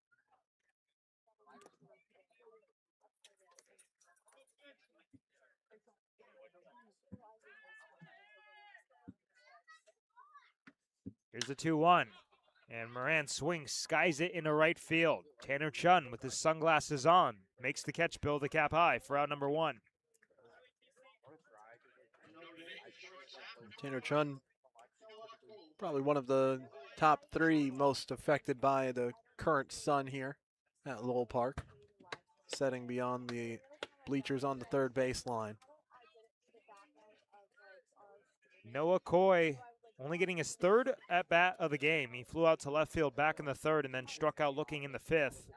Here's the 2-1. And Moran swings, skies it into right field. Tanner Chun with his sunglasses on makes the catch, build the cap high for out number 1. Tanner Chun, probably one of the top 3 most affected by the current sun here at Lowell Park, setting beyond the bleachers on the 3rd baseline. Noah Coy only getting his 3rd at-bat of the game. He flew out to left field back in the 3rd and then struck out looking in the 5th.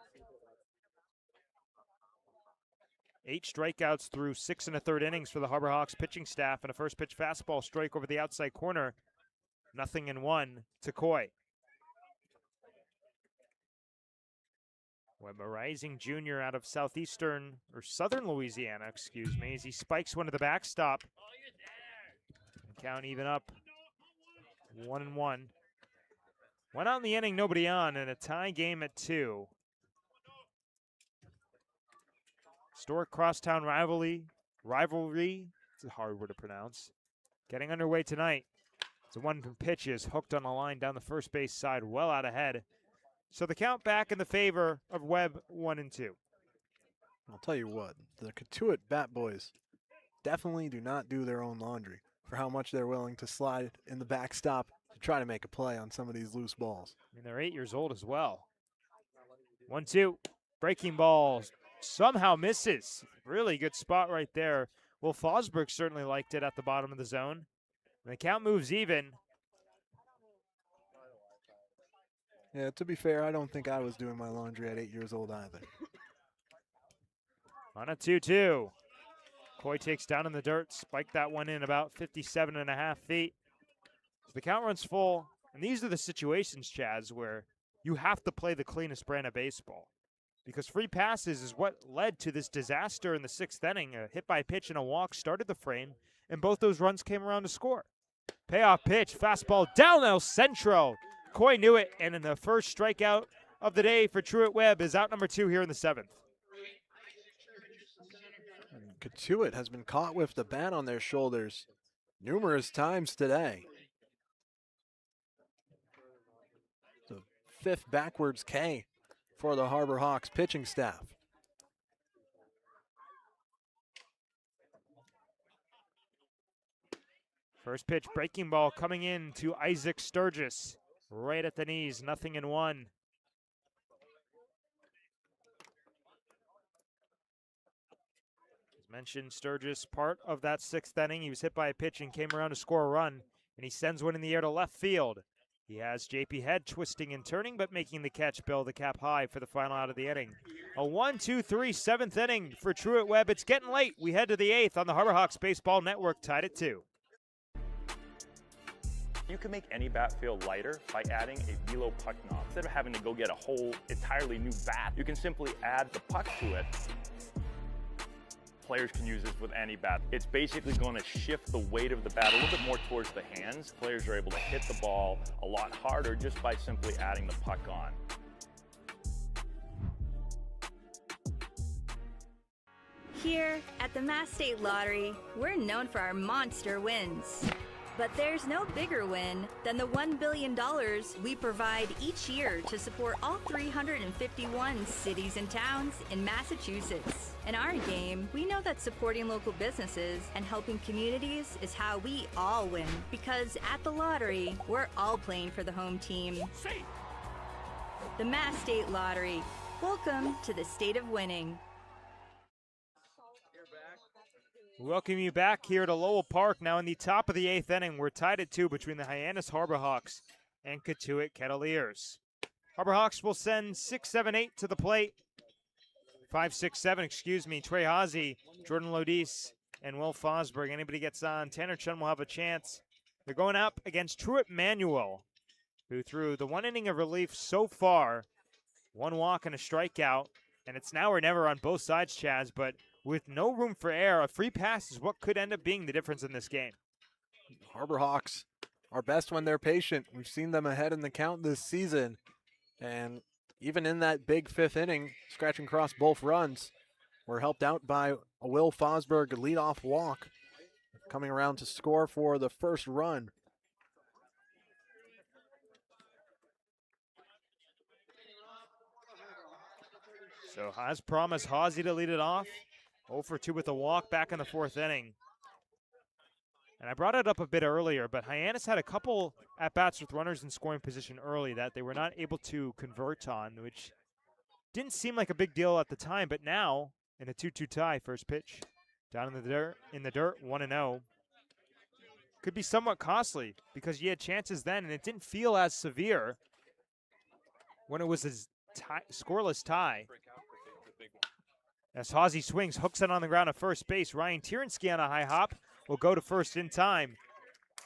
8 strikeouts through 6 1/3 innings for the Harbor Hawks pitching staff, and a first pitch fastball strike over the outside corner. 0-1 to Coy. Webb, a rising junior out of southern Louisiana, excuse me, as he spikes one to the backstop. Count even up, 1-1. One out in the inning, nobody on, and a tie game at 2. Historic crosstown rivalry, it's a hard word to pronounce, getting underway tonight. So one pitch is hooked on the line down the first base side, well out ahead. So the count back in the favor of Webb, 1-2. I'll tell you what, the Cotuit Bat Boys definitely do not do their own laundry for how much they're willing to slide in the backstop to try to make a play on some of these loose balls. I mean, they're 8 years old as well. 1-2, breaking ball somehow misses. Really good spot right there. Will Fosberg certainly liked it at the bottom of the zone. And the count moves even. Yeah, to be fair, I don't think I was doing my laundry at 8 years old either. On a 2-2. Coy takes down in the dirt, spiked that one in about 57.5 feet. So the count runs full, and these are the situations, Chaz, where you have to play the cleanest brand of baseball. Because free passes is what led to this disaster in the 6th inning. A hit by pitch and a walk started the frame, and both those runs came around to score. Payoff pitch, fastball down El Centro. Coy knew it, and in the first strikeout of the day for Truett Webb is out number 2 here in the 7th. Cotuit has been caught with the bat on their shoulders numerous times today. The 5th backwards K for the Harbor Hawks pitching staff. First pitch, breaking ball coming in to Isaac Sturgis. Right at the knees, 0-1. As mentioned, Sturgis, part of that 6th inning. He was hit by a pitch and came around to score a run, and he sends one in the air to left field. He has JP Head twisting and turning, but making the catch, Bill, the cap high for the final out of the inning. A 1-2-3 7th inning for Truett Webb. It's getting late. We head to the 8th on the Harbor Hawks Baseball Network, tied at 2. You can make any bat feel lighter by adding a velo puck knob. Instead of having to go get a whole entirely new bat, you can simply add the puck to it. Players can use this with any bat. It's basically going to shift the weight of the bat a little bit more towards the hands. Players are able to hit the ball a lot harder just by simply adding the puck on. Here at the Mass State Lottery, we're known for our monster wins. But there's no bigger win than the $1 billion we provide each year to support all 351 cities and towns in Massachusetts. In our game, we know that supporting local businesses and helping communities is how we all win. Because at the lottery, we're all playing for the home team. The Mass State Lottery. Welcome to the state of winning. Welcome you back here to Lowell Park. Now in the top of the 8th inning, we're tied at 2 between the Hyannis Harbor Hawks and Cotuit Kettleers. Harbor Hawks will send 6-7-8 to the plate. 5-6-7, excuse me. Trey Haase, Jordan Lodis, and Will Fosberg. Anybody gets on, Tanner Chun will have a chance. They're going up against Truett Manuel, who threw the 1 inning of relief so far. 1 walk and a strikeout. And it's now or never on both sides, Chaz, but with no room for error, a free pass is what could end up being the difference in this game. Harbor Hawks are best when they're patient. We've seen them ahead in the count this season. And even in that big 5th inning, scratch and cross both runs, were helped out by a Will Fosberg leadoff walk, coming around to score for the first run. So as promised, Haase to lead it off. 0 for 2 with a walk back in the 4th inning. And I brought it up a bit earlier, but Hyannis had a couple at-bats with runners in scoring position early that they were not able to convert on, which didn't seem like a big deal at the time, but now in a 2-2 tie, first pitch down in the dirt, 1-0. Could be somewhat costly because you had chances then, and it didn't feel as severe when it was a scoreless tie. As Haase swings, hooks it on the ground at first base. Ryan Tierensky on a high hop will go to first in time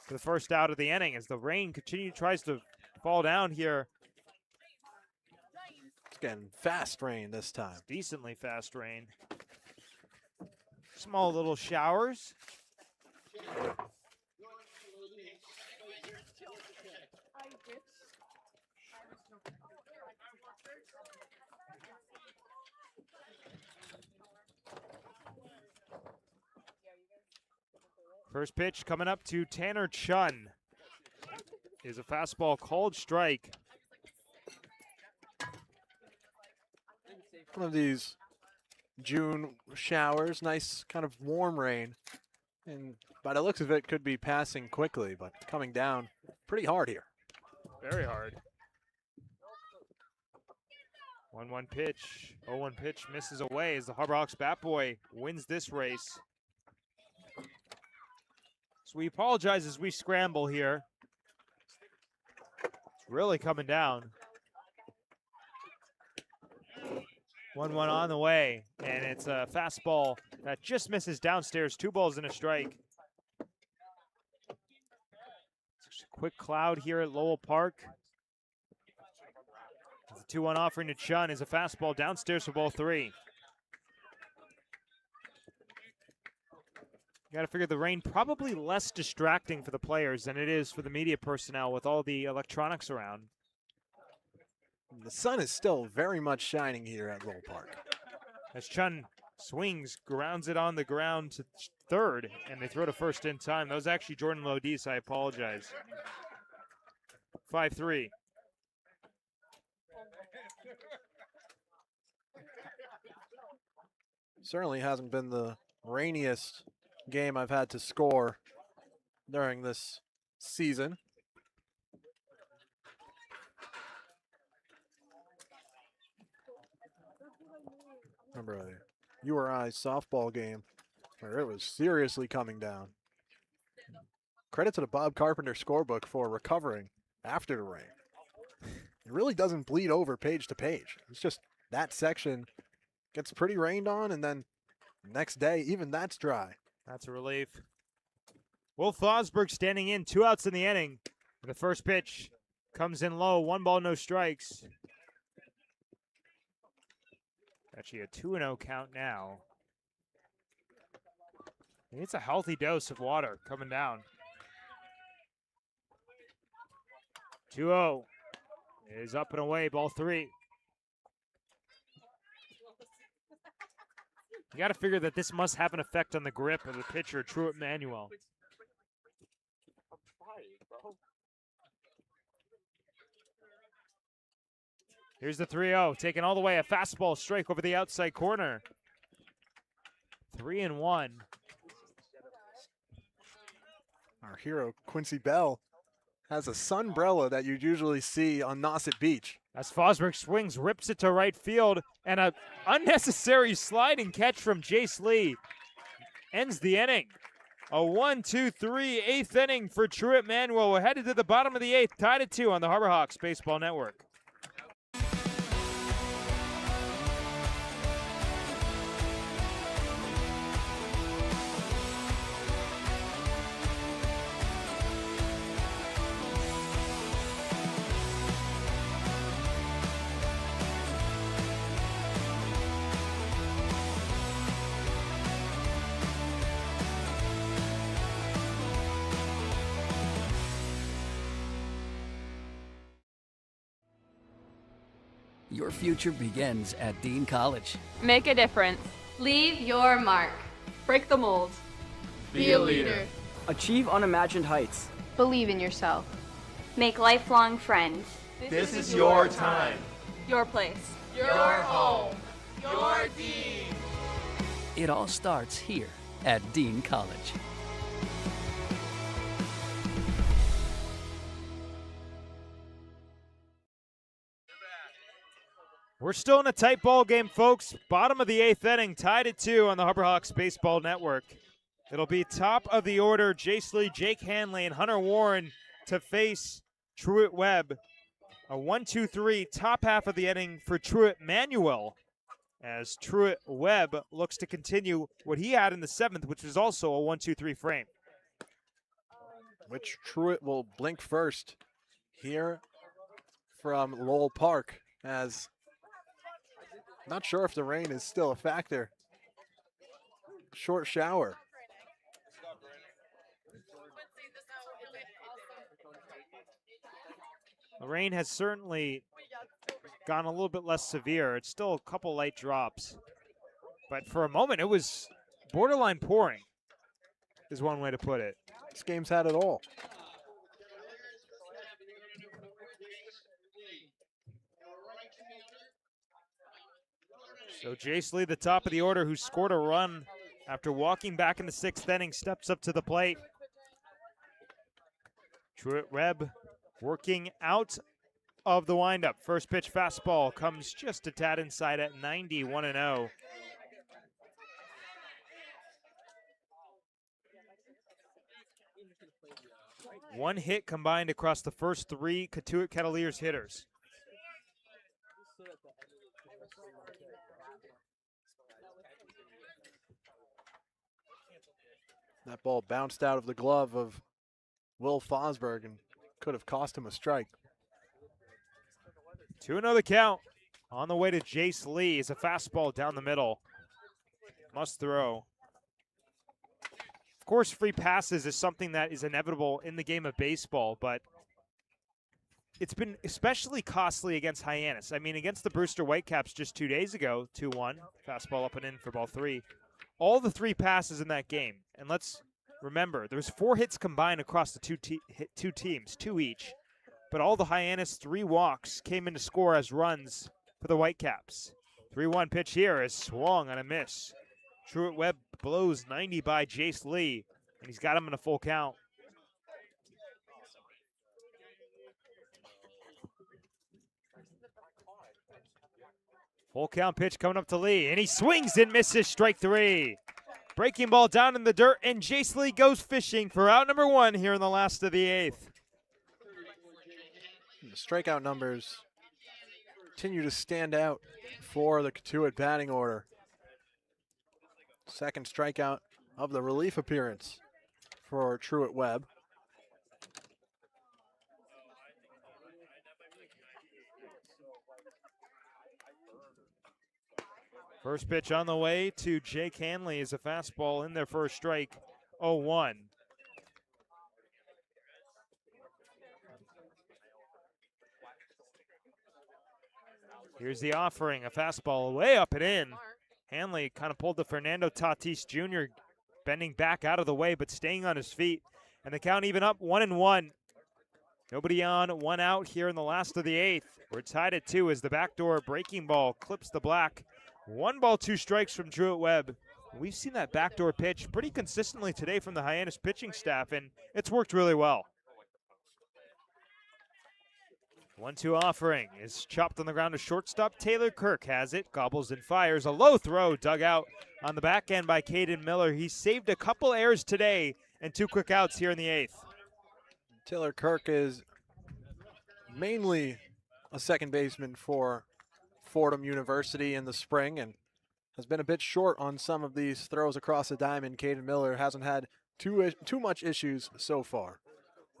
for the first out of the inning as the rain tries to fall down here It's getting fast rain this time. Decently fast rain. Small little showers. First pitch coming up to Tanner Chun is a fastball called strike. One of these June showers, nice kind of warm rain. And by the looks of it, could be passing quickly, but coming down pretty hard here. Very hard. 1-1 pitch. 0-1 pitch misses away as the Harbor Hawks bat boy wins this race. So we apologize as we scramble here. It's really coming down. 1-1 on the way, and it's a fastball that just misses downstairs. 2 balls and a strike. It's a quick cloud here at Lowell Park. The 2-1 offering to Chun is a fastball downstairs for ball 3. You got to figure the rain probably less distracting for the players than it is for the media personnel with all the electronics around. The sun is still very much shining here at Lowell Park. As Chun swings, grounds it on the ground to third, and they throw to first in time. That was actually Jordan Lodis. I apologize. 5-3. Certainly hasn't been the rainiest game I've had to score during this season. Remember a URI softball game where it was seriously coming down. Credit to the Bob Carpenter scorebook for recovering after the rain. It really doesn't bleed over page to page. It's just that section gets pretty rained on, and then next day, even that's dry. That's a relief. Wolf Fosberg standing in, 2 outs in the inning. The first pitch comes in low, 1 ball, no strikes. Actually a 2-0 count now. It's a healthy dose of water coming down. 2-0 is up and away, ball 3. You got to figure that this must have an effect on the grip of the pitcher, Truett Manuel. Here's the 3-0, taken all the way, a fastball strike over the outside corner. 3-1. Our hero, Quincy Bell, has a sunbrella that you usually see on Nauset Beach. As Fosberg swings, rips it to right field, and an unnecessary sliding catch from Jace Lee ends the inning. A 1-2-3 8th inning for Truett Manuel. We're headed to the bottom of the 8th, tied at 2 on the Harbor Hawks Baseball Network. Your future begins at Dean College. Make a difference. Leave your mark. Break the mold. Be a leader. Achieve unimagined heights. Believe in yourself. Make lifelong friends. This is your time. Your place. Your home. Your Dean. It all starts here at Dean College. We're still in a tight ball game, folks. Bottom of the 8th inning, tied at 2 on the Harbor Hawks Baseball Network. It'll be top of the order, Jace Lee, Jake Hanley, and Hunter Warren to face Truett Webb. A 1-2-3 top half of the inning for Truett Manuel, as Truett Webb looks to continue what he had in the 7th, which was also a 1-2-3 frame. Which Truett will blink first here from Lowell Park, as Not sure if the rain is still a factor. Short shower. The rain has certainly gone a little bit less severe. It's still a couple light drops. But for a moment, it was borderline pouring, is one way to put it. This game's had it all. So Jace Lee, the top of the order, who scored a run after walking back in the 6th inning, steps up to the plate. Truett Webb working out of the windup. First pitch fastball comes just a tad inside at 90, 1-0. One hit combined across the first 3 Cotuit Kettleers hitters. That ball bounced out of the glove of Will Fosberg and could have cost him a strike. 2-0 the count. On the way to Jace Lee is a fastball down the middle. Must throw. Of course, free passes is something that is inevitable in the game of baseball, but it's been especially costly against Hyannis. I mean, against the Brewster Whitecaps just 2 days ago, 2-1, fastball up and in for ball 3. All the 3 passes in that game, and let's remember, there's 4 hits combined across the two teams, 2 each, but all the Hyannis 3 walks came in to score as runs for the Whitecaps. 3-1 pitch here is swung on a miss. Truett Webb blows 90 by Jace Lee, and he's got him in a full count. Full count pitch coming up to Lee, and he swings and misses, strike 3. Breaking ball down in the dirt, and Jace Lee goes fishing for out number 1 here in the last of the 8th. The strikeout numbers continue to stand out for the Cotuit batting order. Second strikeout of the relief appearance for Truett Webb. First pitch on the way to Jake Hanley is a fastball in there for a strike, 0-1. Here's the offering, a fastball way up and in. Hanley kind of pulled the Fernando Tatis Jr., bending back out of the way but staying on his feet. And the count even up, 1-1. Nobody on, 1 out here in the last of the 8th. We're tied at 2 as the backdoor breaking ball clips the black. 1 ball, 2 strikes from Truett Webb. We've seen that backdoor pitch pretty consistently today from the Hyannis pitching staff, and it's worked really well. 1-2 offering is chopped on the ground to shortstop. Taylor Kirk has it, gobbles and fires. A low throw dug out on the back end by Caden Miller. He saved a couple errors today and 2 quick outs here in the 8th. Taylor Kirk is mainly a second baseman for Fordham University in the spring and has been a bit short on some of these throws across the diamond. Caden Miller hasn't had too much issues so far.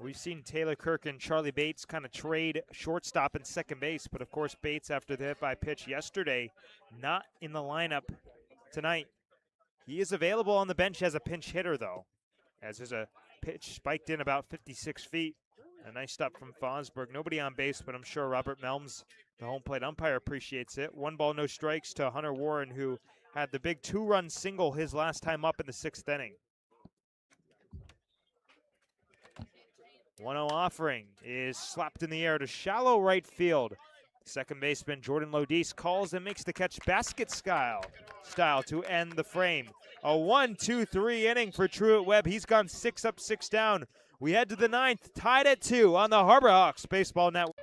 We've seen Taylor Kirk and Charlie Bates kind of trade shortstop and second base, but of course Bates, after the hit-by pitch yesterday, not in the lineup tonight. He is available on the bench as a pinch hitter, though, as there's a pitch spiked in about 56 feet. A nice stop from Fosberg. Nobody on base, but I'm sure Robert Melms, the home plate umpire, appreciates it. 1 ball, no strikes to Hunter Warren, who had the big 2-run single his last time up in the 6th inning. 1-0 offering is slapped in the air to shallow right field. Second baseman Jordan Lodis calls and makes the catch basket style to end the frame. A 1-2-3 inning for Truett Webb. He's gone 6 up, 6 down. We head to the 9th, tied at 2 on the Harbor Hawks Baseball Network.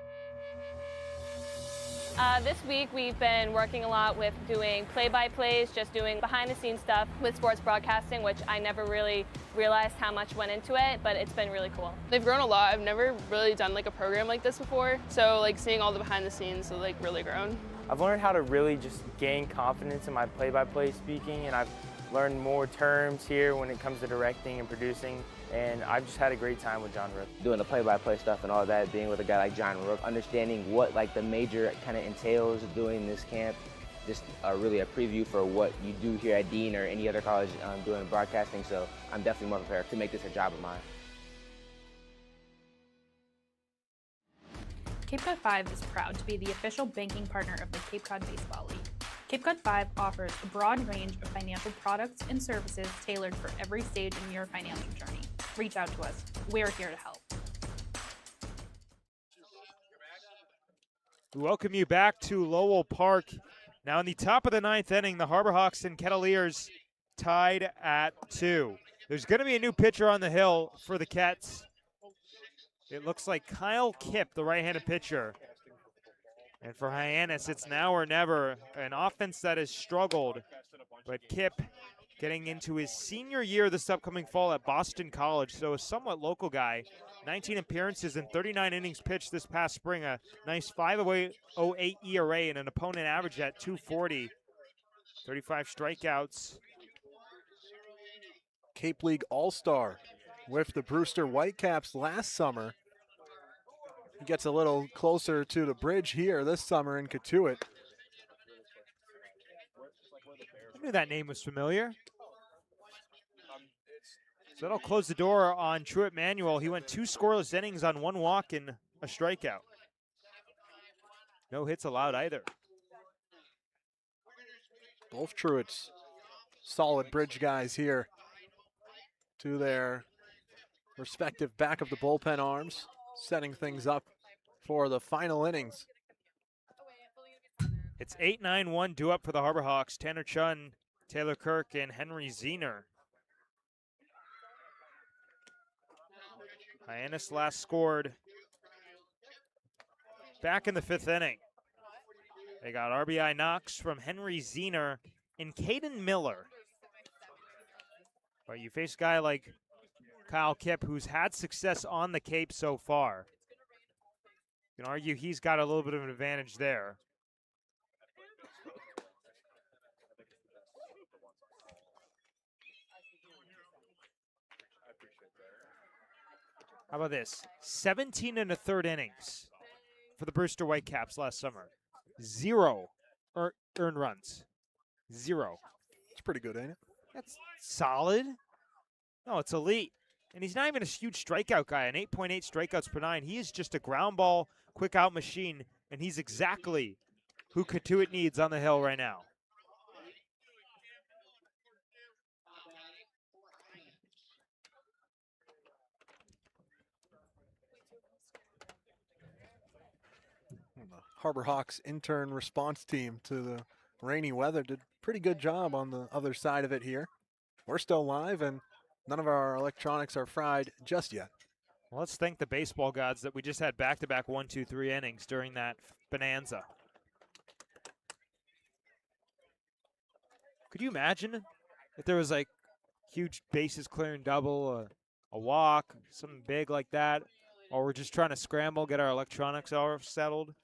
This week we've been working a lot with doing play-by-plays, just doing behind-the-scenes stuff with sports broadcasting, which I never really realized how much went into it, but it's been really cool. They've grown a lot. I've never really done like a program like this before, so like seeing all the behind-the-scenes has like really grown. I've learned how to really just gain confidence in my play-by-play speaking, and I've learned more terms here when it comes to directing and producing, and I've just had a great time with John Rook. Doing the play-by-play stuff and all that, being with a guy like John Rook, understanding what like the major kind of entails doing this camp, just really a preview for what you do here at Dean or any other college doing broadcasting. So I'm definitely more prepared to make this a job of mine. Cape Cod 5 is proud to be the official banking partner of the Cape Cod Baseball League. Cape Cod 5 offers a broad range of financial products and services tailored for every stage in your financial journey. Reach out to us. We're here to help. We welcome you back to Lowell Park. Now in the top of the 9th inning, the Harbor Hawks and Kettleers tied at 2. There's going to be a new pitcher on the hill for the Kets. It looks like Kyle Kipp, the right-handed pitcher. And for Hyannis, it's now or never, an offense that has struggled. But Kipp getting into his senior year this upcoming fall at Boston College, so a somewhat local guy. 19 appearances and 39 innings pitched this past spring, a nice 5.08 ERA and an opponent average at 240. 35 strikeouts. Cape League All-Star with the Brewster Whitecaps last summer. He gets a little closer to the bridge here this summer in Cotuit. I knew that name was familiar. So that'll close the door on Truett Manuel. He went 2 scoreless innings on 1 walk and a strikeout. No hits allowed either. Both Truett's solid bridge guys here to their respective back of the bullpen arms, setting things up for the final innings. It's 8-9-1 due up for the Harbor Hawks. Tanner Chun, Taylor Kirk, and Henry Ziener. Hyannis last scored back in the 5th inning. They got RBI knocks from Henry Ziener and Caden Miller. But you face a guy like Kyle Kipp, who's had success on the Cape so far. You can argue he's got a little bit of an advantage there. How about this? 17 1/3 innings for the Brewster Whitecaps last summer. 0 earned runs. 0. It's pretty good, ain't it? That's solid. No, it's elite. And he's not even a huge strikeout guy, an 8.8 strikeouts per 9. He is just a ground ball, quick out machine, and he's exactly who Cotuit needs on the hill right now. Harbor Hawks intern response team to the rainy weather did a pretty good job on the other side of it here. We're still live and none of our electronics are fried just yet. Well, let's thank the baseball gods that we just had back-to-back 1, 2, 3 innings during that bonanza. Could you imagine if there was like huge bases clearing double, a walk, something big like that, or we're just trying to scramble, get our electronics all settled?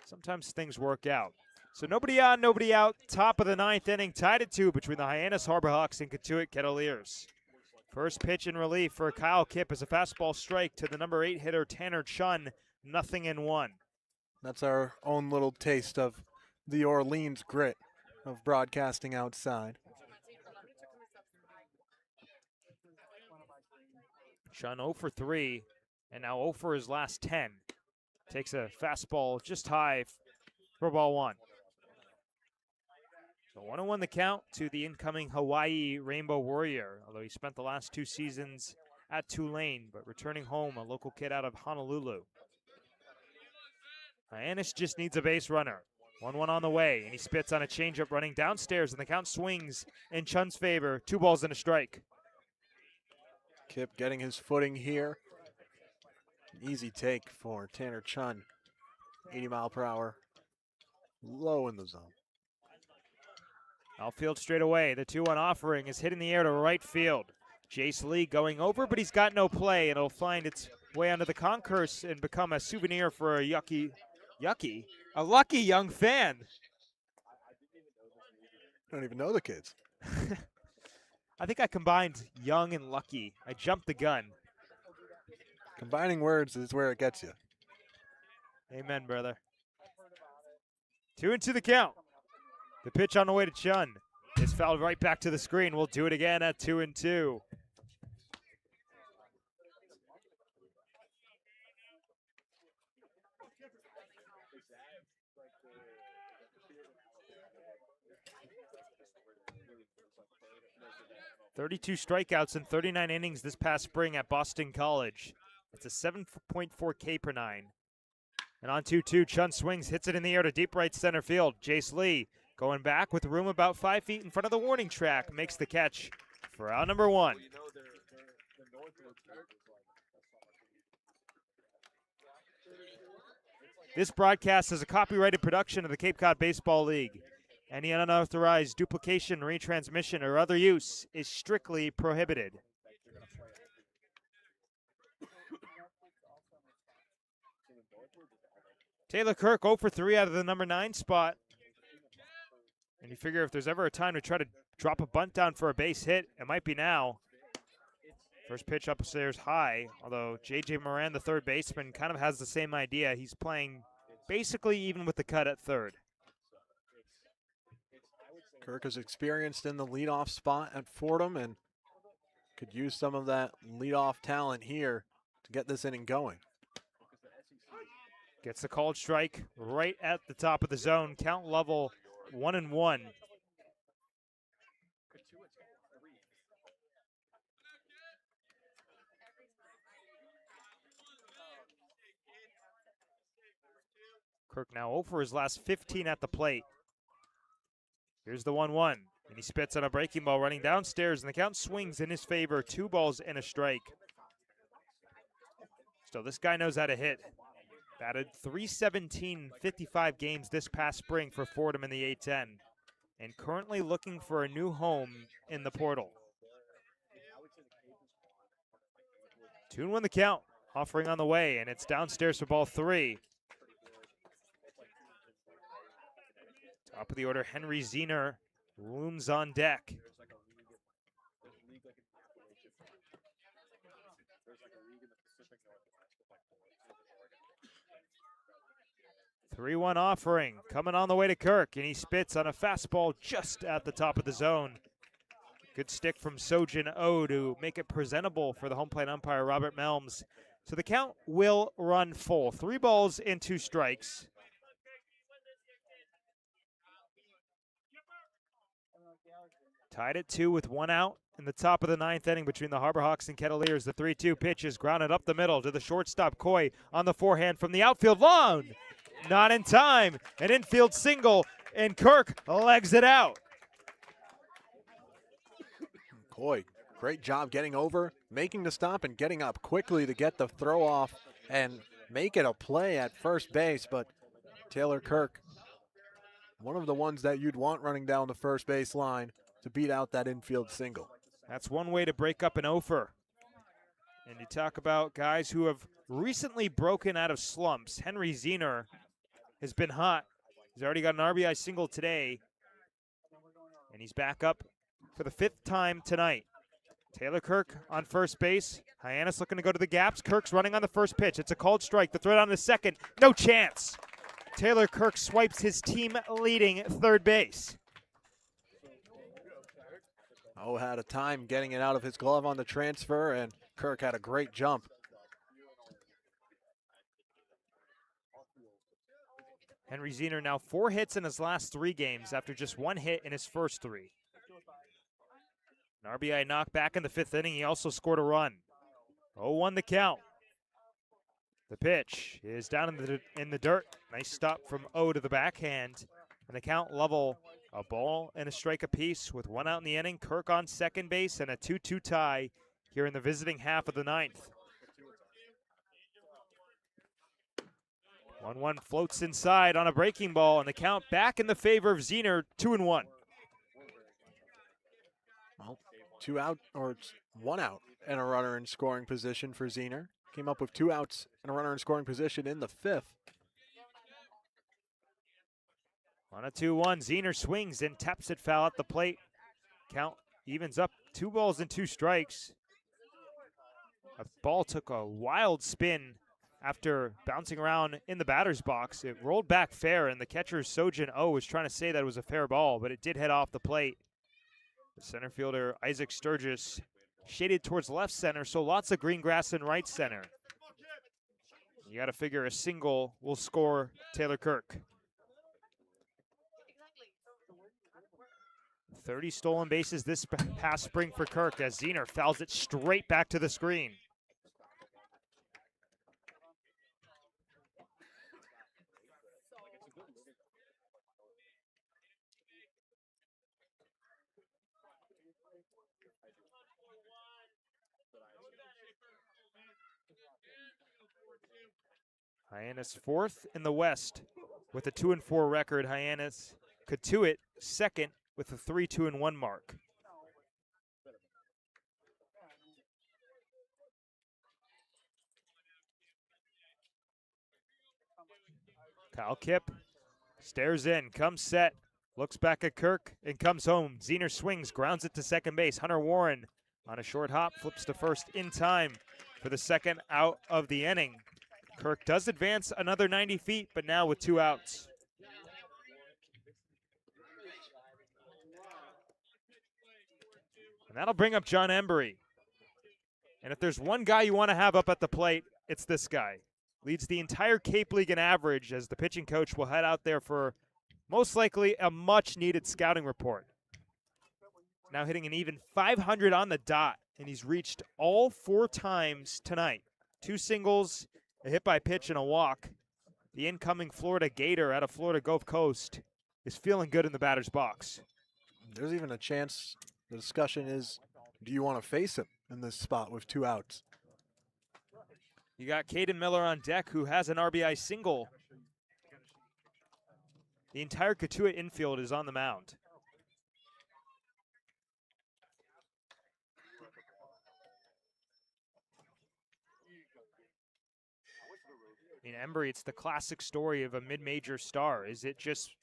Sometimes things work out. So nobody on, nobody out. Top of the 9th inning, tied at 2 between the Hyannis Harbor Hawks and Cotuit Kettleers. First pitch in relief for Kyle Kipp is a fastball strike to the number 8 hitter Tanner Chun. 0-1. That's our own little taste of the Orleans grit of broadcasting outside. Chun 0 for 3, and now 0 for his last 10. Takes a fastball just high for ball 1. So 1-1 the count to the incoming Hawaii Rainbow Warrior, although he spent the last 2 seasons at Tulane, but returning home, a local kid out of Honolulu. Hyannis just needs a base runner. 1-1 on the way, and he spits on a changeup running downstairs, and the count swings in Chun's favor. 2 balls and a strike. Kipp getting his footing here. An easy take for Tanner Chun. 80 mile per hour. Low in the zone. Outfield straight away. The 2-1 offering is hit in the air to right field. Jace Lee going over, but he's got no play, and it'll find its way onto the concourse and become a souvenir for a a lucky young fan. I don't even know the kids. I think I combined young and lucky. I jumped the gun. Combining words is where it gets you. Amen, brother. 2-2 the count. The pitch on the way to Chun is fouled right back to the screen. We'll do it again at 2-2. "32 strikeouts in 39 innings this past spring at Boston College. It's a 7.4 K per nine. And on 2-2, Chun swings, hits it in the air to deep right center field. Jace Lee going back with room about 5 feet in front of the warning track. Makes the catch for out number 1. This broadcast is a copyrighted production of the Cape Cod Baseball League. Any unauthorized duplication, retransmission, or other use is strictly prohibited. Taylor Kirk 0 for 3 out of the number 9 spot. And you figure if there's ever a time to try to drop a bunt down for a base hit, it might be now. First pitch upstairs high, although J.J. Moran, the third baseman, kind of has the same idea. He's playing basically even with the cut at third. Kirk is experienced in the leadoff spot at Fordham and could use some of that leadoff talent here to get this inning going. Gets the called strike right at the top of the zone. Count level 1-1. Kirk now 0 for his last 15 at the plate. Here's the 1-1, and he spits on a breaking ball running downstairs, and the count swings in his favor. 2 balls and a strike. So this guy knows how to hit. Batted .317, 55 games this past spring for Fordham in the A-10, and currently looking for a new home in the portal. 2-1 the count, offering on the way, and it's downstairs for ball 3. Top of the order, Henry Zener looms on deck. Three-one offering coming on the way to Kirk, and he spits on a fastball just at the top of the zone. Good stick from Sojin O to make it presentable for the home plate umpire, Robert Melms. So the count will run full. 3 balls and 2 strikes. Tied at 2 with 1 out in the top of the 9th inning between the Harbor Hawks and Kettleers. The 3-2 pitch is grounded up the middle to the shortstop, Coy, on the forehand from the outfield long. Not in time. An infield single, and Kirk legs it out. Coy, great job getting over, making the stop, and getting up quickly to get the throw off and make it a play at first base. But Taylor Kirk, one of the ones that you'd want running down the first base line to beat out that infield single. That's one way to break up an offer. And you talk about guys who have recently broken out of slumps. Henry Zener has been hot. He's already got an RBI single today, and he's back up for the 5th time tonight. Taylor Kirk on first base. Hyannis looking to go to the gaps. Kirk's running on the first pitch. It's a called strike. The throw down to second. No chance. Taylor Kirk swipes his team-leading third base. Oh, had a time getting it out of his glove on the transfer, and Kirk had a great jump. Henry Zener now 4 hits in his last 3 games after just 1 hit in his first 3. An RBI knock back in the 5th inning. He also scored a run. 0-1 the count. The pitch is down in the dirt. Nice stop from O to the backhand. And the count level, a ball and a strike apiece with 1 out in the inning. Kirk on second base and a 2-2 tie here in the visiting half of the 9th. 1-1 floats inside on a breaking ball, and the count back in the favor of Zener, 2-1. Well, 2 out, or 1 out, and a runner in scoring position for Zener. Came up with 2 outs and a runner in scoring position in the 5th. On a 2-1, Zener swings and taps it foul at the plate. Count evens up, 2 balls and 2 strikes. A ball took a wild spin after bouncing around in the batter's box. It rolled back fair, and the catcher, Sojin Oh, was trying to say that it was a fair ball, but it did head off the plate. The center fielder, Isaac Sturgis, shaded towards left center, so lots of green grass in right center. You got to figure a single will score Taylor Kirk. 30 stolen bases this past spring for Kirk as Zener fouls it straight back to the screen. Hyannis fourth in the West with a 2-4 record. Hyannis Cotuit second with a 3-2-1 mark. Kyle Kipp stares in, comes set, looks back at Kirk, and comes home. Zener swings, grounds it to second base. Hunter Warren on a short hop, flips to first in time for the second out of the inning. Kirk does advance another 90 feet, but now with 2 outs. And that'll bring up John Embry. And if there's one guy you want to have up at the plate, it's this guy. Leads the entire Cape League in average as the pitching coach will head out there for most likely a much-needed scouting report. Now hitting an even 500 on the dot, and he's reached all 4 times tonight. 2 singles, a hit by pitch, and a walk. The incoming Florida Gator out of Florida Gulf Coast is feeling good in the batter's box. There's even a chance the discussion is, do you want to face him in this spot with 2 outs? You got Caden Miller on deck, who has an RBI single. The entire Cotuit infield is on the mound. In Embry, it's the classic story of a mid-major star. Is it just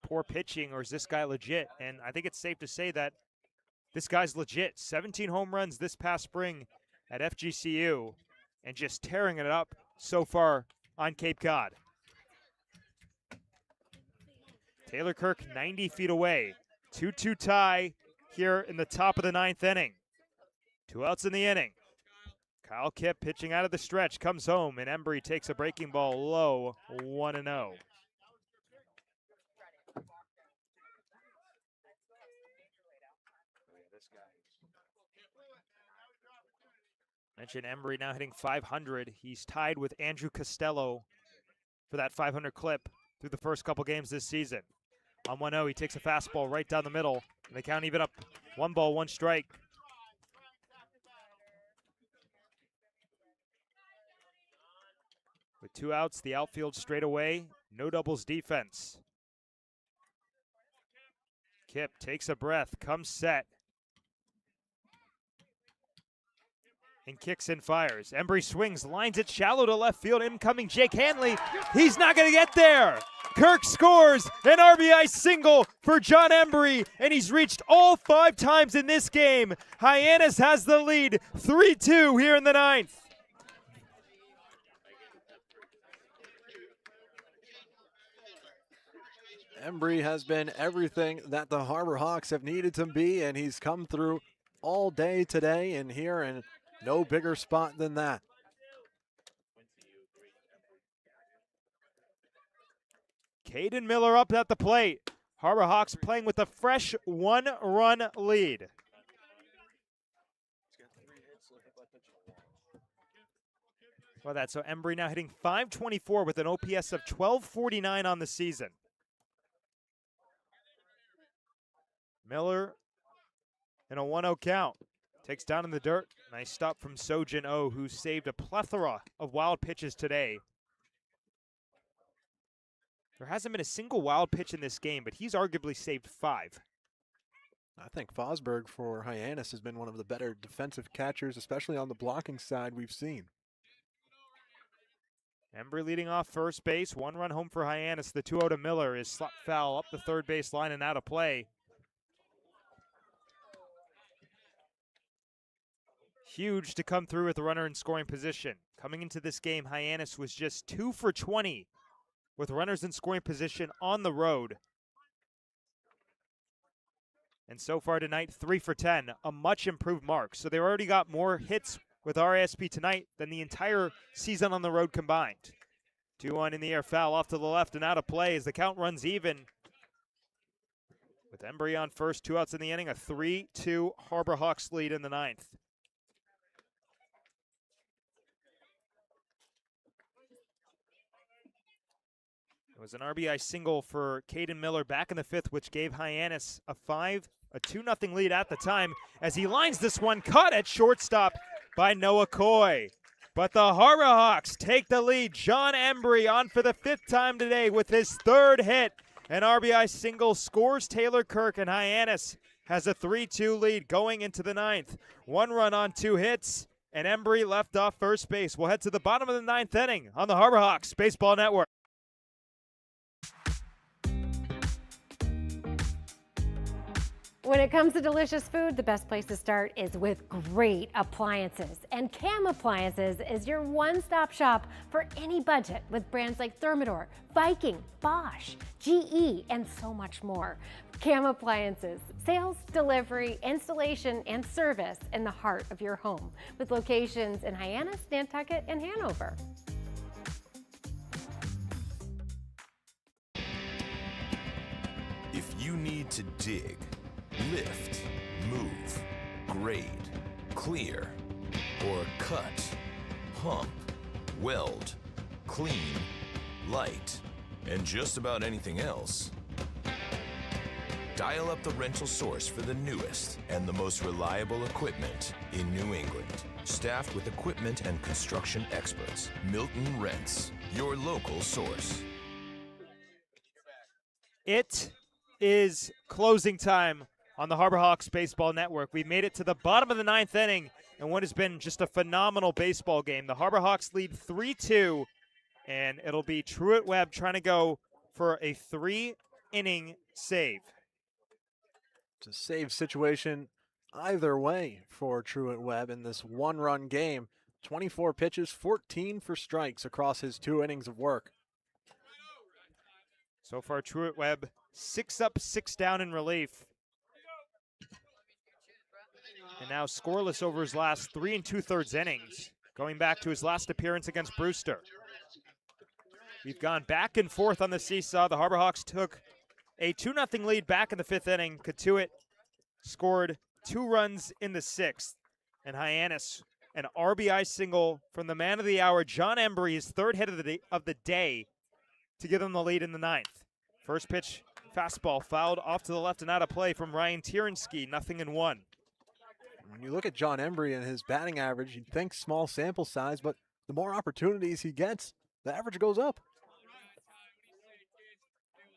poor pitching, or is this guy legit? And I think it's safe to say that this guy's legit. 17 home runs this past spring at FGCU, and just tearing it up so far on Cape Cod. Taylor Kirk 90 feet away. 2-2 tie here in the top of the 9th inning. 2 outs in the inning. Kyle Kipp pitching out of the stretch, comes home, and Embry takes a breaking ball low, 1-0. Mentioned Embry now hitting 500. He's tied with Andrew Costello for that 500 clip through the first couple games this season. On 1-0, he takes a fastball right down the middle, and they count even up. 1 ball, 1 strike. With 2 outs, the outfield straight away. No doubles defense. Kipp takes a breath, comes set, and kicks and fires. Embry swings, lines it shallow to left field. Incoming Jake Hanley. He's not going to get there. Kirk scores an RBI single for John Embry, and he's reached all 5 times in this game. Hyannis has the lead, 3-2 here in the 9th. Embry has been everything that the Harbor Hawks have needed to be, and he's come through all day today and here, and no bigger spot than that. Caden Miller up at the plate. Harbor Hawks playing with a fresh 1-run lead. Well, that so Embry now hitting .524 with an OPS of 1249 on the season. Miller in a 1-0 count. Takes down in the dirt. Nice stop from Sojin Oh, who saved a plethora of wild pitches today. There hasn't been a single wild pitch in this game, but he's arguably saved 5. I think Fosberg for Hyannis has been one of the better defensive catchers, especially on the blocking side we've seen. Embry leading off first base. 1 run home for Hyannis. The 2-0 to Miller is slap foul up the third base line and out of play. Huge to come through with a runner in scoring position. Coming into this game, Hyannis was just 2 for 20 with runners in scoring position on the road. And so far tonight, 3 for 10, a much improved mark. So they've already got more hits with RSP tonight than the entire season on the road combined. 2-1 in the air, foul off to the left and out of play as the count runs even. With Embry on first, 2 outs in the inning, a 3-2 Harbor Hawks lead in the 9th. It was an RBI single for Caden Miller back in the 5th, which gave Hyannis a 2-0 lead at the time as he lines this one, caught at shortstop by Noah Coy. But the Harbor Hawks take the lead. John Embry on for the 5th time today with his 3rd hit. An RBI single scores Taylor Kirk, and Hyannis has a 3-2 lead going into the 9th. 1 run on 2 hits, and Embry left off first base. We'll head to the bottom of the 9th inning on the Harbor Hawks Baseball Network. When it comes to delicious food, the best place to start is with great appliances. And Cam Appliances is your one-stop shop for any budget with brands like Thermador, Viking, Bosch, GE, and so much more. Cam Appliances, sales, delivery, installation, and service in the heart of your home with locations in Hyannis, Nantucket, and Hanover. If you need to dig, lift, move, grade, clear, or cut, pump, weld, clean, light, and just about anything else, dial up the rental source for the newest and the most reliable equipment in New England. Staffed with equipment and construction experts, Milton Rents, your local source. It is closing time on the Harbor Hawks Baseball Network. We made it to the bottom of the 9th inning in what has been just a phenomenal baseball game. The Harbor Hawks lead 3-2, and it'll be Truett Webb trying to go for a 3-inning save. It's a save situation either way for Truett Webb in this 1-run game. 24 pitches, 14 for strikes across his 2 innings of work. So far, Truett Webb 6 up, 6 down in relief. And now scoreless over his last 3 2/3 innings, going back to his last appearance against Brewster. We've gone back and forth on the seesaw. The Harbor Hawks took a 2-0 lead back in the 5th inning. Cotuit scored 2 runs in the 6th. And Hyannis, an RBI single from the man of the hour, John Embry, his 3rd hit of the day to give them the lead in the 9th. First pitch, fastball fouled off to the left and out of play from Ryan Tierenski, 0-1. When you look at John Embry and his batting average, you'd think small sample size, but the more opportunities he gets, the average goes up.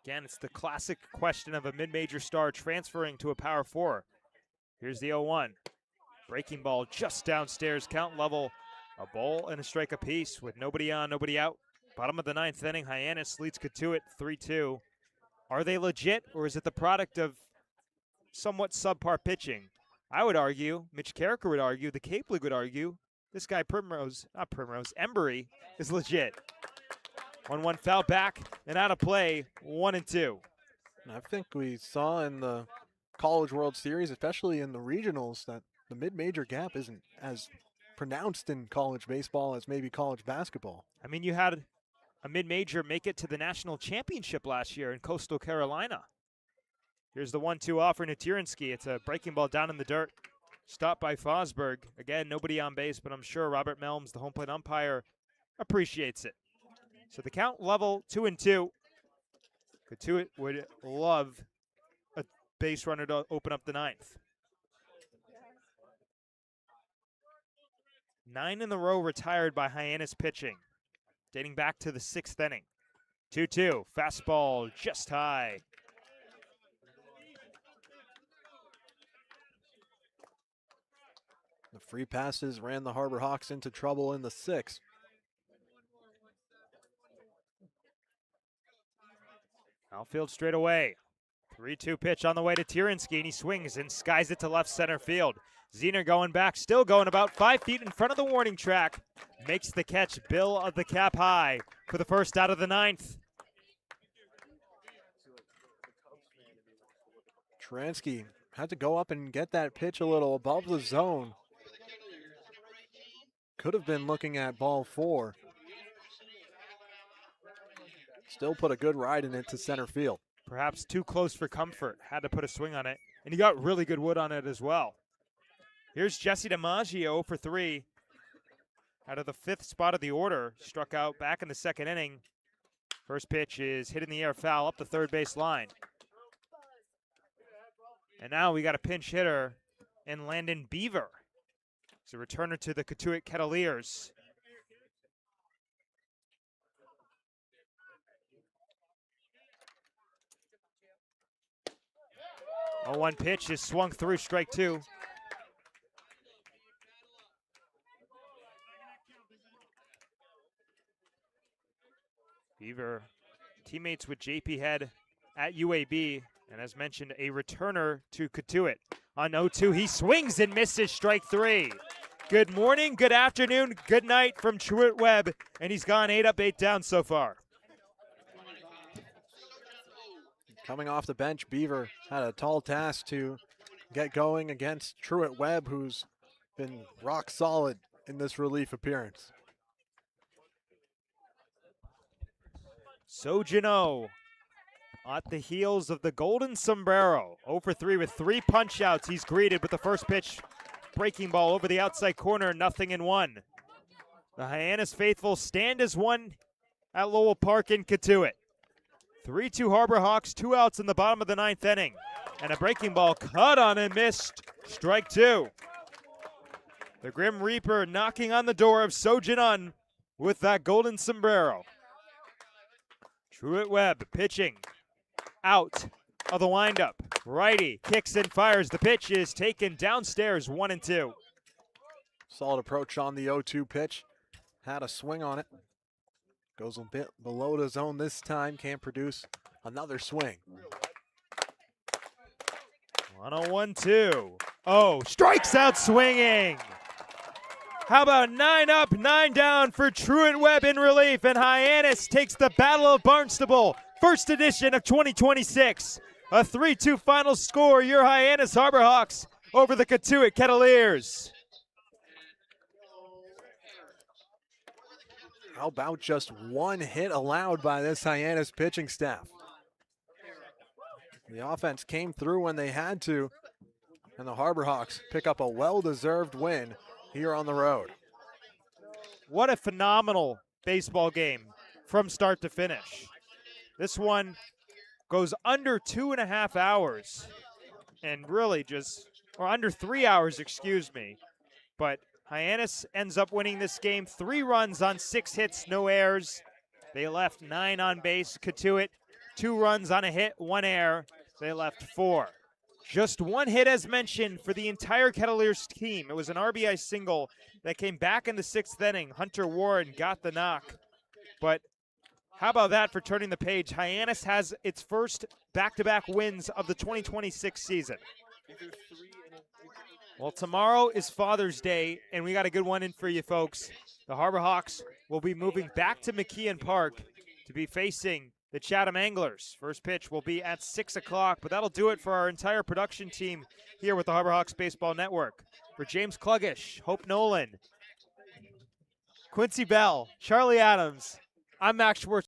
Again, it's the classic question of a mid-major star transferring to a Power 4. Here's the 0-1. Breaking ball just downstairs, count level. A ball and a strike apiece with nobody on, nobody out. Bottom of the 9th inning, Hyannis leads Cotuit 3-2. Are they legit, or is it the product of somewhat subpar pitching? I would argue, Mitch Carricker would argue, the Cape League would argue, this guy Embry is legit. 1-1 foul back and out of play, 1-2. I think we saw in the College World Series, especially in the regionals, that the mid-major gap isn't as pronounced in college baseball as maybe college basketball. I mean, you had a mid-major make it to the national championship last year in Coastal Carolina. Here's the 1-2 offer to Tierenski. It's a breaking ball down in the dirt. Stopped by Fosberg. Again, nobody on base, but I'm sure Robert Melms, the home plate umpire, appreciates it. So the count level 2-2. Cotuit would love a base runner to open up the 9th. 9 in a row retired by Hyannis pitching, dating back to the 6th inning. 2-2, fastball just high. The free passes ran the Harbor Hawks into trouble in the 6th. Outfield straight away. 3-2 pitch on the way to Tierenski, and he swings and skies it to left center field. Ziener going back, still going about 5 feet in front of the warning track. Makes the catch, Bill of the cap high for the first out of the 9th. Tierenski had to go up and get that pitch a little above the zone. Could have been looking at ball 4. Still put a good ride in it to center field. Perhaps too close for comfort. Had to put a swing on it. And he got really good wood on it as well. Here's Jesse DiMaggio for 3. Out of the 5th spot of the order. Struck out back in the 2nd inning. First pitch is hit in the air, foul up the third base line. And now we got a pinch hitter in Landon Beaver. He's a returner to the Cotuit Kettleers. 0-1 pitch is swung through, strike 2. Beaver teammates with JP Head at UAB, and as mentioned, a returner to Cotuit. On 0-2, he swings and misses, strike 3. Good morning, good afternoon, good night from Truett Webb, and he's gone 8 up, 8 down so far. Coming off the bench, Beaver had a tall task to get going against Truett Webb, who's been rock solid in this relief appearance. Sojino at the heels of the Golden Sombrero. 0 for 3 with 3 punch outs. He's greeted with the first pitch. Breaking ball over the outside corner, 0-1. The Hyannis faithful stand as one at Lowell Park in Cotuit. 3-2 Harbor Hawks, 2 outs in the bottom of the 9th inning. And a breaking ball cut on and missed. Strike 2. The Grim Reaper knocking on the door of Sojinon with that Golden Sombrero. Truett Webb pitching out of the windup. Righty kicks and fires. The pitch is taken downstairs, 1-2. Solid approach on the 0-2 pitch. Had a swing on it. Goes a bit below the zone this time. Can't produce another swing. 1-0-1-2. Oh, strikes out swinging. How about 9 up, 9 down for Truett Webb in relief, and Hyannis takes the Battle of Barnstable, first edition of 2026. A 3-2 final score, your Hyannis Harbor Hawks over the Cotuit Kettleers. How about just 1 hit allowed by this Hyannis pitching staff? The offense came through when they had to, and the Harbor Hawks pick up a well-deserved win here on the road. What a phenomenal baseball game from start to finish. This one goes under 2.5 hours, and really or under 3 hours, excuse me. But Hyannis ends up winning this game, 3 runs on 6 hits, no errors. They left 9 on base. Cotuit, 2 runs on a hit, 1 error. They left 4. Just 1 hit, as mentioned, for the entire Kettleers team. It was an RBI single that came back in the 6th inning. Hunter Warren got the knock. But how about that for turning the page? Hyannis has its first back-to-back wins of the 2026 season. Well, tomorrow is Father's Day, and we got a good one in for you folks. The Harbor Hawks will be moving back to McKeon Park to be facing the Chatham Anglers. First pitch will be at 6 o'clock, but that'll do it for our entire production team here with the Harbor Hawks Baseball Network. For James Kluggish, Hope Nolan, Quincy Bell, Charlie Adams, I'm Max Schwartz.